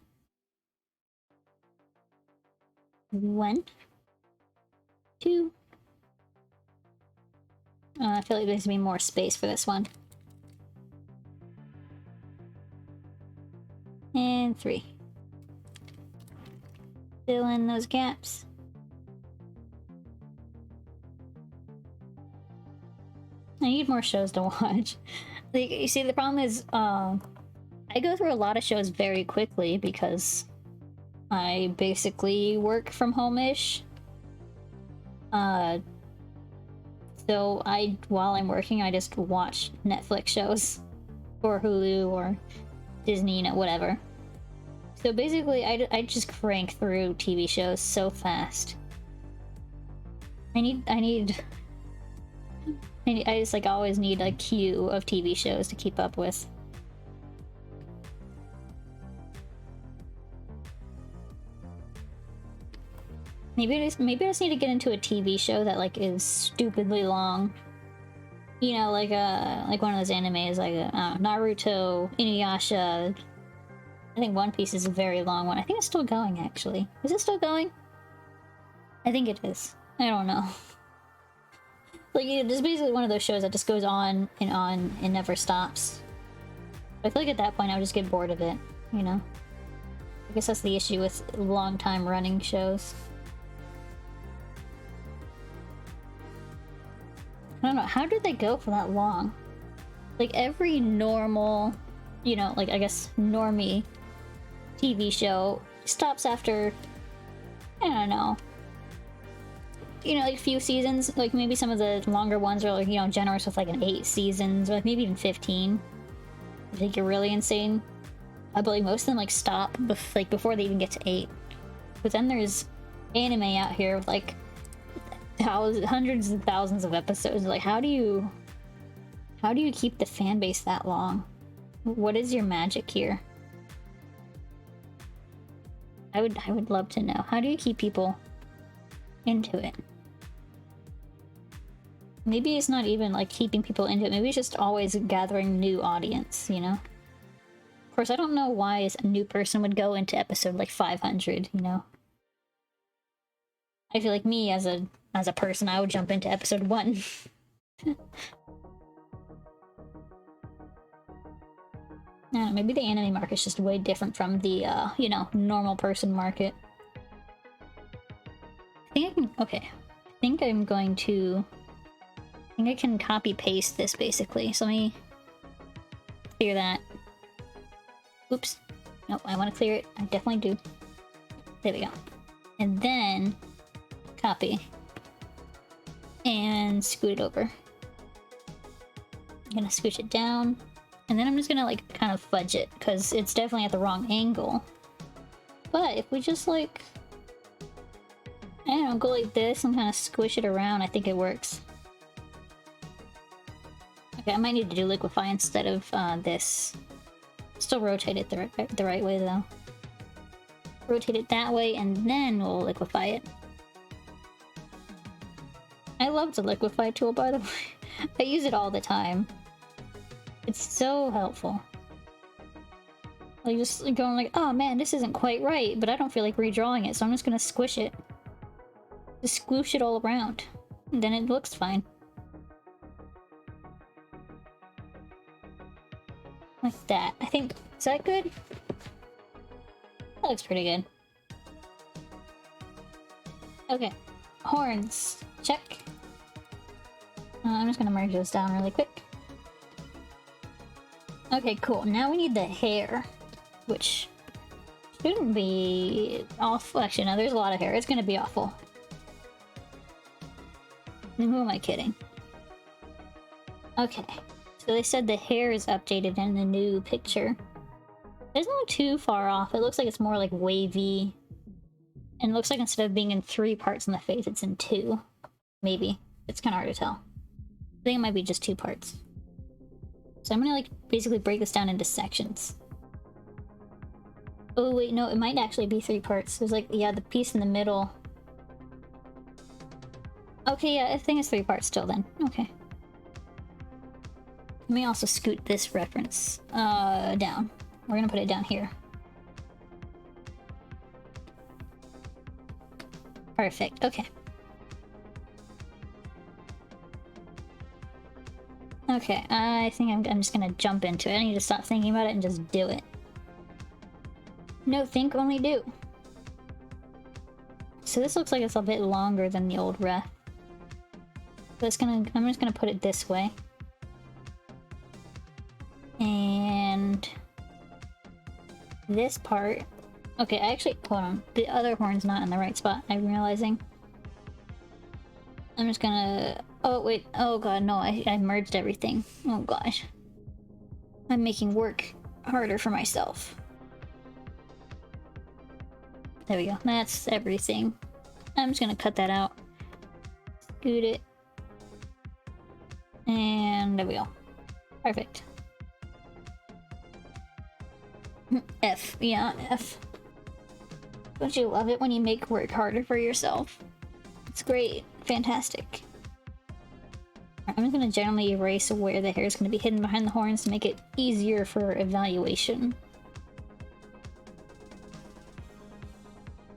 1, 2. I feel like there's gonna be more space for this one. And 3. Fill in those gaps. I need more shows to watch. Like, you see, the problem is, I go through a lot of shows very quickly because I basically work from home-ish. So while I'm working, I just watch Netflix shows, or Hulu, or Disney, you know, whatever. So basically, I just crank through TV shows so fast. I need I just like always need a queue of TV shows to keep up with. Maybe I just need to get into a TV show that like is stupidly long. You know, like one of those animes, like Naruto, Inuyasha. I think One Piece is a very long one. I think it's still going, actually. Is it still going? I think it is. I don't know. Like, it's basically one of those shows that just goes on and never stops. I feel like at that point I would just get bored of it, you know? I guess that's the issue with long time running shows. I don't know, how did they go for that long? Like, every normal, you know, like, I guess, normie TV show stops after, I don't know, you know, like a few seasons. Like, maybe some of the longer ones are, like, you know, generous with, like, an 8 seasons, or like maybe even 15. I think you're really insane. I believe most of them, like, stop, like, before they even get to 8. But then there's anime out here with, like, hundreds and thousands of episodes. Like, how do you keep the fan base that long? What is your magic here? I would love to know. How do you keep people into it? Maybe it's not even like keeping people into it. Maybe it's just always gathering new audience, you know? Of course, I don't know why a new person would go into episode like 500, you know? I feel like me as a person, I would jump into episode 1. I don't know, maybe the anime market's just way different from the, you know, normal person market. I think I can, okay. I think I'm going to, I think I can copy paste this basically. So let me clear that. Oops. Nope, I want to clear it. I definitely do. There we go. And then copy. And scoot it over. I'm gonna scooch it down. And then I'm just gonna like kind of fudge it because it's definitely at the wrong angle. But if we just like, I don't know, go like this and kind of squish it around, I think it works. Okay, I might need to do liquefy instead of this. Still rotate it the right way though. Rotate it that way and then we'll liquefy it. I love the liquefy tool, by the way. I use it all the time. It's so helpful. Like, just going like, oh man, this isn't quite right, but I don't feel like redrawing it, so I'm just gonna squish it. Just squoosh it all around. And then it looks fine. Like that. I think, is that good? That looks pretty good. Okay. Horns. Check. I'm just gonna merge those down really quick. Okay, cool. Now we need the hair, which shouldn't be awful. Actually, no, there's a lot of hair. It's gonna be awful. Who am I kidding? Okay, so they said the hair is updated in the new picture. It doesn't look too far off. It looks like it's more like wavy. And it looks like instead of being in 3 parts in the face, it's in 2. Maybe. It's kind of hard to tell. I think it might be just 2 parts. So I'm gonna like basically break this down into sections. Oh wait, no, it might actually be 3 parts. There's like, yeah, the piece in the middle. Okay, yeah, I think it's 3 parts still then. Okay. Let me also scoot this reference down. We're gonna put it down here. Perfect, okay. Okay, I think I'm just gonna jump into it. I need to stop thinking about it and just do it. No think, only do. So this looks like it's a bit longer than the old ref. But I'm just gonna put it this way. And this part. Okay, actually, hold on. The other horn's not in the right spot, I'm realizing. I'm just gonna... Oh, wait. Oh, God, no. I merged everything. Oh, gosh. I'm making work harder for myself. There we go. That's everything. I'm just gonna cut that out. Scoot it. And there we go. Perfect. F. Yeah, F. Don't you love it when you make work harder for yourself? It's great. Fantastic. I'm just gonna generally erase where the hair is gonna be hidden behind the horns to make it easier for evaluation.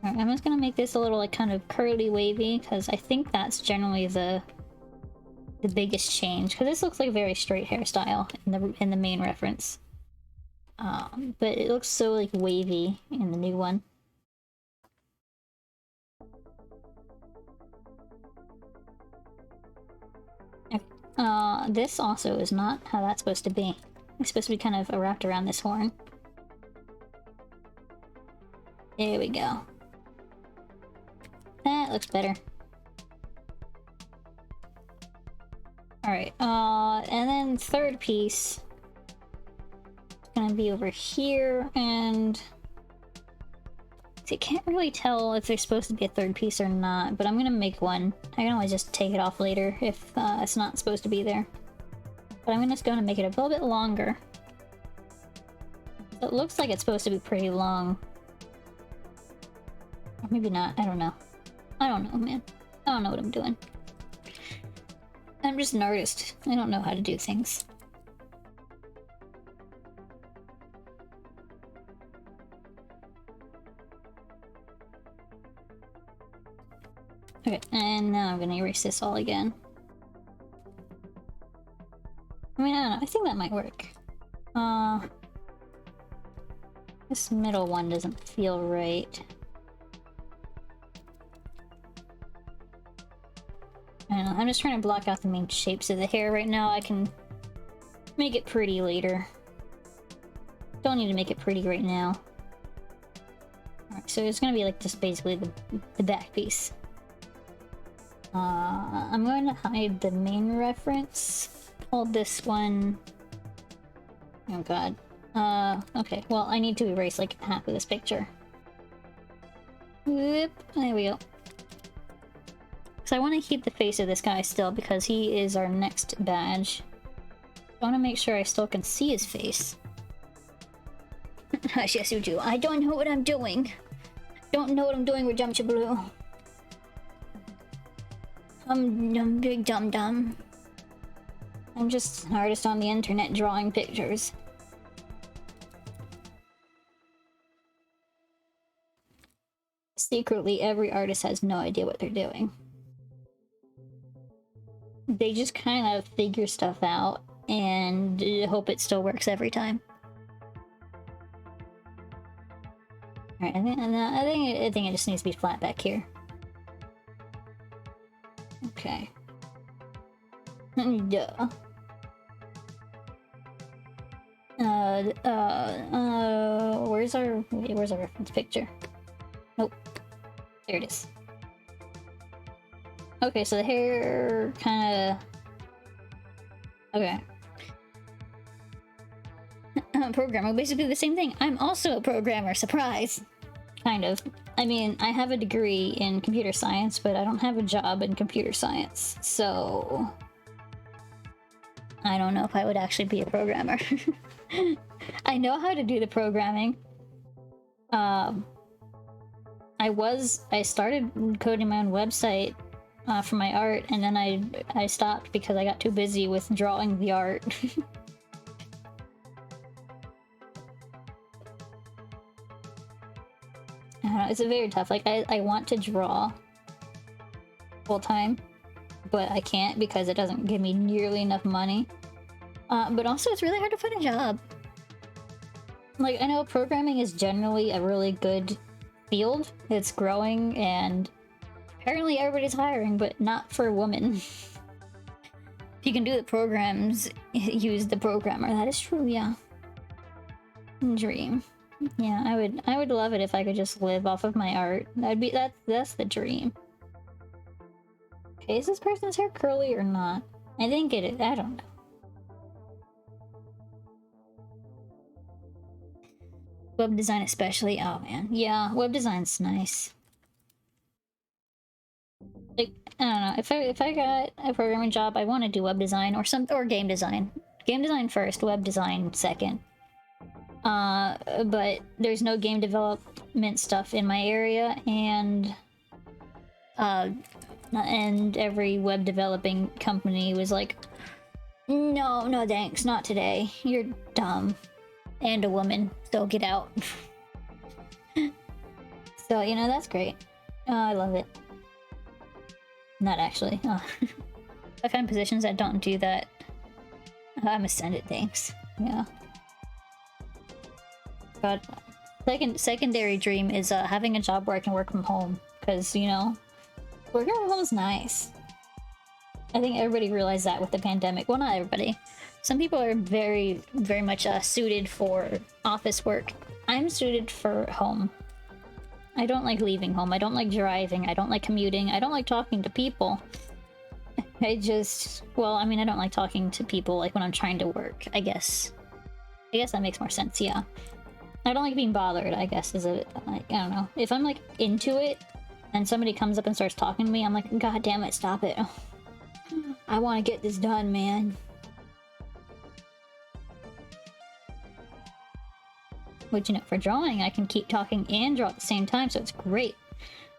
Alright, I'm just gonna make this a little like kind of curly wavy because I think that's generally the biggest change, because this looks like a very straight hairstyle in the main reference. But it looks so like wavy in the new one. This also is not how that's supposed to be. It's supposed to be kind of wrapped around this horn. There we go. That looks better. Alright, and then third piece is gonna be over here, and I can't really tell if there's supposed to be a third piece or not, but I'm gonna make one. I can always just take it off later if it's not supposed to be there. But I'm just gonna make it a little bit longer. So it looks like it's supposed to be pretty long. Or maybe not, I don't know. I don't know, man. I don't know what I'm doing. I'm just an artist. I don't know how to do things. Okay, and now I'm gonna erase this all again. I mean, I don't know. I think that might work. This middle one doesn't feel right. I don't know. I'm just trying to block out the main shapes of the hair right now. I can make it pretty later. Don't need to make it pretty right now. Alright, so it's gonna be like just basically the back piece. I'm going to hide the main reference. Hold this one. Oh god. Okay, well, I need to erase like half of this picture. Whoop, there we go. So I want to keep the face of this guy still because he is our next badge. I want to make sure I still can see his face. Yes, you do. I don't know what I'm doing. Don't know what I'm doing with Jumcha Blue. I'm big dum-dum. I'm just an artist on the internet drawing pictures. Secretly, every artist has no idea what they're doing. They just kind of figure stuff out and hope it still works every time. Alright, I think it just needs to be flat back here. Okay. Duh. Where's our reference picture? Nope. There it is. Okay, so the hair kinda... Okay. Programmer, basically the same thing. I'm also a programmer, surprise! Kind of. I mean, I have a degree in computer science, but I don't have a job in computer science, so... I don't know if I would actually be a programmer. I know how to do the programming. I started coding my own website for my art, and then I stopped because I got too busy with drawing the art. I don't know, it's a very tough, like, I want to draw full time, but I can't because it doesn't give me nearly enough money. But also it's really hard to find a job. Like, I know programming is generally a really good field. It's growing, and apparently everybody's hiring, but not for women. If you can do the programs, use the programmer. That is true, yeah. Dream. Yeah, I would love it if I could just live off of my art. That's the dream. Okay, is this person's hair curly or not? I think it is. I don't know. Web design especially. Oh man. Yeah, web design's nice. Like, I don't know, if I got a programming job, I want to do web design or game design. Game design first, web design second. But there's no game development stuff in my area, and every web developing company was like, no, no thanks, not today. You're dumb. And a woman, so get out. So, you know, that's great. I love it. Not actually. I find positions that don't do that. I'm ascended, thanks. Yeah. God. Secondary dream is having a job where I can work from home. Because, you know, working from home is nice. I think everybody realized that with the pandemic. Well, not everybody. Some people are very, very much suited for office work. I'm suited for home. I don't like leaving home. I don't like driving. I don't like commuting. I don't like talking to people. Well, I mean, I don't like talking to people like when I'm trying to work, I guess. I guess that makes more sense, yeah. I don't like being bothered, I guess, I don't know. If I'm like into it and somebody comes up and starts talking to me, I'm like, God damn it, stop it. I want to get this done, man. Which, you know, for drawing, I can keep talking and draw at the same time, so it's great.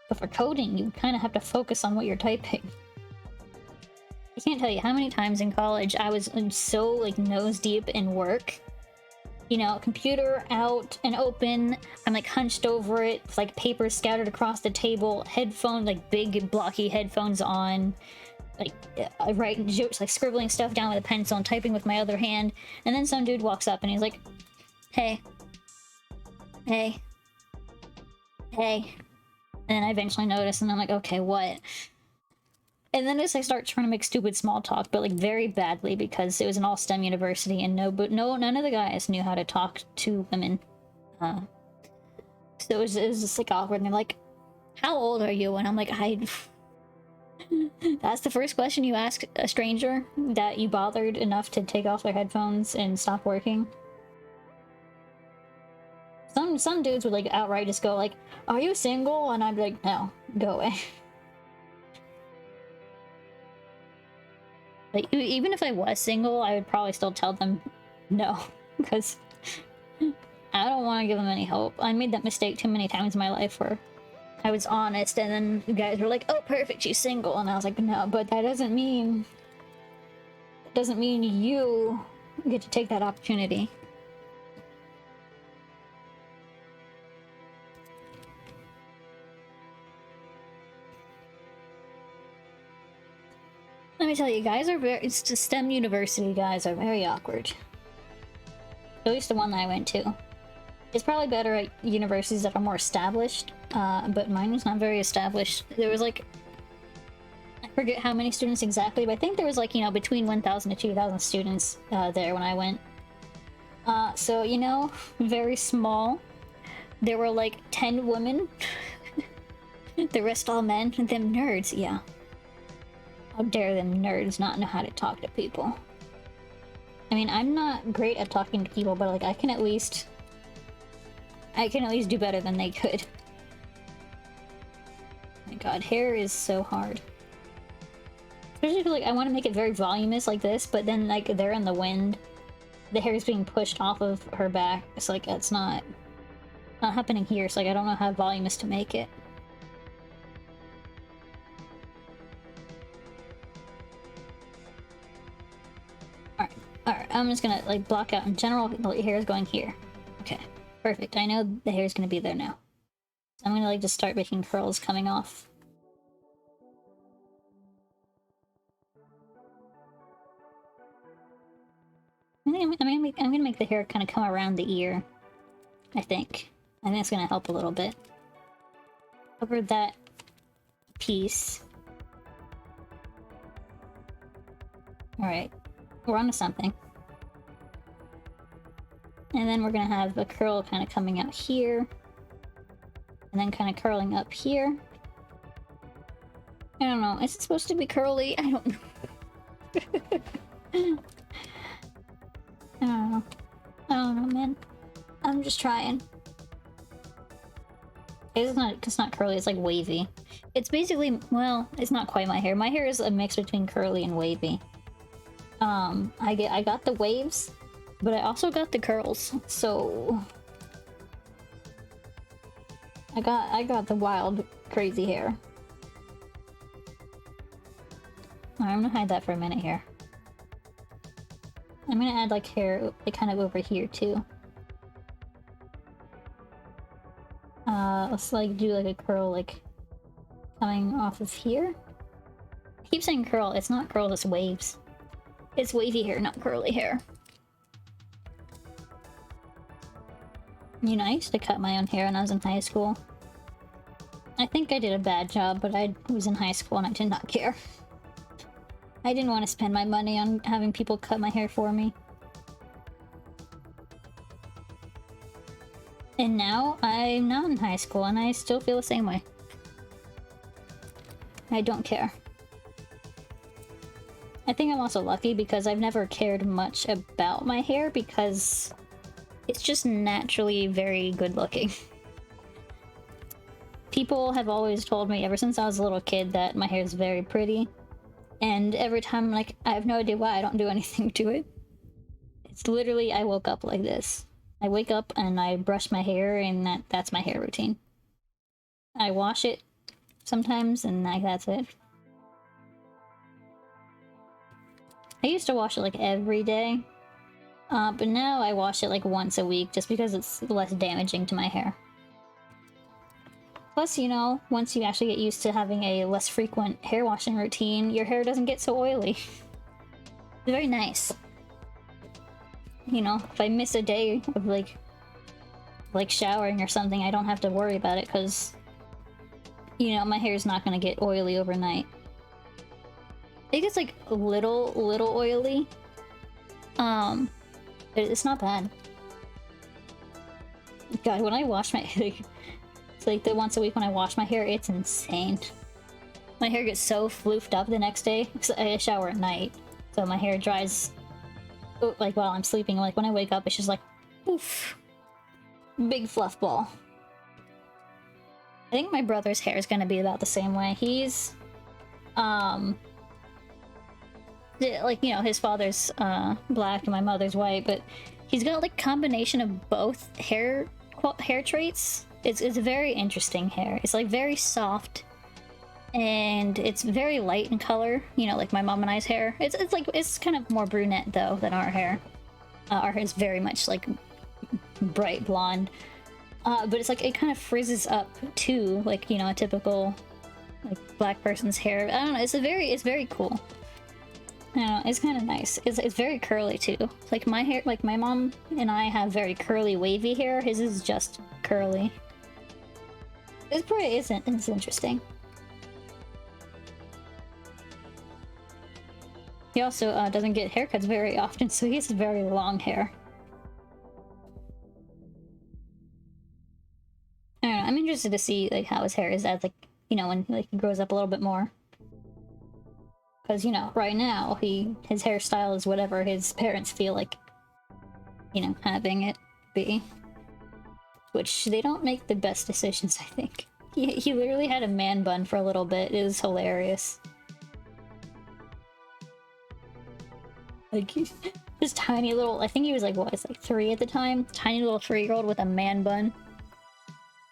But for coding, you kind of have to focus on what you're typing. I can't tell you how many times in college I was so, like, nose deep in work. You know, computer out and open, I'm, like, hunched over it, with, like, papers scattered across the table, headphones, like, big, blocky headphones on, like, writing jokes, like, scribbling stuff down with a pencil and typing with my other hand, and then some dude walks up and he's like, hey. Hey. Hey. And then I eventually notice, and I'm like, okay, what? And then as I start trying to make stupid small talk, but like very badly, because it was an all STEM university, and none of the guys knew how to talk to women. So it was just like awkward, and they're like, how old are you? And I'm like, that's the first question you ask a stranger that you bothered enough to take off their headphones and stop working? Some dudes would like outright just go like, are you single? And I'd be like, no, go away. Like, even if I was single, I would probably still tell them no, because I don't want to give them any hope. I made that mistake too many times in my life where I was honest, and then the guys were like, oh, perfect, she's single. And I was like, no, but that doesn't mean you get to take that opportunity. Let me tell you, it's just STEM university guys are very awkward. At least the one that I went to. It's probably better at universities that are more established, but mine was not very established. There was like, I forget how many students exactly, but I think there was like, you know, between 1,000 to 2,000 students there when I went. So, you know, very small. There were like 10 women. The rest all men. Them nerds, yeah. How dare them nerds not know how to talk to people. I mean, I'm not great at talking to people, but like I can at least do better than they could. Oh my god, hair is so hard. Especially if like I want to make it very voluminous like this, but then like they're in the wind. The hair is being pushed off of her back. It's like it's not happening here, so like I don't know how voluminous to make it. Alright, I'm just gonna like block out in general. The hair is going here. Okay, perfect. I know the hair is gonna be there now. So I'm gonna like just start making curls coming off. I'm gonna make the hair kind of come around the ear. I think it's gonna help a little bit. Cover that piece. Alright. We're onto something. And then we're gonna have a curl kind of coming out here. And then kind of curling up here. I don't know. Is it supposed to be curly? I don't know. I don't know, man. I'm just trying. It's not curly, it's like wavy. It's basically, well, it's not quite my hair. My hair is a mix between curly and wavy. I got the waves, but I also got the curls, so I got the wild, crazy hair. Alright, I'm gonna hide that for a minute here. I'm gonna add like hair, like kind of over here too. Let's like do like a curl like coming off of here. I keep saying curl, it's not curl, it's waves. It's wavy hair, not curly hair. You know, I used to cut my own hair when I was in high school. I think I did a bad job, but I was in high school and I did not care. I didn't want to spend my money on having people cut my hair for me. And now I'm not in high school and I still feel the same way. I don't care. I think I'm also lucky because I've never cared much about my hair because it's just naturally very good looking. People have always told me ever since I was a little kid that my hair is very pretty. And every time, like, I have no idea why I don't do anything to it. It's literally, I woke up like this. I wake up and I brush my hair and that's my hair routine. I wash it sometimes and that's it. I used to wash it like every day. But now I wash it like once a week just because it's less damaging to my hair. Plus, you know, once you actually get used to having a less frequent hair washing routine, your hair doesn't get so oily. It's very nice. You know, if I miss a day of like showering or something, I don't have to worry about it because, you know, my hair is not going to get oily overnight. It gets like a little oily. But it's not bad. God, when I wash my it's like the once a week when I wash my hair, it's insane. My hair gets so floofed up the next day because I shower at night, so my hair dries like while I'm sleeping. Like when I wake up, it's just like poof, big fluff ball. I think my brother's hair is gonna be about the same way. He's like, you know, his father's black and my mother's white, but he's got like combination of both hair traits. It's very interesting hair. It's like very soft and it's very light in color, you know, like my mom and I's hair. It's kind of more brunette though than our hair. Our hair is very much like bright blonde, but it's like it kind of frizzes up too, like, you know, a typical like black person's hair. I don't know, it's very cool. I don't know, it's kind of nice. It's very curly too. Like my hair, like my mom and I have very curly wavy hair. His is just curly. It's interesting. He also doesn't get haircuts very often, so he has very long hair. I don't know, I'm interested to see like how his hair is as like, you know, when like he grows up a little bit more. Because, you know, right now his hairstyle is whatever his parents feel like, you know, having it be. Which they don't make the best decisions, I think. He literally had a man bun for a little bit. It was hilarious. Like, this tiny little, I think he was like, what, it's like 3 at the time? Tiny little 3-year-old with a man bun.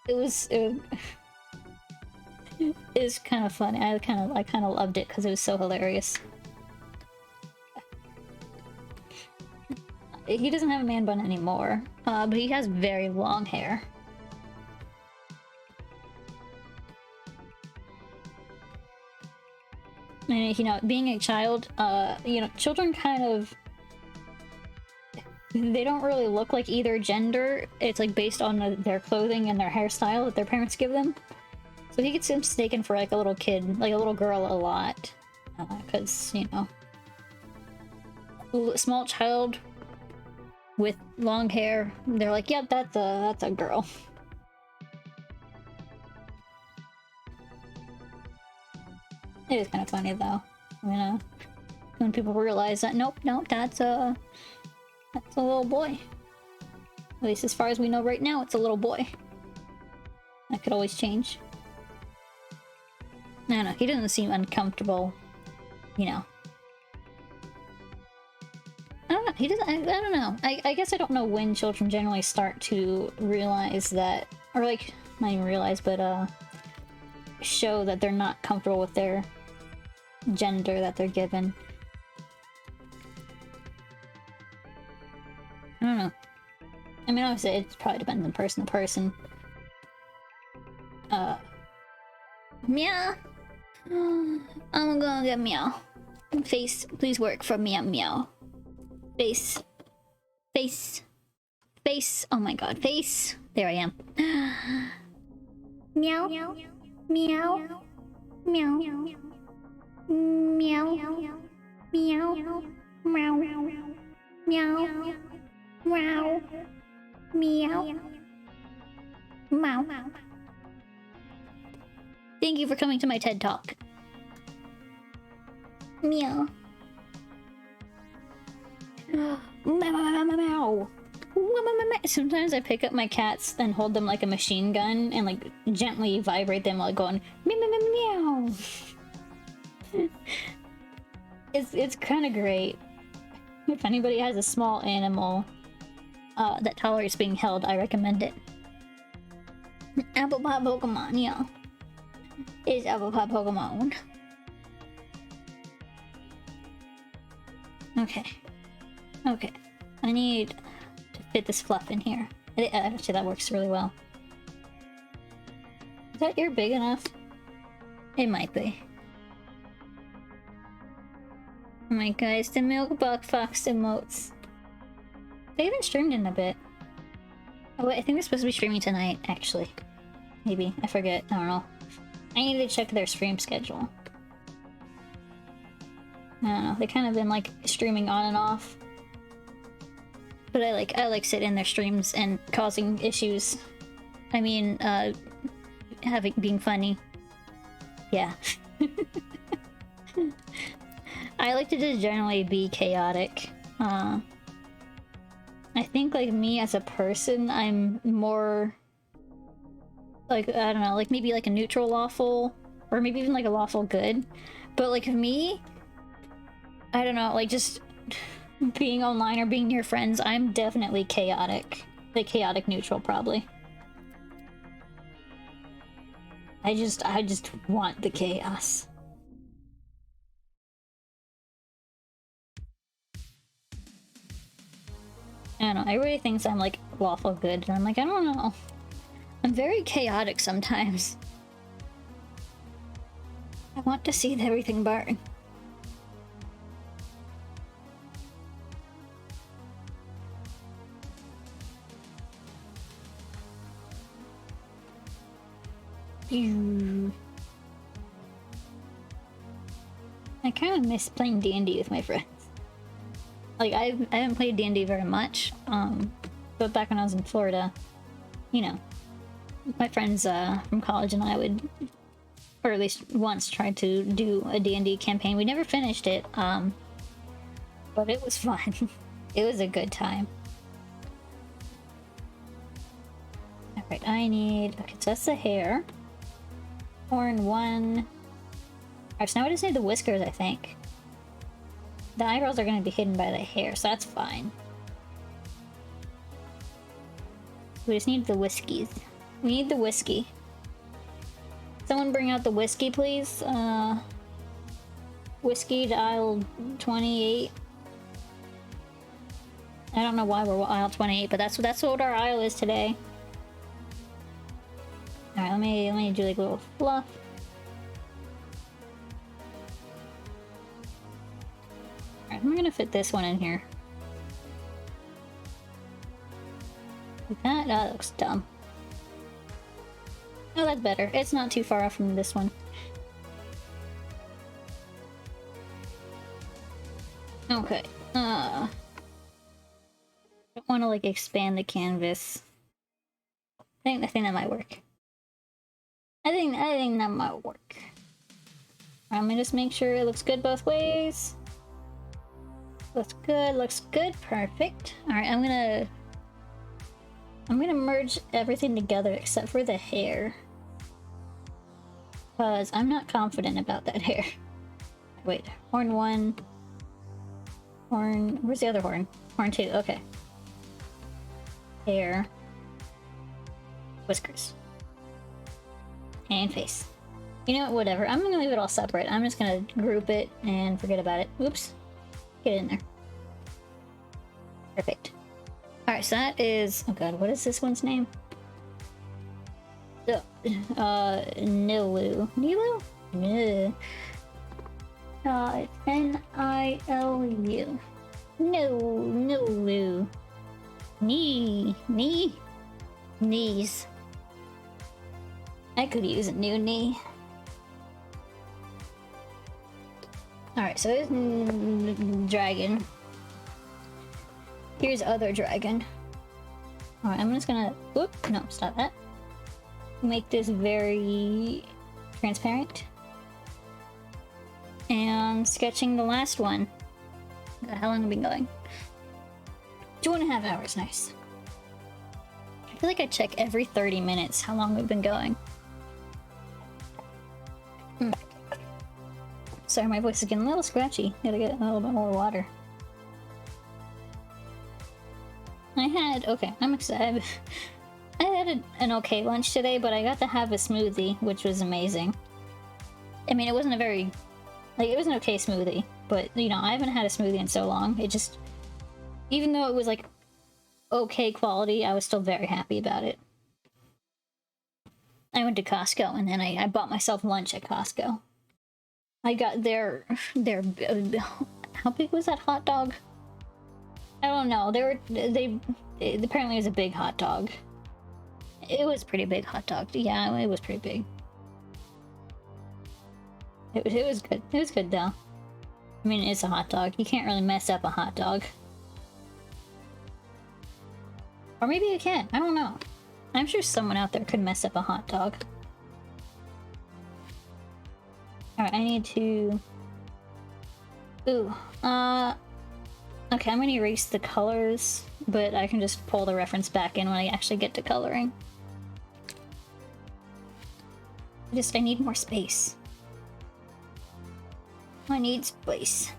It was kind of funny. I kind of loved it because it was so hilarious. He doesn't have a man bun anymore, but he has very long hair. And, you know, being a child, you know, children kind of, they don't really look like either gender. It's like based on their clothing and their hairstyle that their parents give them. So he gets mistaken for like a little kid, like a little girl a lot. Because, you know, a small child with long hair, they're like, yep, that's a girl. It is kind of funny though, you know, when people realize that nope, that's a little boy. At least as far as we know right now, it's a little boy. That could always change. I don't know, he doesn't seem uncomfortable, you know. I don't know, he doesn't, I don't know. I guess I don't know when children generally start to realize that, or like, not even realize, but show that they're not comfortable with their gender that they're given. I don't know. I mean, obviously, it probably depends on person to person. Meow. I'm gonna get meow. Face, please work for meow meow. Face. Face. Face. Oh my god, face. There I am. Meow. Meow. Meow. Meow. Meow. Meow. Meow. Meow. Meow. Meow. Meow. Thank you for coming to my TED Talk. Meow. Meow. Sometimes I pick up my cats and hold them like a machine gun and like gently vibrate them while going meow meow meow. It's kind of great. If anybody has a small animal that tolerates being held, I recommend it. Apple Pie Pokemon, yeah. Is Apple Pie Pokemon. Okay. Okay. I need to fit this fluff in here. Actually, that works really well. Is that ear big enough? It might be. Oh my gosh, the Milkbug Fox emotes. They haven't streamed in a bit. Oh wait, I think they're supposed to be streaming tonight, actually. Maybe. I forget. I don't know. I need to check their stream schedule. I don't know. They kind of been like streaming on and off. But I like sitting in their streams and causing issues. I mean, being funny. Yeah. I like to just generally be chaotic. I think like me as a person, I'm more like, I don't know, like maybe like a neutral lawful, or maybe even like a lawful good. But like me, I don't know, like just being online or being near friends, I'm definitely chaotic. Like chaotic neutral, probably. I just want the chaos. I don't know, everybody thinks I'm like lawful good, and I'm like, I don't know. I'm very chaotic sometimes. I want to see everything burn. I kind of miss playing D&D with my friends. Like, I haven't played D&D very much, but back when I was in Florida, you know, my friends from college and I would, or at least once, try to do a D&D campaign. We never finished it, but it was fun. It was a good time. Alright, I need... Okay, so that's the hair. Horn 1. Alright, so now I just need the whiskers, I think. The eyebrows are going to be hidden by the hair, so that's fine. We just need the whiskies. We need the whiskey. Someone bring out the whiskey, please. Whiskey to aisle 28. I don't know why we're aisle 28, but that's what our aisle is today. Alright, let me do like a little fluff. Alright, I'm gonna fit this one in here. Like that? Oh, that looks dumb. Oh, that's better. It's not too far off from this one. Okay. I don't want to like expand the canvas. I think that might work. I think that might work. I'm gonna just make sure it looks good both ways. Looks good, perfect. Alright, I'm gonna merge everything together except for the hair. Because I'm not confident about that hair. Wait, horn 1. Horn... Where's the other horn? Horn 2, okay. Hair. Whiskers. And face. You know what, whatever. I'm gonna leave it all separate. I'm just gonna group it and forget about it. Oops. Get it in there. Perfect. Alright, so that is... Oh god, what is this one's name? Nilu. Nilu? It's N-I-L-U. No, Nilu. Knees. I could use a new knee. Alright, so there's dragon. Here's other dragon. Alright, I'm just gonna... Whoop, no, stop that. Make this very transparent. And sketching the last one. God, how long have we been going? 2.5 hours, nice. I feel like I check every 30 minutes how long we've been going. Sorry, my voice is getting a little scratchy. Gotta get a little bit more water. Okay, I'm excited. I had an okay lunch today, but I got to have a smoothie, which was amazing. I mean, it wasn't a very... Like, it was an okay smoothie, but, you know, I haven't had a smoothie in so long. It just... Even though it was, like, okay quality, I was still very happy about it. I went to Costco, and then I bought myself lunch at Costco. I got their... How big was that hot dog? I don't know. Apparently it was a big hot dog. It was a pretty big hot dog. Yeah, it was pretty big. It was good. It was good, though. I mean, it's a hot dog. You can't really mess up a hot dog. Or maybe you can. I don't know. I'm sure someone out there could mess up a hot dog. Alright, I need to... Ooh. Okay, I'm gonna erase the colors, but I can just pull the reference back in when I actually get to coloring. I need more space. I need space.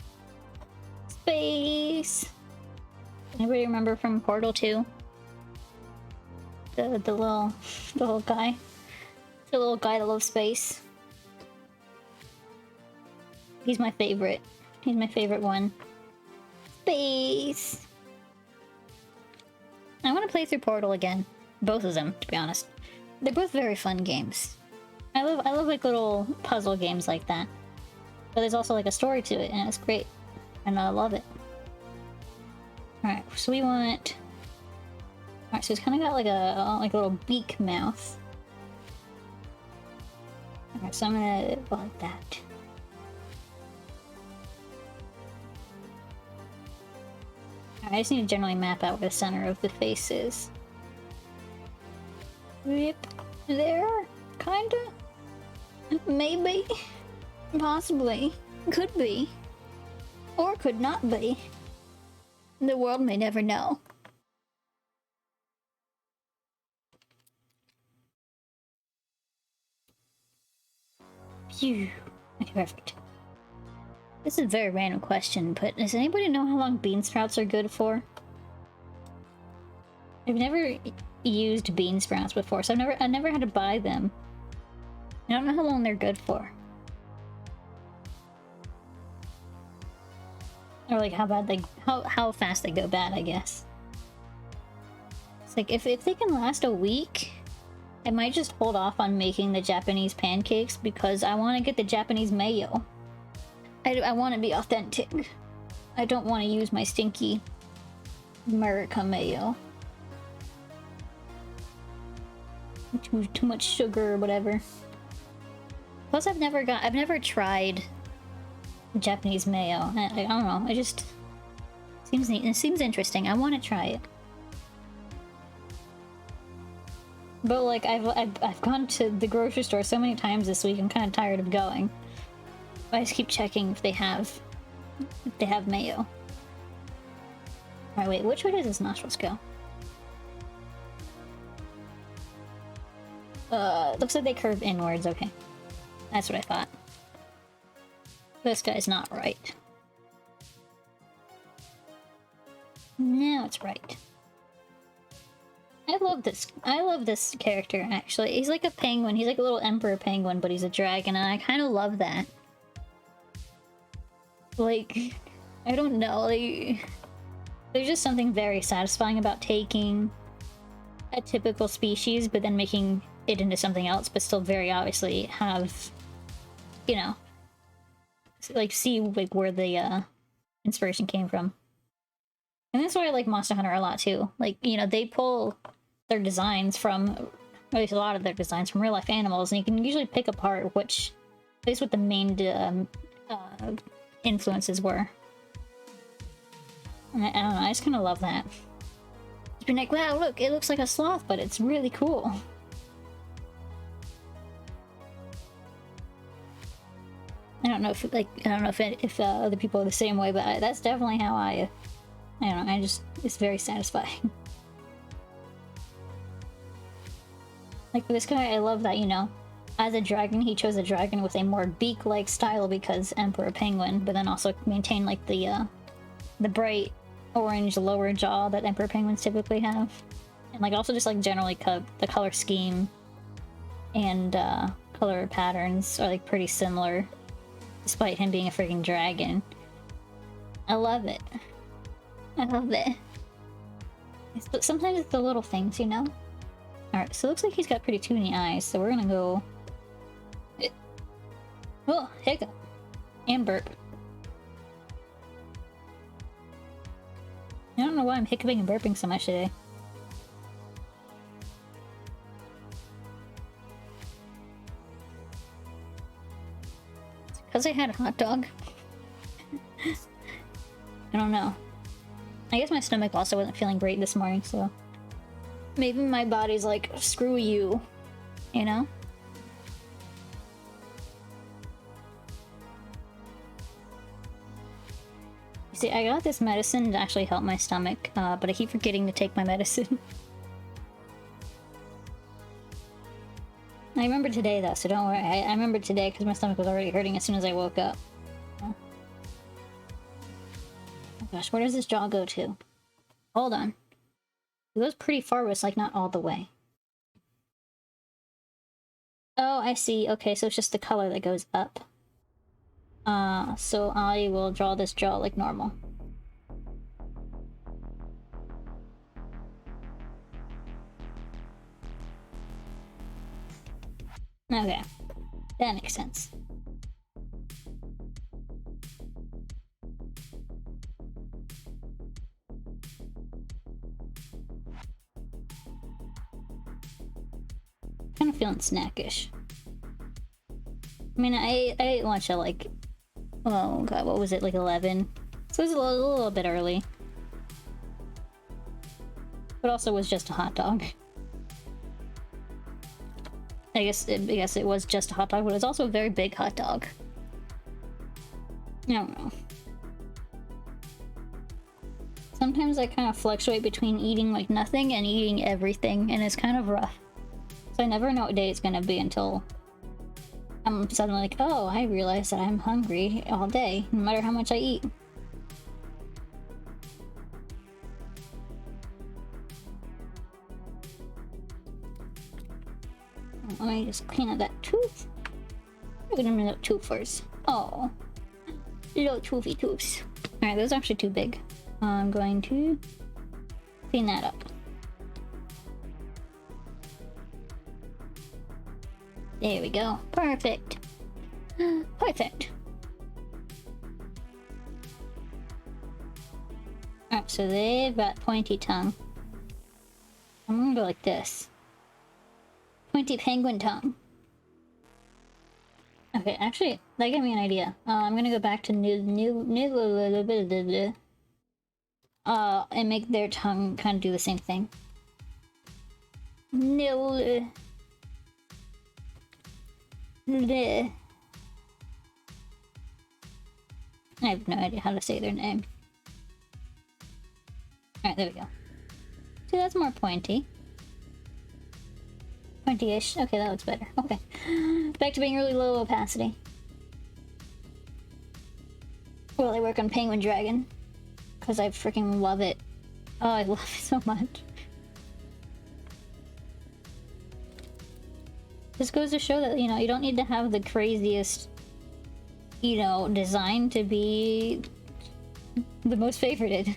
Space! Anybody remember from Portal 2? The little guy? The little guy that loves space. He's my favorite. He's my favorite one. Space! I want to play through Portal again. Both of them, to be honest. They're both very fun games. I love like little puzzle games like that. But there's also like a story to it, and it's great. And I love it. Alright, so we want... Alright, so it's kind of got like a little beak mouth. Alright, so I'm gonna go like that. I just need to generally map out where the center of the face is. Yep. There? Kinda? Maybe? Possibly. Could be. Or could not be. The world may never know. Phew. Okay, perfect. This is a very random question, but does anybody know how long bean sprouts are good for? I've never used bean sprouts before, so I never had to buy them. I don't know how long they're good for. Or like how fast they go bad, I guess. It's like if they can last a week, I might just hold off on making the Japanese pancakes because I want to get the Japanese mayo. I want to be authentic. I don't want to use my stinky America mayo. Too much sugar or whatever. Plus, I've never tried Japanese mayo. I don't know. It just seems neat. It seems interesting. I want to try it. But like I've gone to the grocery store so many times this week. I'm kind of tired of going. I just keep checking if they have mayo. Alright, wait, which way does his nostrils go? Looks like they curve inwards, okay. That's what I thought. This guy's not right. Now it's right. I love this. I love this character, actually. He's like a penguin. He's like a little emperor penguin, but he's a dragon, and I kind of love that. Like, I don't know. Like, there's just something very satisfying about taking a typical species, but then making it into something else, but still very obviously have, you know, like, see like where the inspiration came from. And that's why I like Monster Hunter a lot too. Like, you know, they pull their designs from, or at least a lot of their designs from real life animals, and you can usually pick apart which, at least what the main influences were. And I don't know, I just kind of love that. Just being like, wow, look, it looks like a sloth, but it's really cool. I don't know if, like, I don't know if other people are the same way, but that's definitely how I don't know, it's very satisfying. Like, for this guy, I love that, you know, as a dragon, he chose a dragon with a more beak-like style because Emperor Penguin, but then also maintain, like, the bright orange lower jaw that Emperor Penguins typically have. And, like, also just, like, generally the color scheme and color patterns are, like, pretty similar, despite him being a freaking dragon. I love it. I love it. But sometimes it's the little things, you know? Alright, so it looks like he's got pretty toony eyes, so we're gonna go... Oh, hiccup. And burp. I don't know why I'm hiccuping and burping so much today. It's because I had a hot dog. I don't know. I guess my stomach also wasn't feeling great this morning, so... Maybe my body's like, screw you, you know? You see, I got this medicine to actually help my stomach, but I keep forgetting to take my medicine. I remember today, though, so don't worry. I remember today because my stomach was already hurting as soon as I woke up. Oh gosh, where does this jaw go to? Hold on. It goes pretty far, but it's like not all the way. Oh, I see. Okay, so it's just the color that goes up. So I will draw this jaw like normal. Okay, that makes sense. Kind of feeling snackish. I mean, I ate lunch at like, oh god, what was it, like 11? So it was a little bit early. But also was just a hot dog. I guess it was just a hot dog, but it was also a very big hot dog. I don't know. Sometimes I kind of fluctuate between eating like nothing and eating everything, and it's kind of rough. So I never know what day it's gonna be until I'm suddenly like, oh, I realize that I'm hungry all day, no matter how much I eat. Let me just clean up that tooth. Look at them little toothers. Oh, little toothy tooths. Alright, those are actually too big. I'm going to clean that up. There we go. Perfect. Perfect. Alright, so they've got pointy tongue. I'm gonna go like this. Pointy penguin tongue. Okay, actually, that gave me an idea. I'm gonna go back to and make their tongue kind of do the same thing. I have no idea how to say their name. Alright, there we go. See, that's more pointy. 20-ish. Okay, that looks better. Okay. Back to being really low opacity. Well, I work on Penguin Dragon. Because I freaking love it. Oh, I love it so much. This goes to show that, you know, you don't need to have the craziest, you know, design to be the most favorited.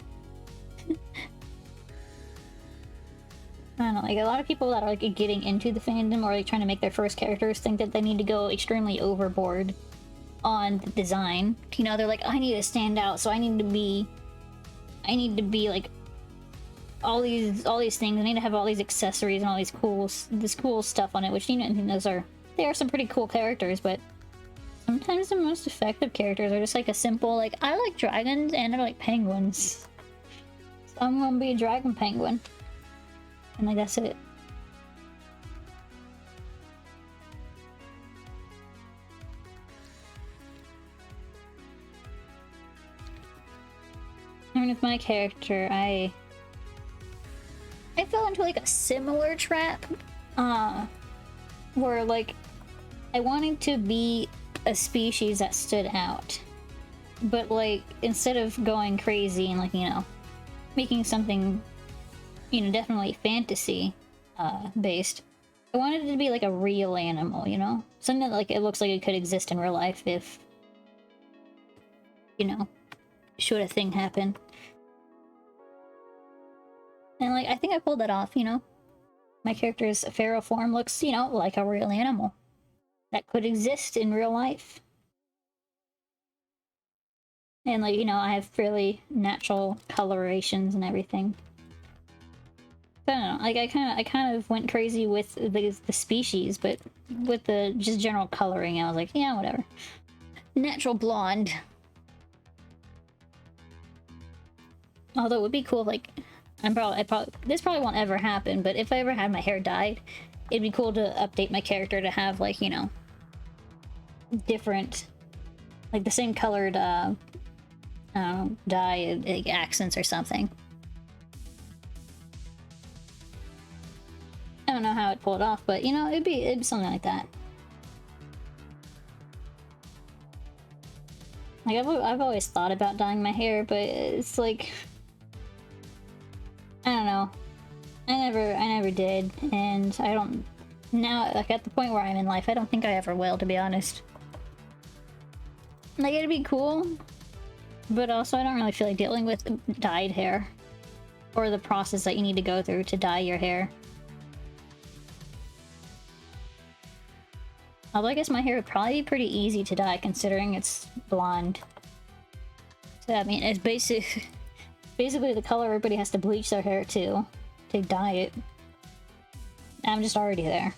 I don't know, like a lot of people that are like getting into the fandom or like trying to make their first characters think that they need to go extremely overboard on the design. You know, they're like, I need to stand out, so I need to be like all these things. I need to have all these accessories and all these cool stuff on it, which, you know, they are some pretty cool characters, but sometimes the most effective characters are just like a simple, like, I like dragons and I like penguins, so I'm gonna be a dragon penguin. And like, that's it. And with my character, I fell into like a similar trap, where like I wanted to be a species that stood out, but like instead of going crazy and like, you know, making something, you know, definitely fantasy based, I wanted it to be like a real animal, you know, something that like it looks like it could exist in real life if, you know, should a thing happen. And like, I think I pulled that off, you know. My character's feral form looks, you know, like a real animal that could exist in real life. And like, you know, I have fairly natural colorations and everything. I don't know, like I kind of went crazy with the species, but with the just general coloring, I was like, yeah, whatever. Natural blonde. Although it would be cool, like, this probably won't ever happen, but if I ever had my hair dyed, it'd be cool to update my character to have, like, you know, different, like the same colored dye, like, accents or something. I don't know how I'd pull it off, but, you know, it'd be something like that. Like, I've always thought about dyeing my hair, but it's like, I don't know. I never did, and I don't now. Like at the point where I'm in life, I don't think I ever will, to be honest. Like it'd be cool, but also I don't really feel like dealing with dyed hair or the process that you need to go through to dye your hair. Although I guess my hair would probably be pretty easy to dye considering it's blonde. So I mean, it's basically the color everybody has to bleach their hair to dye it. I'm just already there.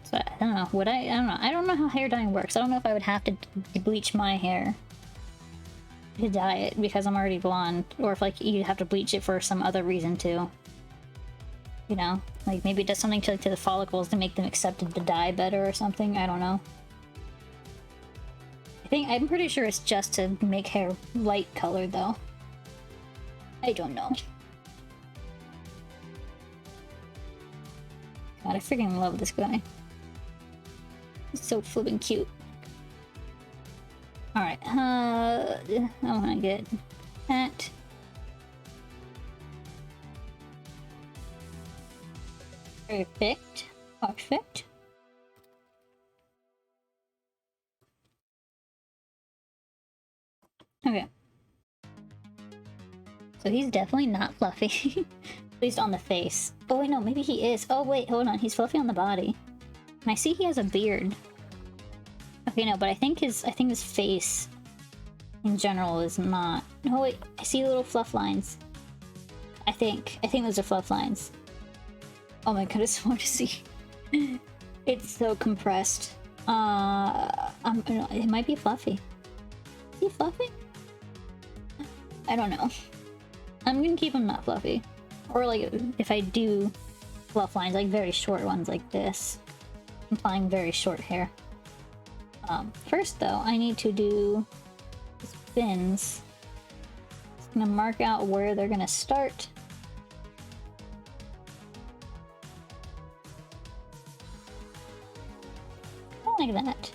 So I don't know. Would I don't know. I don't know how hair dyeing works. I don't know if I would have to bleach my hair to dye it because I'm already blonde, or if like you have to bleach it for some other reason too. You know, like maybe it does something to the follicles to make them accepted to dye better or something. I don't know. I'm pretty sure it's just to make hair light colored though. I don't know. God, I freaking love this guy. He's so flippin' cute. Alright, I wanna get that. Perfect. Perfect. Okay. So he's definitely not fluffy. At least on the face. Oh wait, no, maybe he is. Oh wait, hold on. He's fluffy on the body. And I see he has a beard. Okay, no, but I think his face in general is not. No wait, I see little fluff lines. I think those are fluff lines. Oh my goodness, I want to see. It's so compressed. It might be fluffy. Is he fluffy? I don't know. I'm gonna keep him not fluffy. Or like, if I do fluff lines, like very short ones like this. Implying very short hair. First though, I need to do his fins. I'm gonna mark out where they're gonna start. Like that.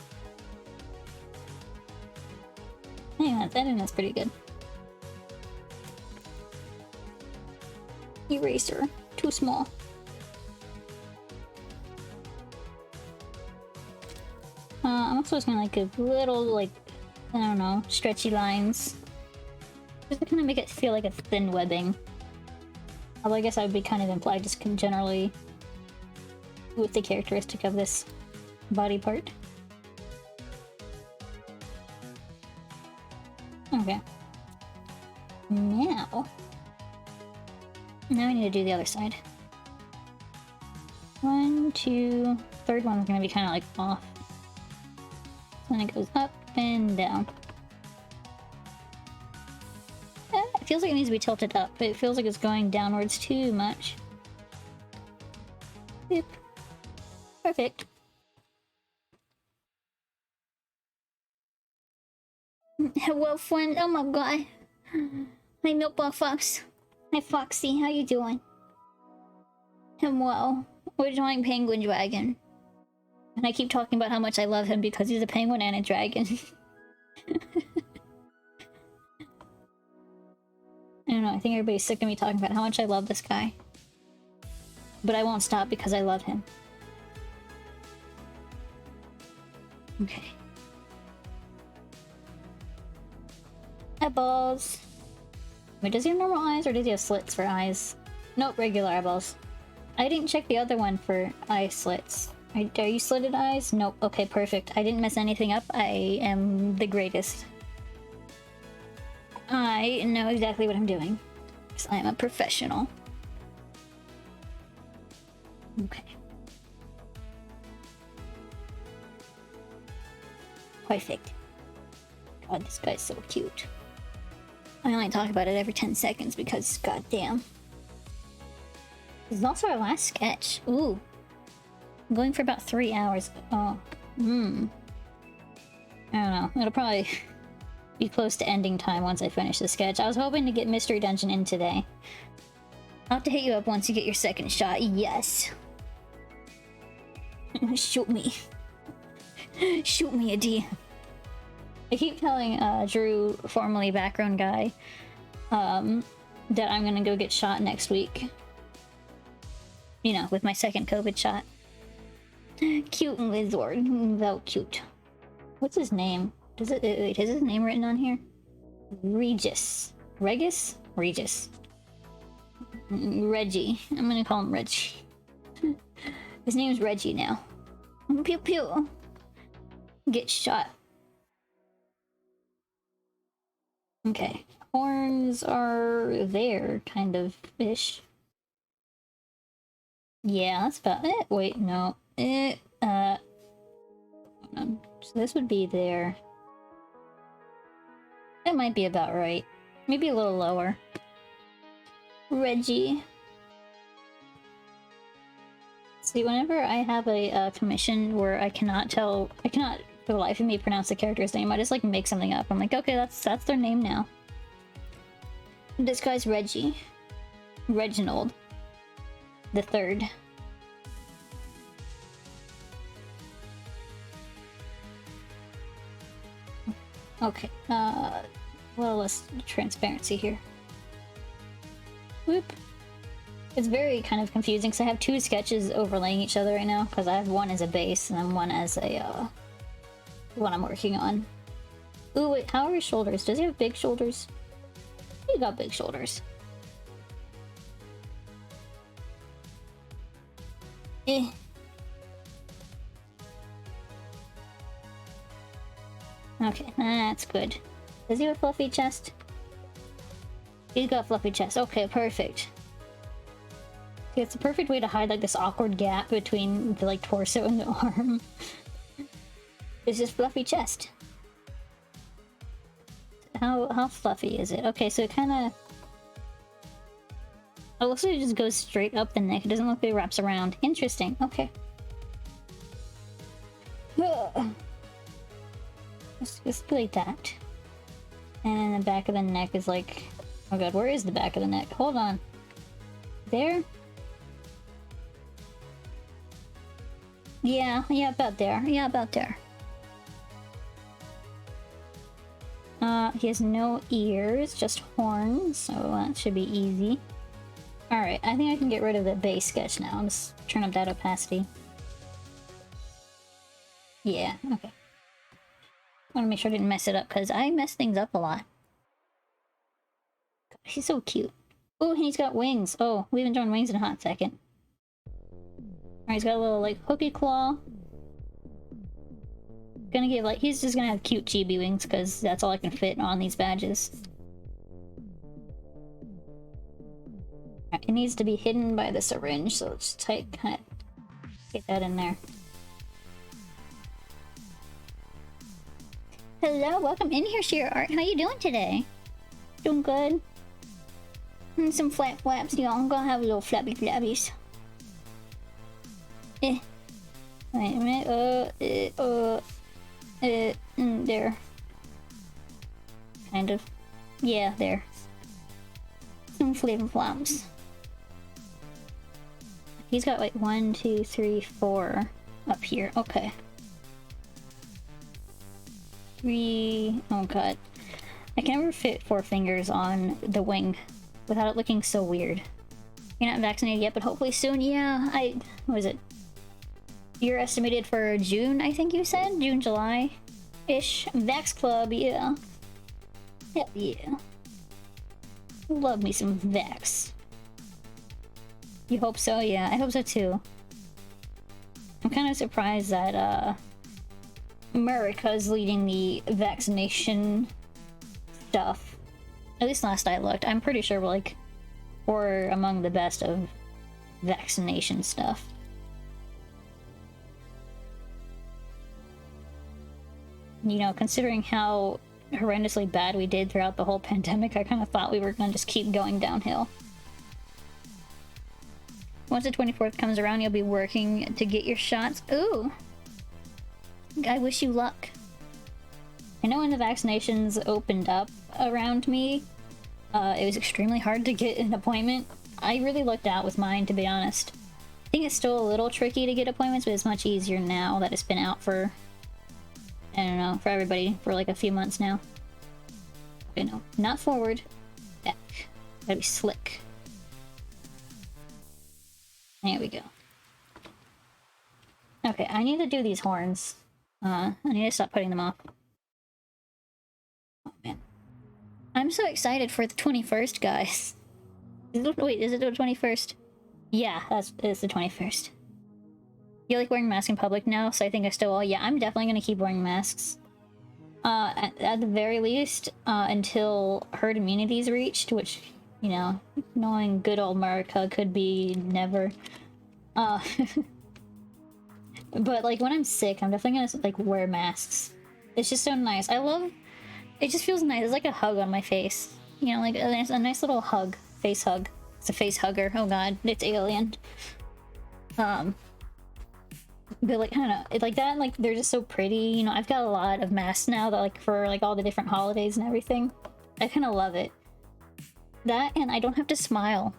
Yeah, I think that's pretty good. Eraser. Too small. I'm also just gonna like a little, like, I don't know, stretchy lines. Just to kind of make it feel like a thin webbing. Although I guess I would be kind of implied just generally with the characteristic of this body part. Okay. Now I need to do the other side. 1, 2, third one's gonna be kind of like off. Then it goes up and down. It feels like it needs to be tilted up, but it feels like it's going downwards too much. Yep. Perfect. Hello, friend. Oh my god. Hi, Milkball Fox. Hi, Foxy. How you doing? Hello. We're joining Penguin Dragon. And I keep talking about how much I love him because he's a penguin and a dragon. I don't know, I think everybody's sick of me talking about how much I love this guy. But I won't stop because I love him. Okay. Eyeballs. Wait, does he have normal eyes or does he have slits for eyes? Nope, regular eyeballs. I didn't check the other one for eye slits. Are you slitted eyes? Nope. Okay, perfect. I didn't mess anything up. I am the greatest. I know exactly what I'm doing. Because I am a professional. Okay. Perfect. God, this guy's so cute. I only talk about it every 10 seconds because, goddamn. This is also our last sketch. Ooh. I'm going for about 3 hours. Oh. I don't know. It'll probably be close to ending time once I finish the sketch. I was hoping to get Mystery Dungeon in today. I'll have to hit you up once you get your second shot. Yes. Shoot me. Shoot me a DM. I keep telling Drew, formerly background guy, that I'm gonna go get shot next week. You know, with my second COVID shot. Cute lizard. So cute. What's his name? Does it wait, is his name written on here? Regis. Regis? Regis. Reggie. I'm gonna call him Reggie. His name's Reggie now. Pew pew. Get shot. Okay. Horns are there, kind of ish. Yeah, that's about it. Wait, no. Hold on. So this would be there. That might be about right. Maybe a little lower. Reggie. See, whenever I have a commission where I cannot for the life of me pronounce the character's name, I just like make something up. I'm like, okay, that's their name now. This guy's Reggie. Reginald. The third. Okay, well, less transparency here. Whoop. It's very kind of confusing because I have two sketches overlaying each other right now because I have one as a base and then one as a, one I'm working on. Ooh, wait, how are his shoulders? Does he have big shoulders? He got big shoulders. Eh. Okay, that's good. Does he have a fluffy chest? He's got a fluffy chest. Okay, perfect. Okay, it's a perfect way to hide like this awkward gap between the like torso and the arm. It's just fluffy chest. How fluffy is it? Okay, so it kind of. Oh, it looks like it just goes straight up the neck. It doesn't look like it wraps around. Interesting. Okay. Just like that. And then the back of the neck is like... Oh god, where is the back of the neck? Hold on. There? Yeah, about there. Yeah, about there. He has no ears, just horns, so that should be easy. Alright, I think I can get rid of the base sketch now. I'll just turn up that opacity. Yeah, okay. I want to make sure I didn't mess it up, because I mess things up a lot. God, he's so cute. Oh, he's got wings. Oh, we haven't drawn wings in a hot second. Alright, he's got a little, like, hooky claw. Gonna give, like, he's just gonna have cute chibi wings, because that's all I can fit on these badges. Right, it needs to be hidden by the syringe, so let's kind of get that in there. Hello, welcome in here, Sheer Art. How you doing today? Doing good? And some flap flaps, y'all. I'm gonna have a little flappy flappies. Wait a minute. There. Kind of. Yeah, there. Some flip flops. He's got like 1, 2, 3, 4 up here. Okay. 3. Oh god. I can never fit 4 fingers on the wing without it looking so weird. You're not vaccinated yet, but hopefully soon. Yeah, what is it? You're estimated for June, I think you said? June, July-ish. Vax Club, yeah. Hell yeah. Love me some Vax. You hope so? Yeah, I hope so too. I'm kind of surprised that, America's leading the vaccination stuff. At least last I looked. I'm pretty sure we're among the best of vaccination stuff. You know, considering how horrendously bad we did throughout the whole pandemic, I kind of thought we were gonna just keep going downhill. Once the 24th comes around, you'll be working to get your shots. Ooh! I wish you luck. I know when the vaccinations opened up around me, it was extremely hard to get an appointment. I really lucked out with mine, to be honest. I think it's still a little tricky to get appointments, but it's much easier now that it's been out for, I don't know, for everybody for like a few months now. Okay, no, not forward. Back. Gotta be slick. There we go. Okay, I need to do these horns. I need to stop putting them off. Oh man. I'm so excited for the 21st, guys. Wait, is it the 21st? Yeah, it's the 21st. You like wearing masks in public now, so I think I still will. Yeah, I'm definitely gonna keep wearing masks. At the very least, until herd immunity is reached, which, you know, knowing good old America could be never. But like when I'm sick, I'm definitely gonna like wear masks. It's just so nice. It just feels nice. It's like a hug on my face. You know, like a nice little hug. Face hug. It's a face hugger. Oh god, it's alien. But like, I don't know, like that, like they're just so pretty. You know, I've got a lot of masks now that like for like all the different holidays and everything. I kind of love it. That, and I don't have to smile.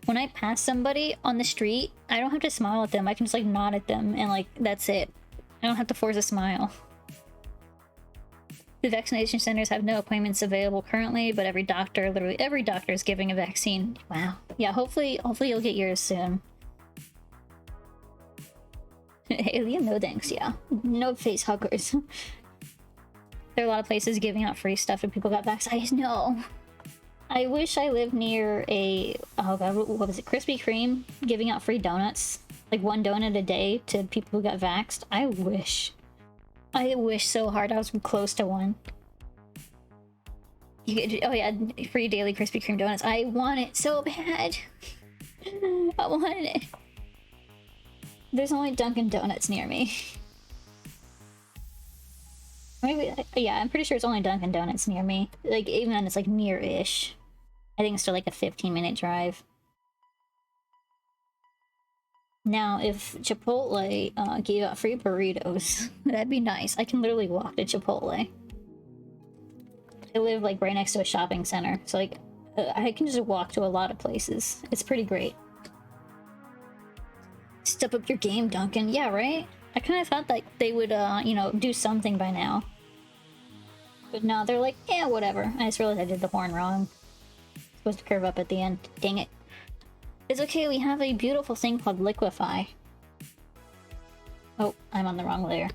When I pass somebody on the street, I don't have to smile at them. I can just like nod at them and like that's it. I don't have to force a smile. The vaccination centers have no appointments available currently, but literally every doctor is giving a vaccine. Wow. Yeah, hopefully you'll get yours soon. Alien, no thanks, yeah. No face huggers. There are a lot of places giving out free stuff if people got vaccinated. No. I wish I lived near a, oh god, what was it, Krispy Kreme giving out free donuts, like 1 donut a day to people who got vaxxed. I wish so hard I was close to one. You get, oh yeah, free daily Krispy Kreme donuts. I want it so bad. I want it. There's only Dunkin' Donuts near me. Maybe, yeah, I'm pretty sure it's only Dunkin' Donuts near me. Like, even then it's like near-ish. I think it's still like a 15-minute drive. Now, if Chipotle gave out free burritos, that'd be nice. I can literally walk to Chipotle. I live like right next to a shopping center, so like I can just walk to a lot of places. It's pretty great. step up your game, Duncan. Yeah, right? I kind of thought that they would, you know, do something by now. But no, they're like, yeah, whatever. I just realized I did the horn wrong. It's supposed to curve up at the end. Dang it. It's okay, we have a beautiful thing called liquefy. Oh, I'm on the wrong layer.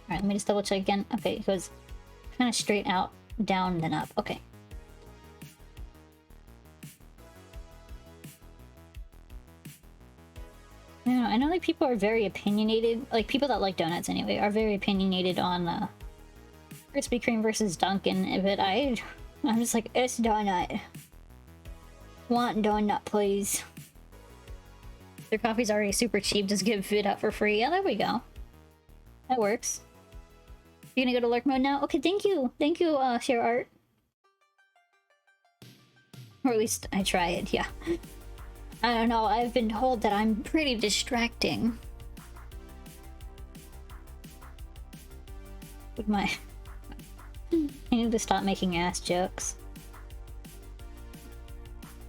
Alright, let me just double check again. Okay, it goes kind of straight out, down, then up. Okay. I don't know, I know like people are very opinionated, like people that like donuts anyway, are very opinionated on Krispy Kreme versus Dunkin', but I'm just like, it's donut. Want donut, please. Their coffee's already super cheap, just give it up for free. Yeah, there we go. That works. You're gonna go to lurk mode now? Okay, thank you. Thank you, Share Art. Or at least I try it, yeah. I don't know, I've been told that I'm pretty distracting. With my... I need to stop making ass jokes.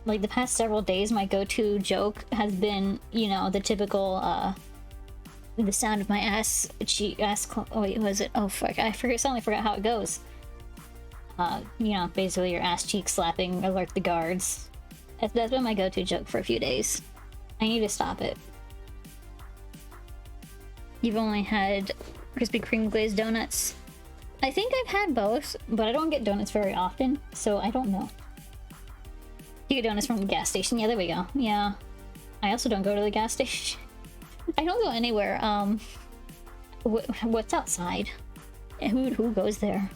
Like, the past several days, my go-to joke has been, you know, the typical, the sound of my ass cheek, oh wait, was it? Oh fuck, suddenly forgot how it goes. You know, basically your ass cheek slapping alert the guards. That's been my go-to joke for a few days. I need to stop it. You've only had Krispy Kreme glazed donuts? I think I've had both, but I don't get donuts very often, so I don't know. You get donuts from the gas station. Yeah, there we go. Yeah. I also don't go to the gas station. I don't go anywhere. What's outside? Who goes there?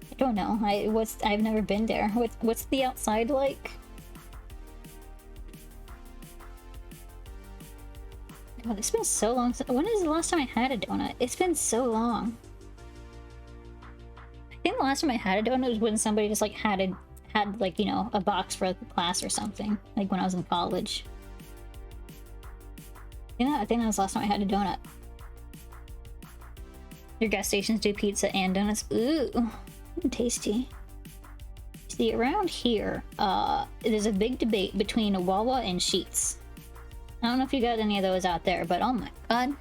I don't know. I've never been there. What's the outside like? God, it's been so long. When is the last time I had a donut? It's been so long. I think the last time I had a donut was when somebody just like had like, you know, a box for the class or something, like when I was in college. Yeah, I think that was the last time I had a donut. Your gas stations do pizza and donuts. Ooh, tasty. See, around here, there's a big debate between a Wawa and Sheetz. I don't know if you got any of those out there, but oh my god.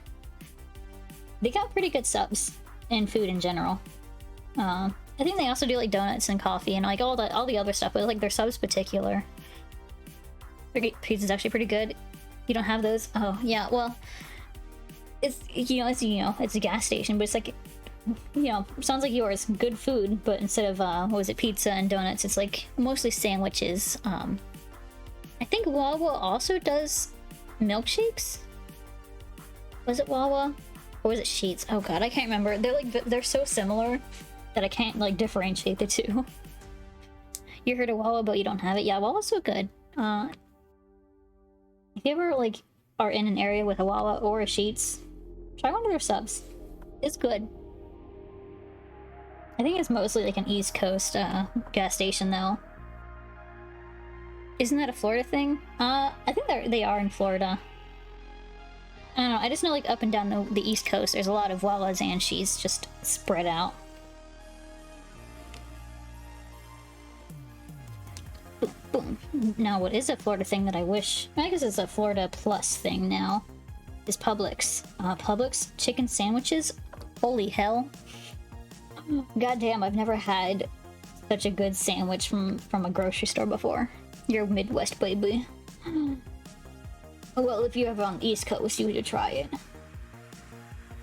They got pretty good subs and food in general. I think they also do like donuts and coffee and like all the other stuff, but like their subs particular. Pizza's actually pretty good. You don't have those? Oh yeah, well, it's it's a gas station, but it's like, you know, sounds like yours. Good food, but instead of what was it, pizza and donuts, it's like mostly sandwiches. I think Wawa also does milkshakes. Was it Wawa or was it Sheetz? Oh god, I can't remember. They're so similar that I can't like differentiate the two. You heard of Wawa, but you don't have it. Yeah, Wawa's so good. If you ever like are in an area with a Wawa or a Sheetz, try one of their subs. It's good. I think it's mostly like an East Coast gas station though. Isn't that a Florida thing? I think they are in Florida. I don't know, I just know like up and down the East Coast there's a lot of Wawas and Sheetz just spread out. Boom. Now, what is a Florida thing that I wish... I guess it's a Florida plus thing now. Is Publix. Publix chicken sandwiches? Holy hell. Goddamn, I've never had such a good sandwich from a grocery store before. You're Midwest, baby. Well, if you're ever on the East Coast, you should try it.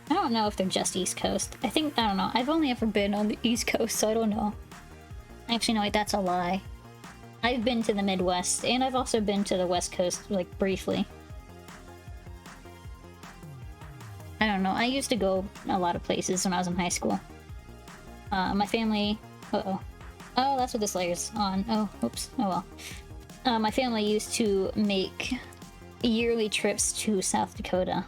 I don't know if they're just East Coast. I don't know. I've only ever been on the East Coast, so I don't know. Actually, no, wait, that's a lie. I've been to the Midwest, and I've also been to the West Coast, like, briefly. I don't know, I used to go a lot of places when I was in high school. My family... Uh-oh. Oh, that's what this layer's on. Oh, oops. Oh well. My family used to make yearly trips to South Dakota.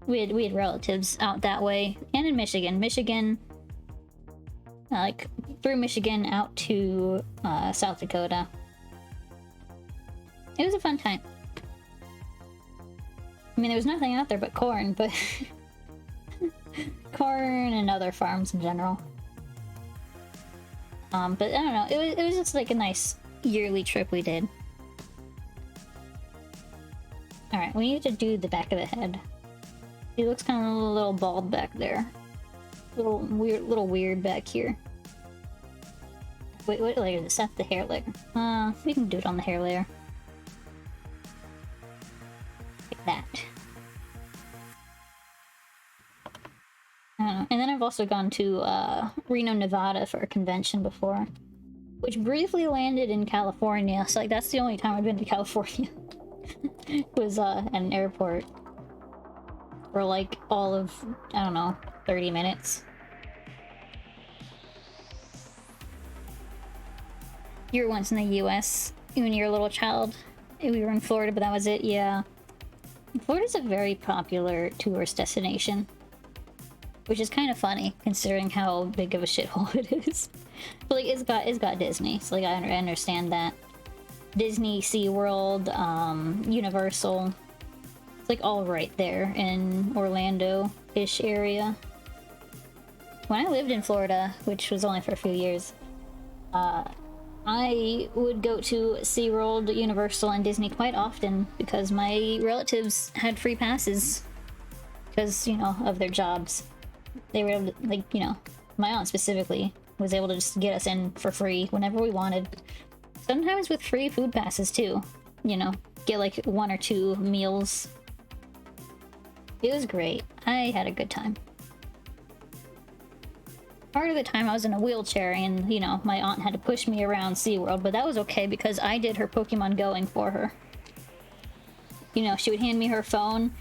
We had relatives out that way, and in Michigan. Michigan... like, through Michigan out to South Dakota. It was a fun time. I mean, there was nothing out there but corn, but... corn and other farms in general. But I don't know, it was just like a nice yearly trip we did. Alright, we need to do the back of the head. He looks kind of a little bald back there. Little weird back here. Wait, what layer is this? That's the hair layer. We can do it on the hair layer. Like that. I don't know. And then I've also gone to Reno, Nevada for a convention before, which briefly landed in California. So like that's the only time I've been to California. Was an airport for like all of, I don't know, 30 minutes. You were once in the US when you were a little child. We were in Florida, but that was it. Yeah, Florida's a very popular tourist destination, which is kind of funny considering how big of a shithole it is. But like it's got Disney, so like I understand that. Disney, SeaWorld, Universal. It's like all right there in Orlando-ish area. When I lived in Florida, which was only for a few years, I would go to SeaWorld, Universal, and Disney quite often because my relatives had free passes because, you know, of their jobs. They were able to, like, you know, my aunt specifically was able to just get us in for free whenever we wanted. Sometimes with free food passes too, you know, get like 1 or 2 meals. It was great. I had a good time. Part of the time I was in a wheelchair and, you know, my aunt had to push me around SeaWorld, but that was okay because I did her Pokemon Going for her. You know, she would hand me her phone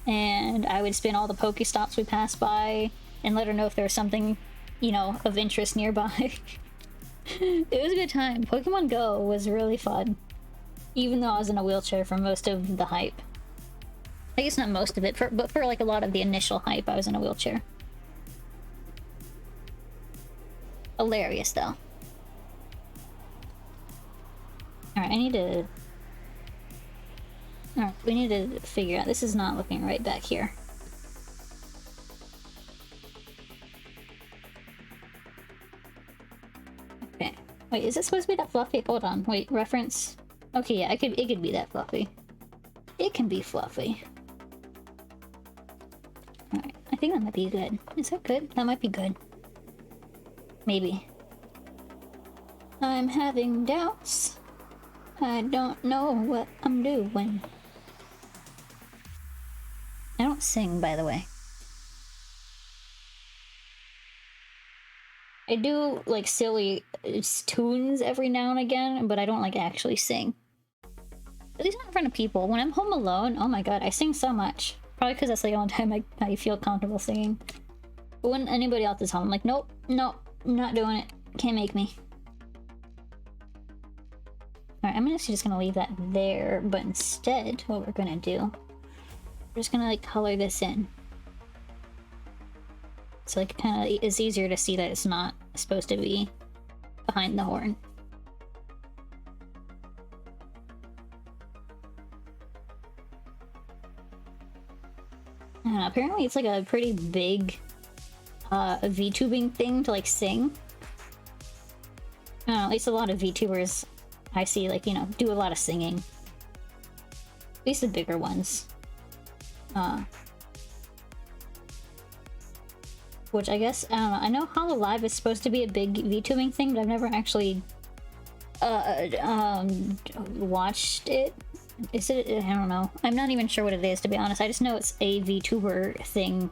and I would spin all the Pokestops we passed by and let her know if there was something, you know, of interest nearby. It was a good time. Pokemon Go was really fun. Even though I was in a wheelchair for most of the hype. I guess not most of it, but for like a lot of the initial hype, I was in a wheelchair. Hilarious, though. Alright, I need to... Alright, we need to figure out... This is not looking right back here. Okay. Wait, is it supposed to be that fluffy? Hold on. Wait, reference... Okay, yeah, it could be that fluffy. It can be fluffy. Alright, I think that might be good. Is that good? That might be good. Maybe. I'm having doubts. I don't know what I'm doing. I don't sing, by the way. I do, like, silly tunes every now and again, but I don't, like, actually sing. At least not in front of people. When I'm home alone, oh my god, I sing so much. Probably because that's, like, the only time I feel comfortable singing. But when anybody else is home, I'm like, nope, nope, not doing it. Can't make me. Alright, I'm actually just gonna leave that there, but instead, what we're gonna do, we're just gonna, like, color this in. So, like, kind of, it's easier to see that it's not supposed to be behind the horn. I don't know, apparently it's, like, a pretty big VTubing thing to, like, sing. I don't know, at least a lot of VTubers I see, like, you know, do a lot of singing. At least the bigger ones. Which I guess, I don't know, I know HoloLive is supposed to be a big VTubing thing, but I've never actually watched it. Is it? I don't know. I'm not even sure what it is, to be honest. I just know it's a VTuber thing.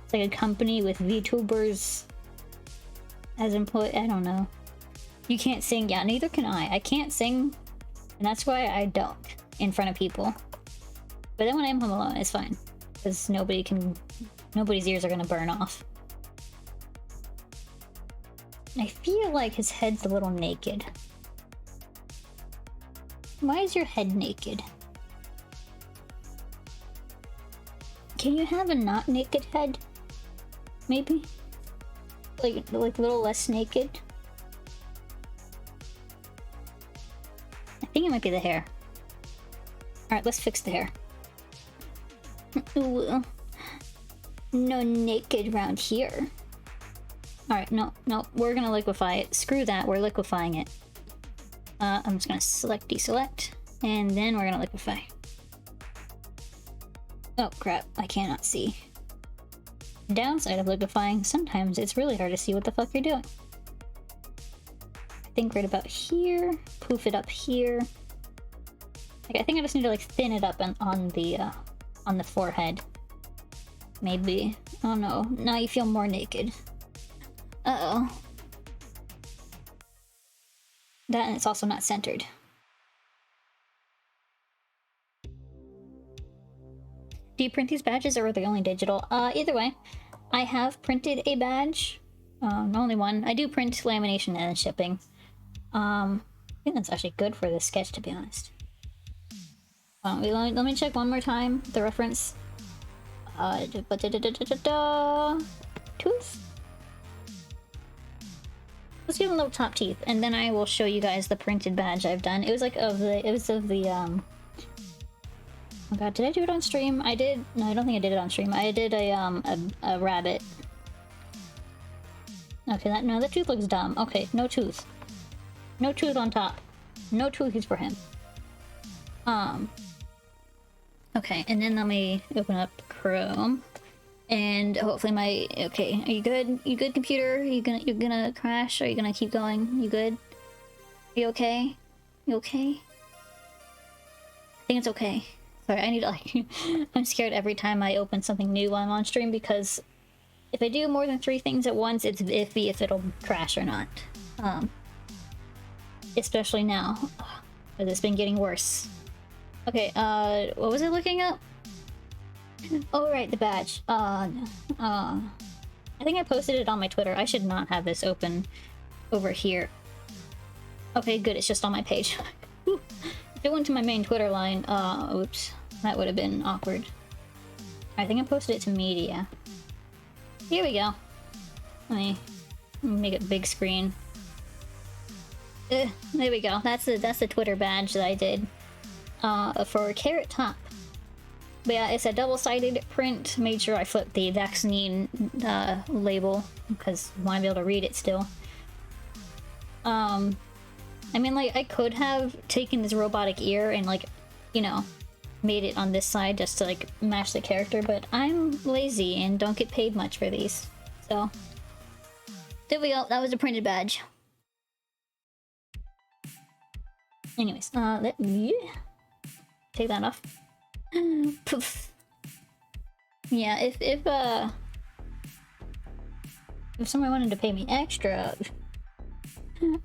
It's like a company with VTubers as employee. I don't know. You can't sing. Yeah, neither can I. I can't sing, and that's why I don't in front of people. But then when I'm home alone, it's fine. Because nobody's ears are gonna burn off. I feel like his head's a little naked. Why is your head naked? Can you have a not naked head? Maybe? Like a little less naked? I think it might be the hair. Alright, let's fix the hair. Ooh. No naked around here. Alright, no, we're gonna liquefy it. Screw that, we're liquefying it. I'm just gonna select, deselect, and then we're gonna liquefy. Oh crap, I cannot see. Downside of liquefying, sometimes it's really hard to see what the fuck you're doing. I think right about here, poof it up here. Like, I think I just need to like thin it up on the forehead. Maybe. Oh no, now you feel more naked. Uh-oh. That, and it's also not centered. Do you print these badges or are they only digital? Either way. I have printed a badge. Only one. I do print lamination and shipping. I think that's actually good for this sketch, to be honest. Let me check one more time the reference. Tooth? Let's give him little top teeth, and then I will show you guys the printed badge I've done. It was like of the oh god, did I do it on stream? I did. No, I don't think I did it on stream. I did a rabbit. Okay, no, that tooth looks dumb. Okay, no tooth. No tooth on top. No toothies for him. Okay, and then let me open up Chrome. And hopefully my... Okay, are you good? You good, computer? You're gonna crash? Or are you gonna keep going? You good? Are you okay? You okay? I think it's okay. Sorry, I need to like... I'm scared every time I open something new while I'm on stream because if I do more than 3 things at once, it's iffy if it'll crash or not. Especially now, because it's been getting worse. Okay, what was I looking up? Oh, right, the badge. I think I posted it on my Twitter. I should not have this open over here. Okay, good, it's just on my page. If it went to my main Twitter line, oops, that would have been awkward. I think I posted it to media. Here we go. Let me make it big screen. There we go. That's the Twitter badge that I did for Carrot Top. But yeah, it's a double-sided print. Made sure I flipped the vaccine label because I want to be able to read it still. I mean, like, I could have taken this robotic ear and, like, you know, made it on this side just to, like, match the character, but I'm lazy and don't get paid much for these. So, there we go. That was a printed badge. Anyways, let me take that off. Poof. Yeah, if someone wanted to pay me extra,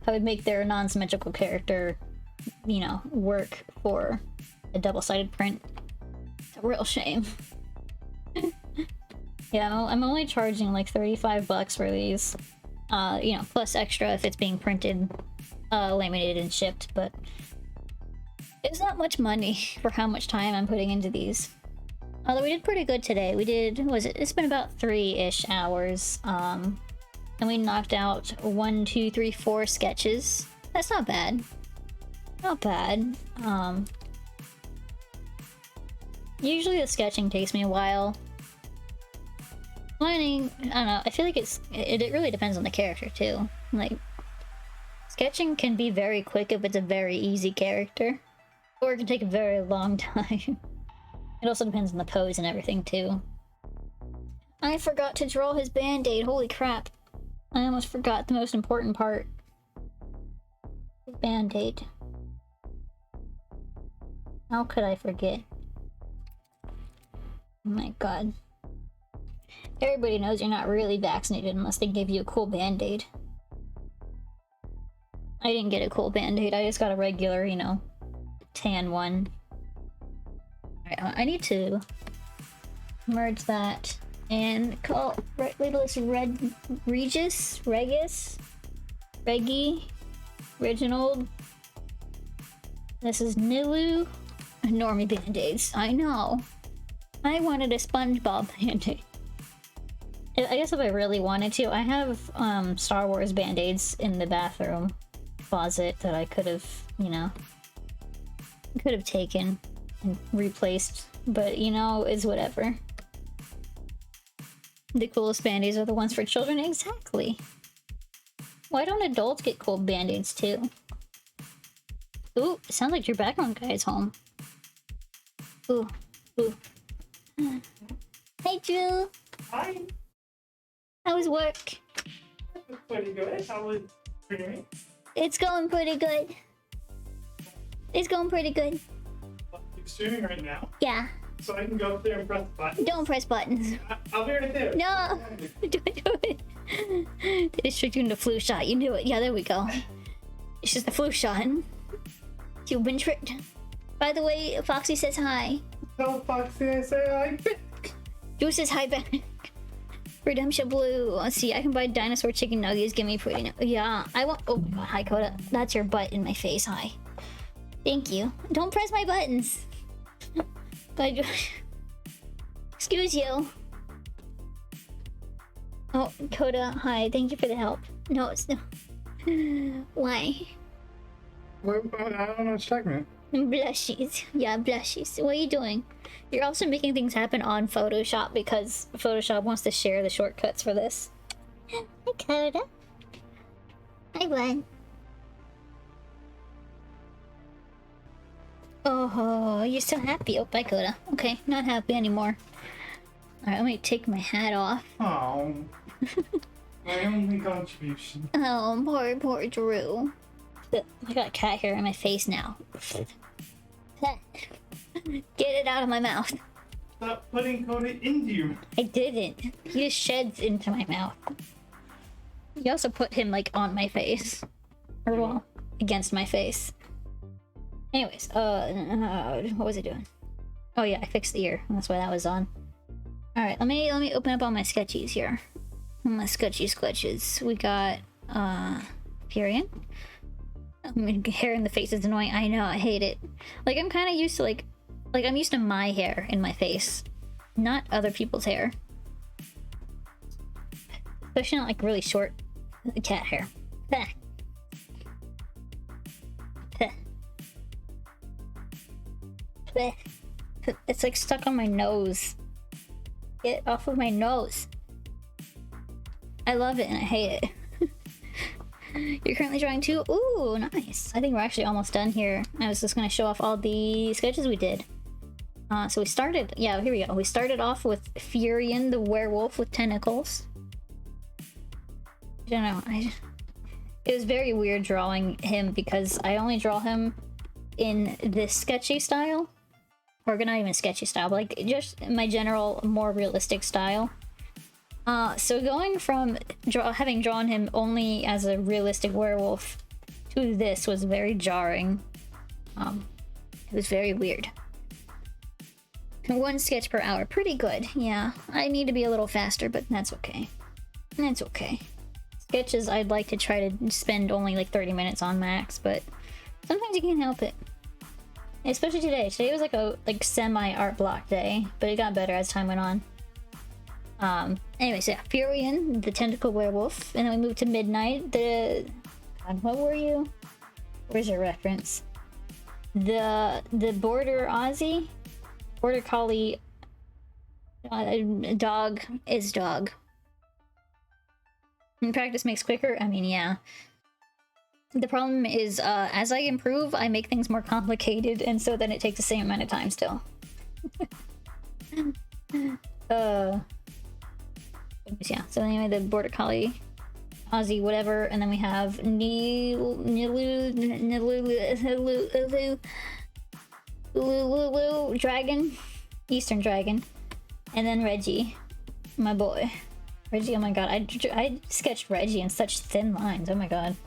I would make their non-symmetrical character, you know, work for a double-sided print. It's a real shame. Yeah, I'm only charging like $35 for these. You know, plus extra if it's being printed, laminated, and shipped, but it's not much money for how much time I'm putting into these. Although we did pretty good today. We did, it's been about 3-ish hours. And we knocked out 1, 2, 3, 4 sketches. That's not bad. Not bad. Usually the sketching takes me a while. Planning, I don't know, I feel like it really depends on the character too. Like, sketching can be very quick if it's a very easy character. Or it can take a very long time. It also depends on the pose and everything, too. I forgot to draw his band-aid, holy crap. I almost forgot the most important part. His band-aid. How could I forget? Oh my god. Everybody knows you're not really vaccinated unless they give you a cool band-aid. I didn't get a cool band-aid, I just got a regular, you know, tan one. Alright, I need to merge that and label this Regis, Reggie, Reginald. This is Nilu. Normie band-aids. I know. I wanted a SpongeBob band-aid. I guess if I really wanted to, I have Star Wars band-aids in the bathroom closet that I could have, you know, taken and replaced, but you know, it's whatever. The coolest band-aids are the ones for children. Exactly. Why don't adults get cool band-aids too? Ooh, it sounds like your background guy is home. Ooh, ooh. Hey, Drew. Hi. How was work? Pretty good. How was streaming? It's going pretty good. It's going pretty good. You're streaming right now, Yeah. so I can go up there and press the button. Don't press buttons. I'll be right there. No. Do it. They just tricked you into flu shot. You knew it. Yeah, there we go. It's just the flu shot. You've been tricked. By the way, Foxy says hi. Tell Foxy I say hi back. Drew says hi back. Redemption Blue. Let's see. I can buy dinosaur chicken nuggets. Give me pretty. Yeah. I want. Oh my god. Hi, Coda. That's your butt in my face. Hi. Thank you. Don't press my buttons. But excuse you. Oh, Coda. Hi. Thank you for the help. No, it's no. Why? What, I don't know what you're talking about. Blushies. Yeah, blushies. What are you doing? You're also making things happen on Photoshop because Photoshop wants to share the shortcuts for this. Hi, Coda. Hi, bud. Oh, you're so happy. Oh, bye, Coda. Okay, not happy anymore. Alright, let me take my hat off. Oh. My only contribution. Oh, poor Drew. I got cat hair in my face now. Get it out of my mouth. Stop putting Coda into you. I didn't. He just sheds into my mouth. You also put him like on my face. Or well, against my face. Anyways, what was I doing? Oh yeah, I fixed the ear. That's why that was on. Alright, let me open up all my sketchies here. My sketches. We got Furion. I mean, hair in the face is annoying. I know, I hate it. Like I'm kinda used to like I'm used to my hair in my face. Not other people's hair. Especially not like really short cat hair. Bah. Bah. Bah. It's like stuck on my nose. Get off of my nose. I love it and I hate it. You're currently drawing too? Ooh, nice. I think we're actually almost done here. I was just gonna show off all the sketches we did. So we started, yeah, here we go. We started off with Furion, the werewolf with tentacles. I don't know, it was very weird drawing him because I only draw him in this sketchy style. Or not even sketchy style, but like just my general, more realistic style. So going from having drawn him only as a realistic werewolf to this was very jarring. It was very weird. 1 sketch per hour, pretty good. Yeah, I need to be a little faster, but that's okay. That's okay. Sketches I'd like to try to spend only like 30 minutes on max, but sometimes you can't help it. Especially today. Today was like a semi-art block day, but it got better as time went on. Anyways, yeah, Furion, the tentacle werewolf, and then we moved to Midnight, God, what were you? Where's your reference? The border Aussie? Border collie dog is dog. And practice makes quicker? I mean, yeah. The problem is, as I improve, I make things more complicated, and so then it takes the same amount of time still. Yeah, so anyway, the border collie, Aussie, whatever, and then we have dragon, Eastern dragon, and then Reggie, my boy. Reggie, oh my god, I sketched Reggie in such thin lines, oh my god.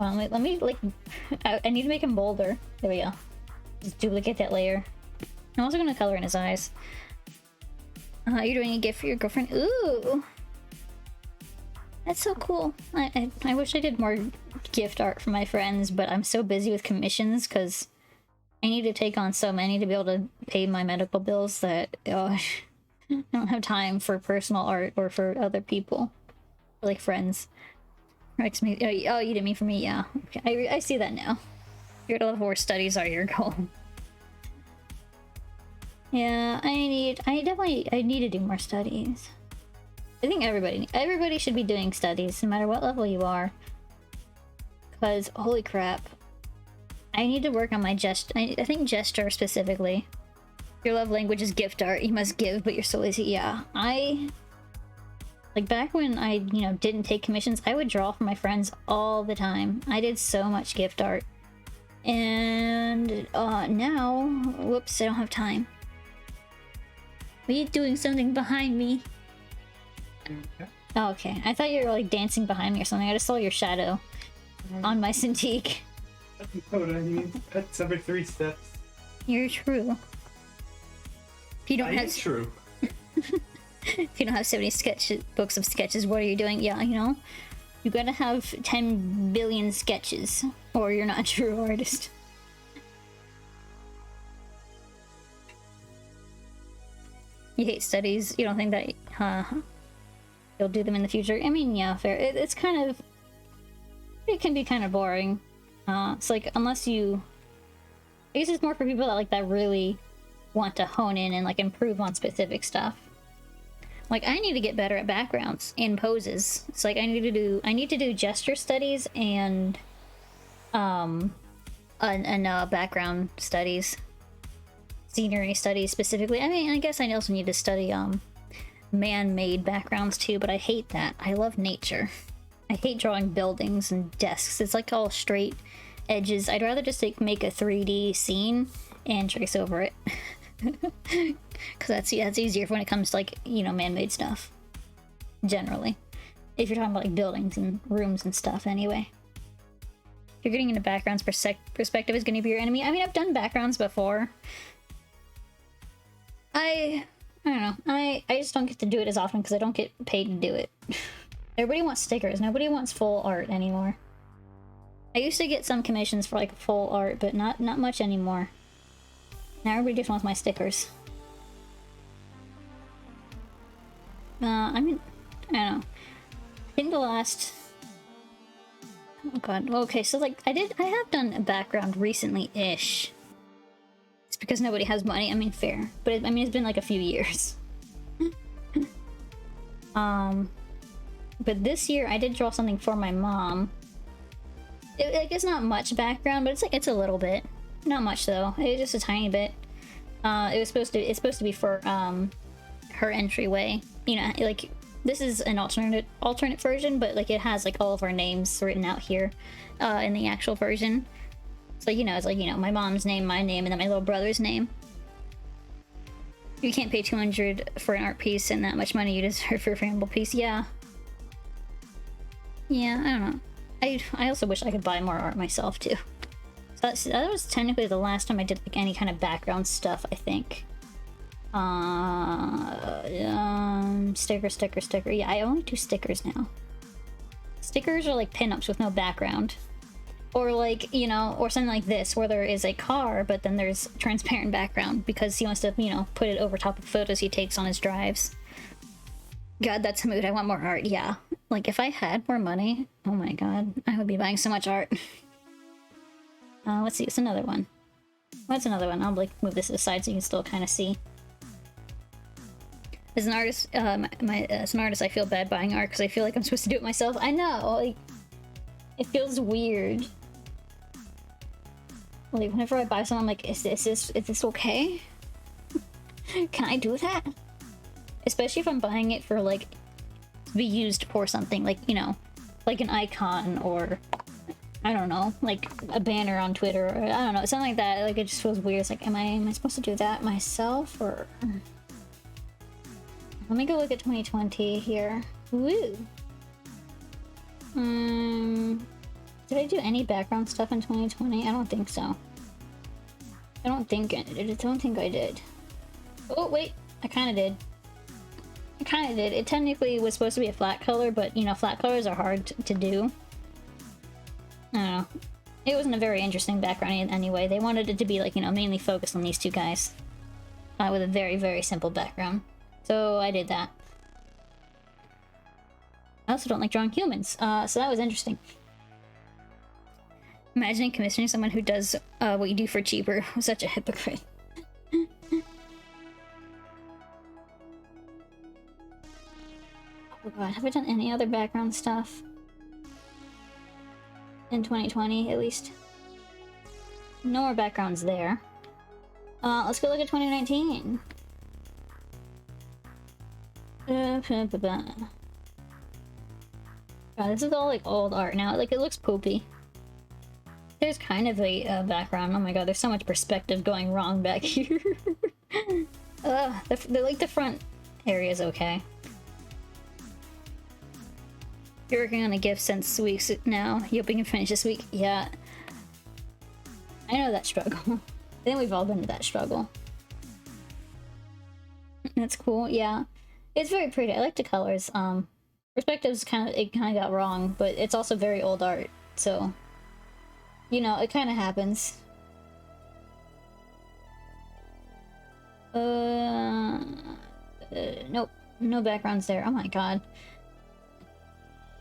Let me like, I need to make him bolder. There we go. Just duplicate that layer. I'm also gonna color in his eyes. You're doing a gift for your girlfriend. Ooh, that's so cool. I wish I did more gift art for my friends, but I'm so busy with commissions because I need to take on so many to be able to pay my medical bills that I don't have time for personal art or for other people, like friends. Oh, you didn't mean for me, yeah. Okay, I see that now. Your level 4 studies are your goal. Yeah, I need to do more studies. I think everybody should be doing studies, no matter what level you are. Because, holy crap. I need to work on my I think gesture specifically. Your love language is gift art. You must give, but you're so lazy. Yeah, like back when I, didn't take commissions, I would draw for my friends all the time. I did so much gift art. And now, whoops, I don't have time. Are you doing something behind me? Okay. Oh, okay. I thought you were like dancing behind me or something. I just saw your shadow on my Cintiq. Coda, you need pets every 3 steps. You're true. If you don't I have am true. if you don't have 70 books of sketches, what are you doing? Yeah, you gotta have 10 billion sketches, or you're not a true artist. You hate studies. You don't think that you'll do them in the future? I mean, yeah, fair. It's kind of... It can be kind of boring. It's like, unless you... I guess it's more for people that really want to hone in and improve on specific stuff. Like, I need to get better at backgrounds and poses. It's like I need to do gesture studies and background studies, scenery studies specifically. I mean, I guess I also need to study man-made backgrounds too, but I hate that. I love nature. I hate drawing buildings and desks. It's like all straight edges. I'd rather just make a 3D scene and trace over it. Because that's easier when it comes to man-made stuff. Generally. If you're talking about buildings and rooms and stuff anyway. If you're getting into backgrounds, perspective is going to be your enemy. I mean, I've done backgrounds before. I don't know. I just don't get to do it as often because I don't get paid to do it. Everybody wants stickers. Nobody wants full art anymore. I used to get some commissions for full art, but not much anymore. Now everybody just wants my stickers. I mean, I don't know. I think the last... Oh god. Okay, so I have done a background recently-ish. It's because nobody has money. I mean, fair. But it's been a few years. But this year I did draw something for my mom. It's not much background, but it's a little bit. Not much though. It's just a tiny bit. It's supposed to be for her entryway. This is an alternate version, but it has all of our names written out here in the actual version. So it's my mom's name, my name, and then my little brother's name. You can't pay $200 for an art piece and that much money you deserve for a frameable piece. Yeah. Yeah, I don't know. I also wish I could buy more art myself too. So that was technically the last time I did any kind of background stuff, I think. Sticker. Yeah, I only do stickers now. Stickers are pinups with no background. Or or something like this, where there is a car, but then there's transparent background because he wants to, put it over top of photos he takes on his drives. God, that's a mood. I want more art. Yeah. If I had more money, oh my god, I would be buying so much art. Let's see, it's another one. What's another one? I'll move this aside so you can still kind of see. As an artist, as an artist, I feel bad buying art because I feel like I'm supposed to do it myself. I know, it feels weird. Whenever I buy something, I'm like, is this okay? Can I do that? Especially if I'm buying it for to be used for something, an icon or I don't know, a banner on Twitter or I don't know, something like that. It just feels weird. It's am I supposed to do that myself or? Let me go look at 2020 here. Woo. Did I do any background stuff in 2020? I don't think so. I don't think I did. Oh wait, I kind of did. It technically was supposed to be a flat color, but flat colors are hard to do. I don't know. It wasn't a very interesting background anyway. They wanted it to be mainly focused on these two guys. With a very, very simple background. So I did that. I also don't like drawing humans, so that was interesting. Imagining commissioning someone who does what you do for cheaper was such a hypocrite. Oh god, have I done any other background stuff? In 2020, at least. No more backgrounds there. Let's go look at 2019. God, this is all like old art now. Like, it looks poopy. There's kind of a background. Oh my god, there's so much perspective going wrong back here. Like the front area is okay. You're working on a gift since weeks now. You hope you can finish this week? Yeah. I know that struggle. I think we've all been to that struggle. That's cool, yeah. It's very pretty. I like the colors. Perspectives kind of got wrong, but it's also very old art, so you know, it kind of happens. Nope, no backgrounds there. Oh my god.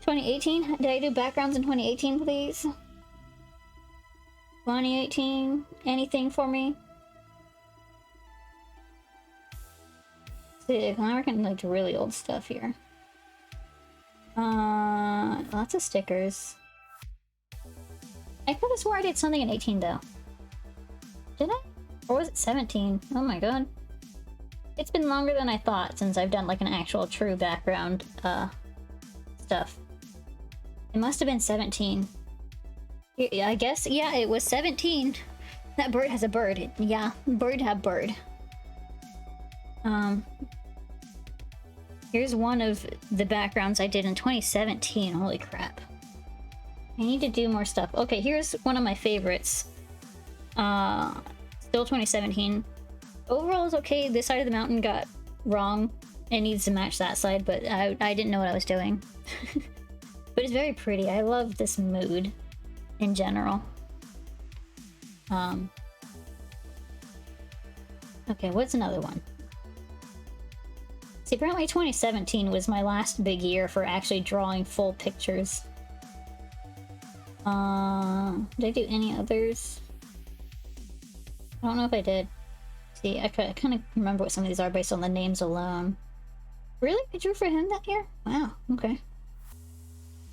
2018? Did I do backgrounds in 2018, please? 2018? Anything for me? See, I'm working like really old stuff here. Lots of stickers. I could have swore I did something in 18 though. Did I? Or was it 17? Oh my god. It's been longer than I thought since I've done like an actual true background stuff. It must have been 17. Yeah, I guess, yeah, it was 17. That bird has a bird. Yeah, bird have bird. Here's one of the backgrounds I did in 2017. Holy crap. I need to do more stuff. Okay, here's one of my favorites. Still 2017. Overall is okay. This side of the mountain got wrong. It needs to match that side, but I didn't know what I was doing. But it's very pretty. I love this mood in general. Okay, what's another one? See, apparently 2017 was my last big year for actually drawing full pictures. Did I do any others? I don't know if I did. See, I kind of remember what some of these are based on the names alone. Really? I drew for him that year? Wow, okay.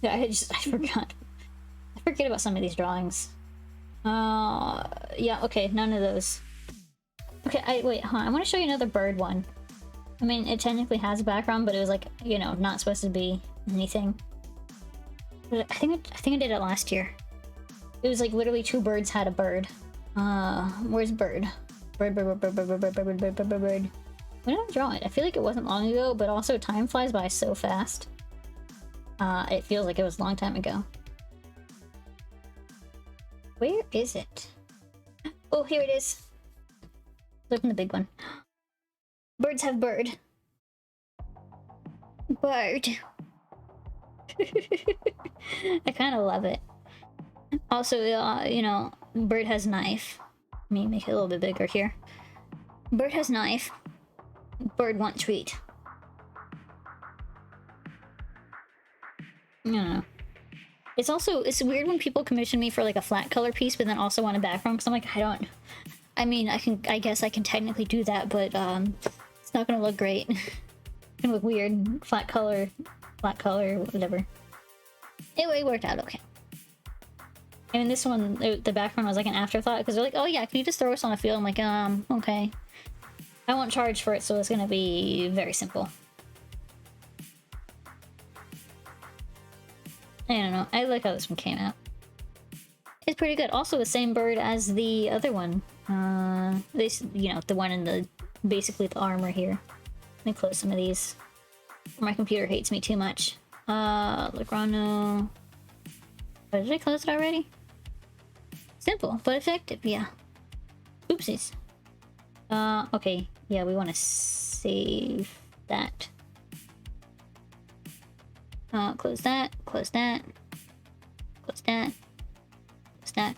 Yeah, I forgot. I forget about some of these drawings. Yeah, okay, none of those. Okay, wait, hold on. I want to show you another bird one. I mean, it technically has a background, but it was like, you know, not supposed to be anything. But I think I did it last year. It was like literally two birds had a bird. Where's bird? Bird. When did I draw it? I feel like it wasn't long ago, but also time flies by so fast. It feels like it was a long time ago. Where is it? Oh, here it is. Look in the big one. Birds have bird. Bird. I kind of love it. Also, you know, bird has knife. Let me make it a little bit bigger here. Bird has knife. Bird want treat. I don't know. It's weird when people commission me for like a flat color piece, but then also want a background, because I'm like, I mean, I guess I can technically do that, but it's not gonna look great. It's gonna look weird. Flat color, whatever. It worked out okay. I mean, this one, the background was like an afterthought, because they're like, oh yeah, can you just throw us on a field? I'm like, okay. I won't charge for it, so it's gonna be very simple. I don't know. I like how this one came out. It's pretty good. Also the same bird as the other one. This, you know, the one in the, basically the armor here. Let me close some of these. My computer hates me too much. Legrano. Oh, did I close it already? Simple, but effective, yeah. Oopsies. Okay. Yeah, we want to save that. Close that, close that, close that, close that.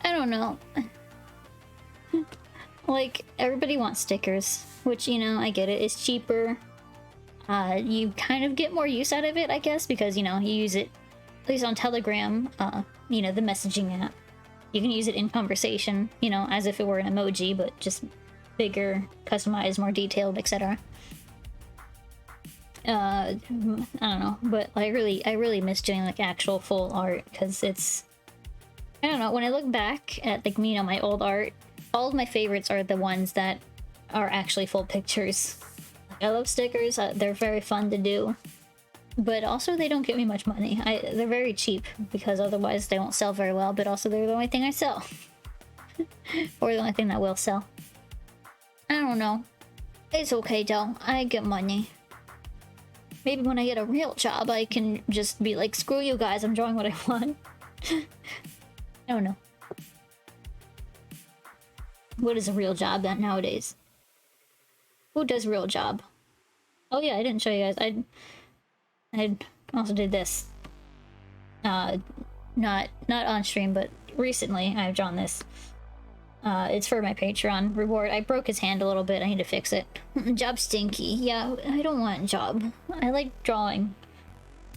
I don't know. Like, everybody wants stickers, which, you know, I get it. It's cheaper. You kind of get more use out of it, I guess, because, you know, you use it, at least on Telegram, you know, the messaging app. You can use it in conversation, you know, as if it were an emoji, but just bigger, customized, more detailed, etc. I don't know, but I really miss doing like actual full art, because it's I don't know, when I look back at, like, you know, my old art, all of my favorites are the ones that are actually full pictures. Like, I love stickers, they're very fun to do. But also they don't get me much money. They're very cheap because otherwise they won't sell very well, but also they're the only thing I sell. Or the only thing that will sell. I don't know. It's okay though, I get money. Maybe when I get a real job I can just be like, screw you guys, I'm drawing what I want. I don't know. What is a real job nowadays? Who does real job? Oh yeah, I didn't show you guys. I also did this. Not on stream, but recently I've drawn this. It's for my Patreon reward. I broke his hand a little bit. I need to fix it. Job stinky. Yeah, I don't want a job. I like drawing,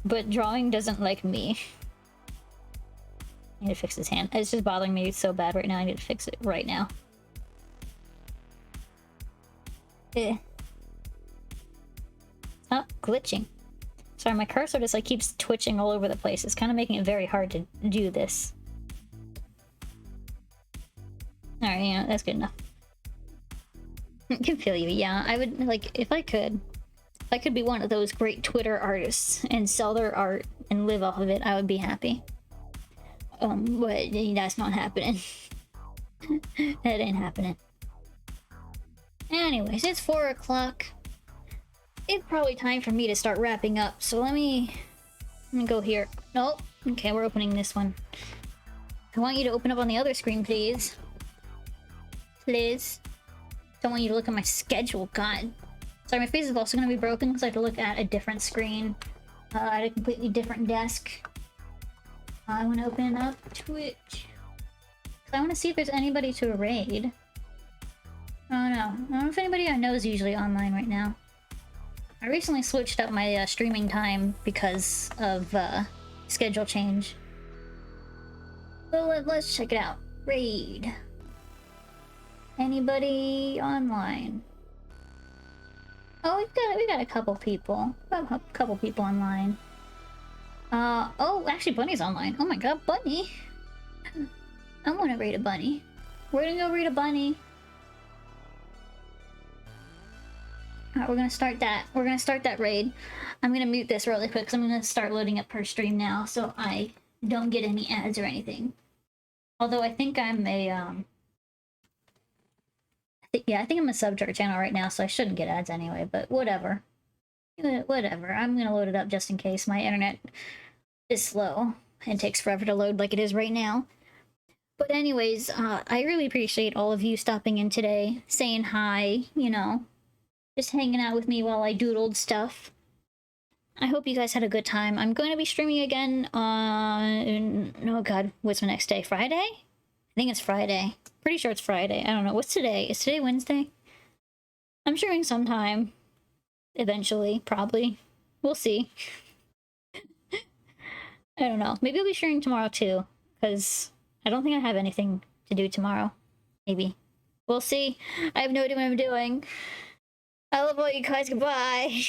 but drawing doesn't like me. I need to fix his hand. It's just bothering me so bad right now. I need to fix it right now. Stop glitching. Sorry, my cursor just like keeps twitching all over the place. It's kind of making it very hard to do this. Alright, yeah, that's good enough. I can feel you. Yeah, I would, like, if I could be one of those great Twitter artists and sell their art and live off of it, I would be happy. But that's not happening. That ain't happening. Anyways, it's 4 o'clock. It's probably time for me to start wrapping up, so let me go here. Nope. Okay, we're opening this one. I want you to open up on the other screen, please. Please. Don't want you to look at my schedule, God. Sorry, my face is also gonna be broken, so I have to look at a different screen. At a completely different desk. I want to open up Twitch. Cause I want to see if there's anybody to raid. Oh no. I don't know if anybody I know is usually online right now. I recently switched up my streaming time because of schedule change. So let's check it out. Raid. Anybody online? Oh, we got a couple people. A couple people online. Oh, actually Bunny's online. Oh my god, Bunny! I want to raid a bunny. We're gonna go raid a bunny. Alright, we're gonna start that. We're gonna start that raid. I'm gonna mute this really quick because I'm gonna start loading up per stream now so I don't get any ads or anything. Although I think I'm a, I think I'm a sub to our channel right now, so I shouldn't get ads anyway, but whatever. Whatever. I'm gonna load it up just in case. My internet is slow and takes forever to load like it is right now. But anyways, I really appreciate all of you stopping in today, saying hi, you know, just hanging out with me while I doodled stuff. I hope you guys had a good time. I'm going to be streaming again on... oh god, what's my next day? Friday? I think it's Friday. Pretty sure it's Friday. I don't know. What's today? Is today Wednesday? I'm streaming sometime. Eventually, probably. We'll see. I don't know. Maybe I'll be streaming tomorrow too, because I don't think I have anything to do tomorrow. Maybe. We'll see. I have no idea what I'm doing. I love all you guys. Goodbye.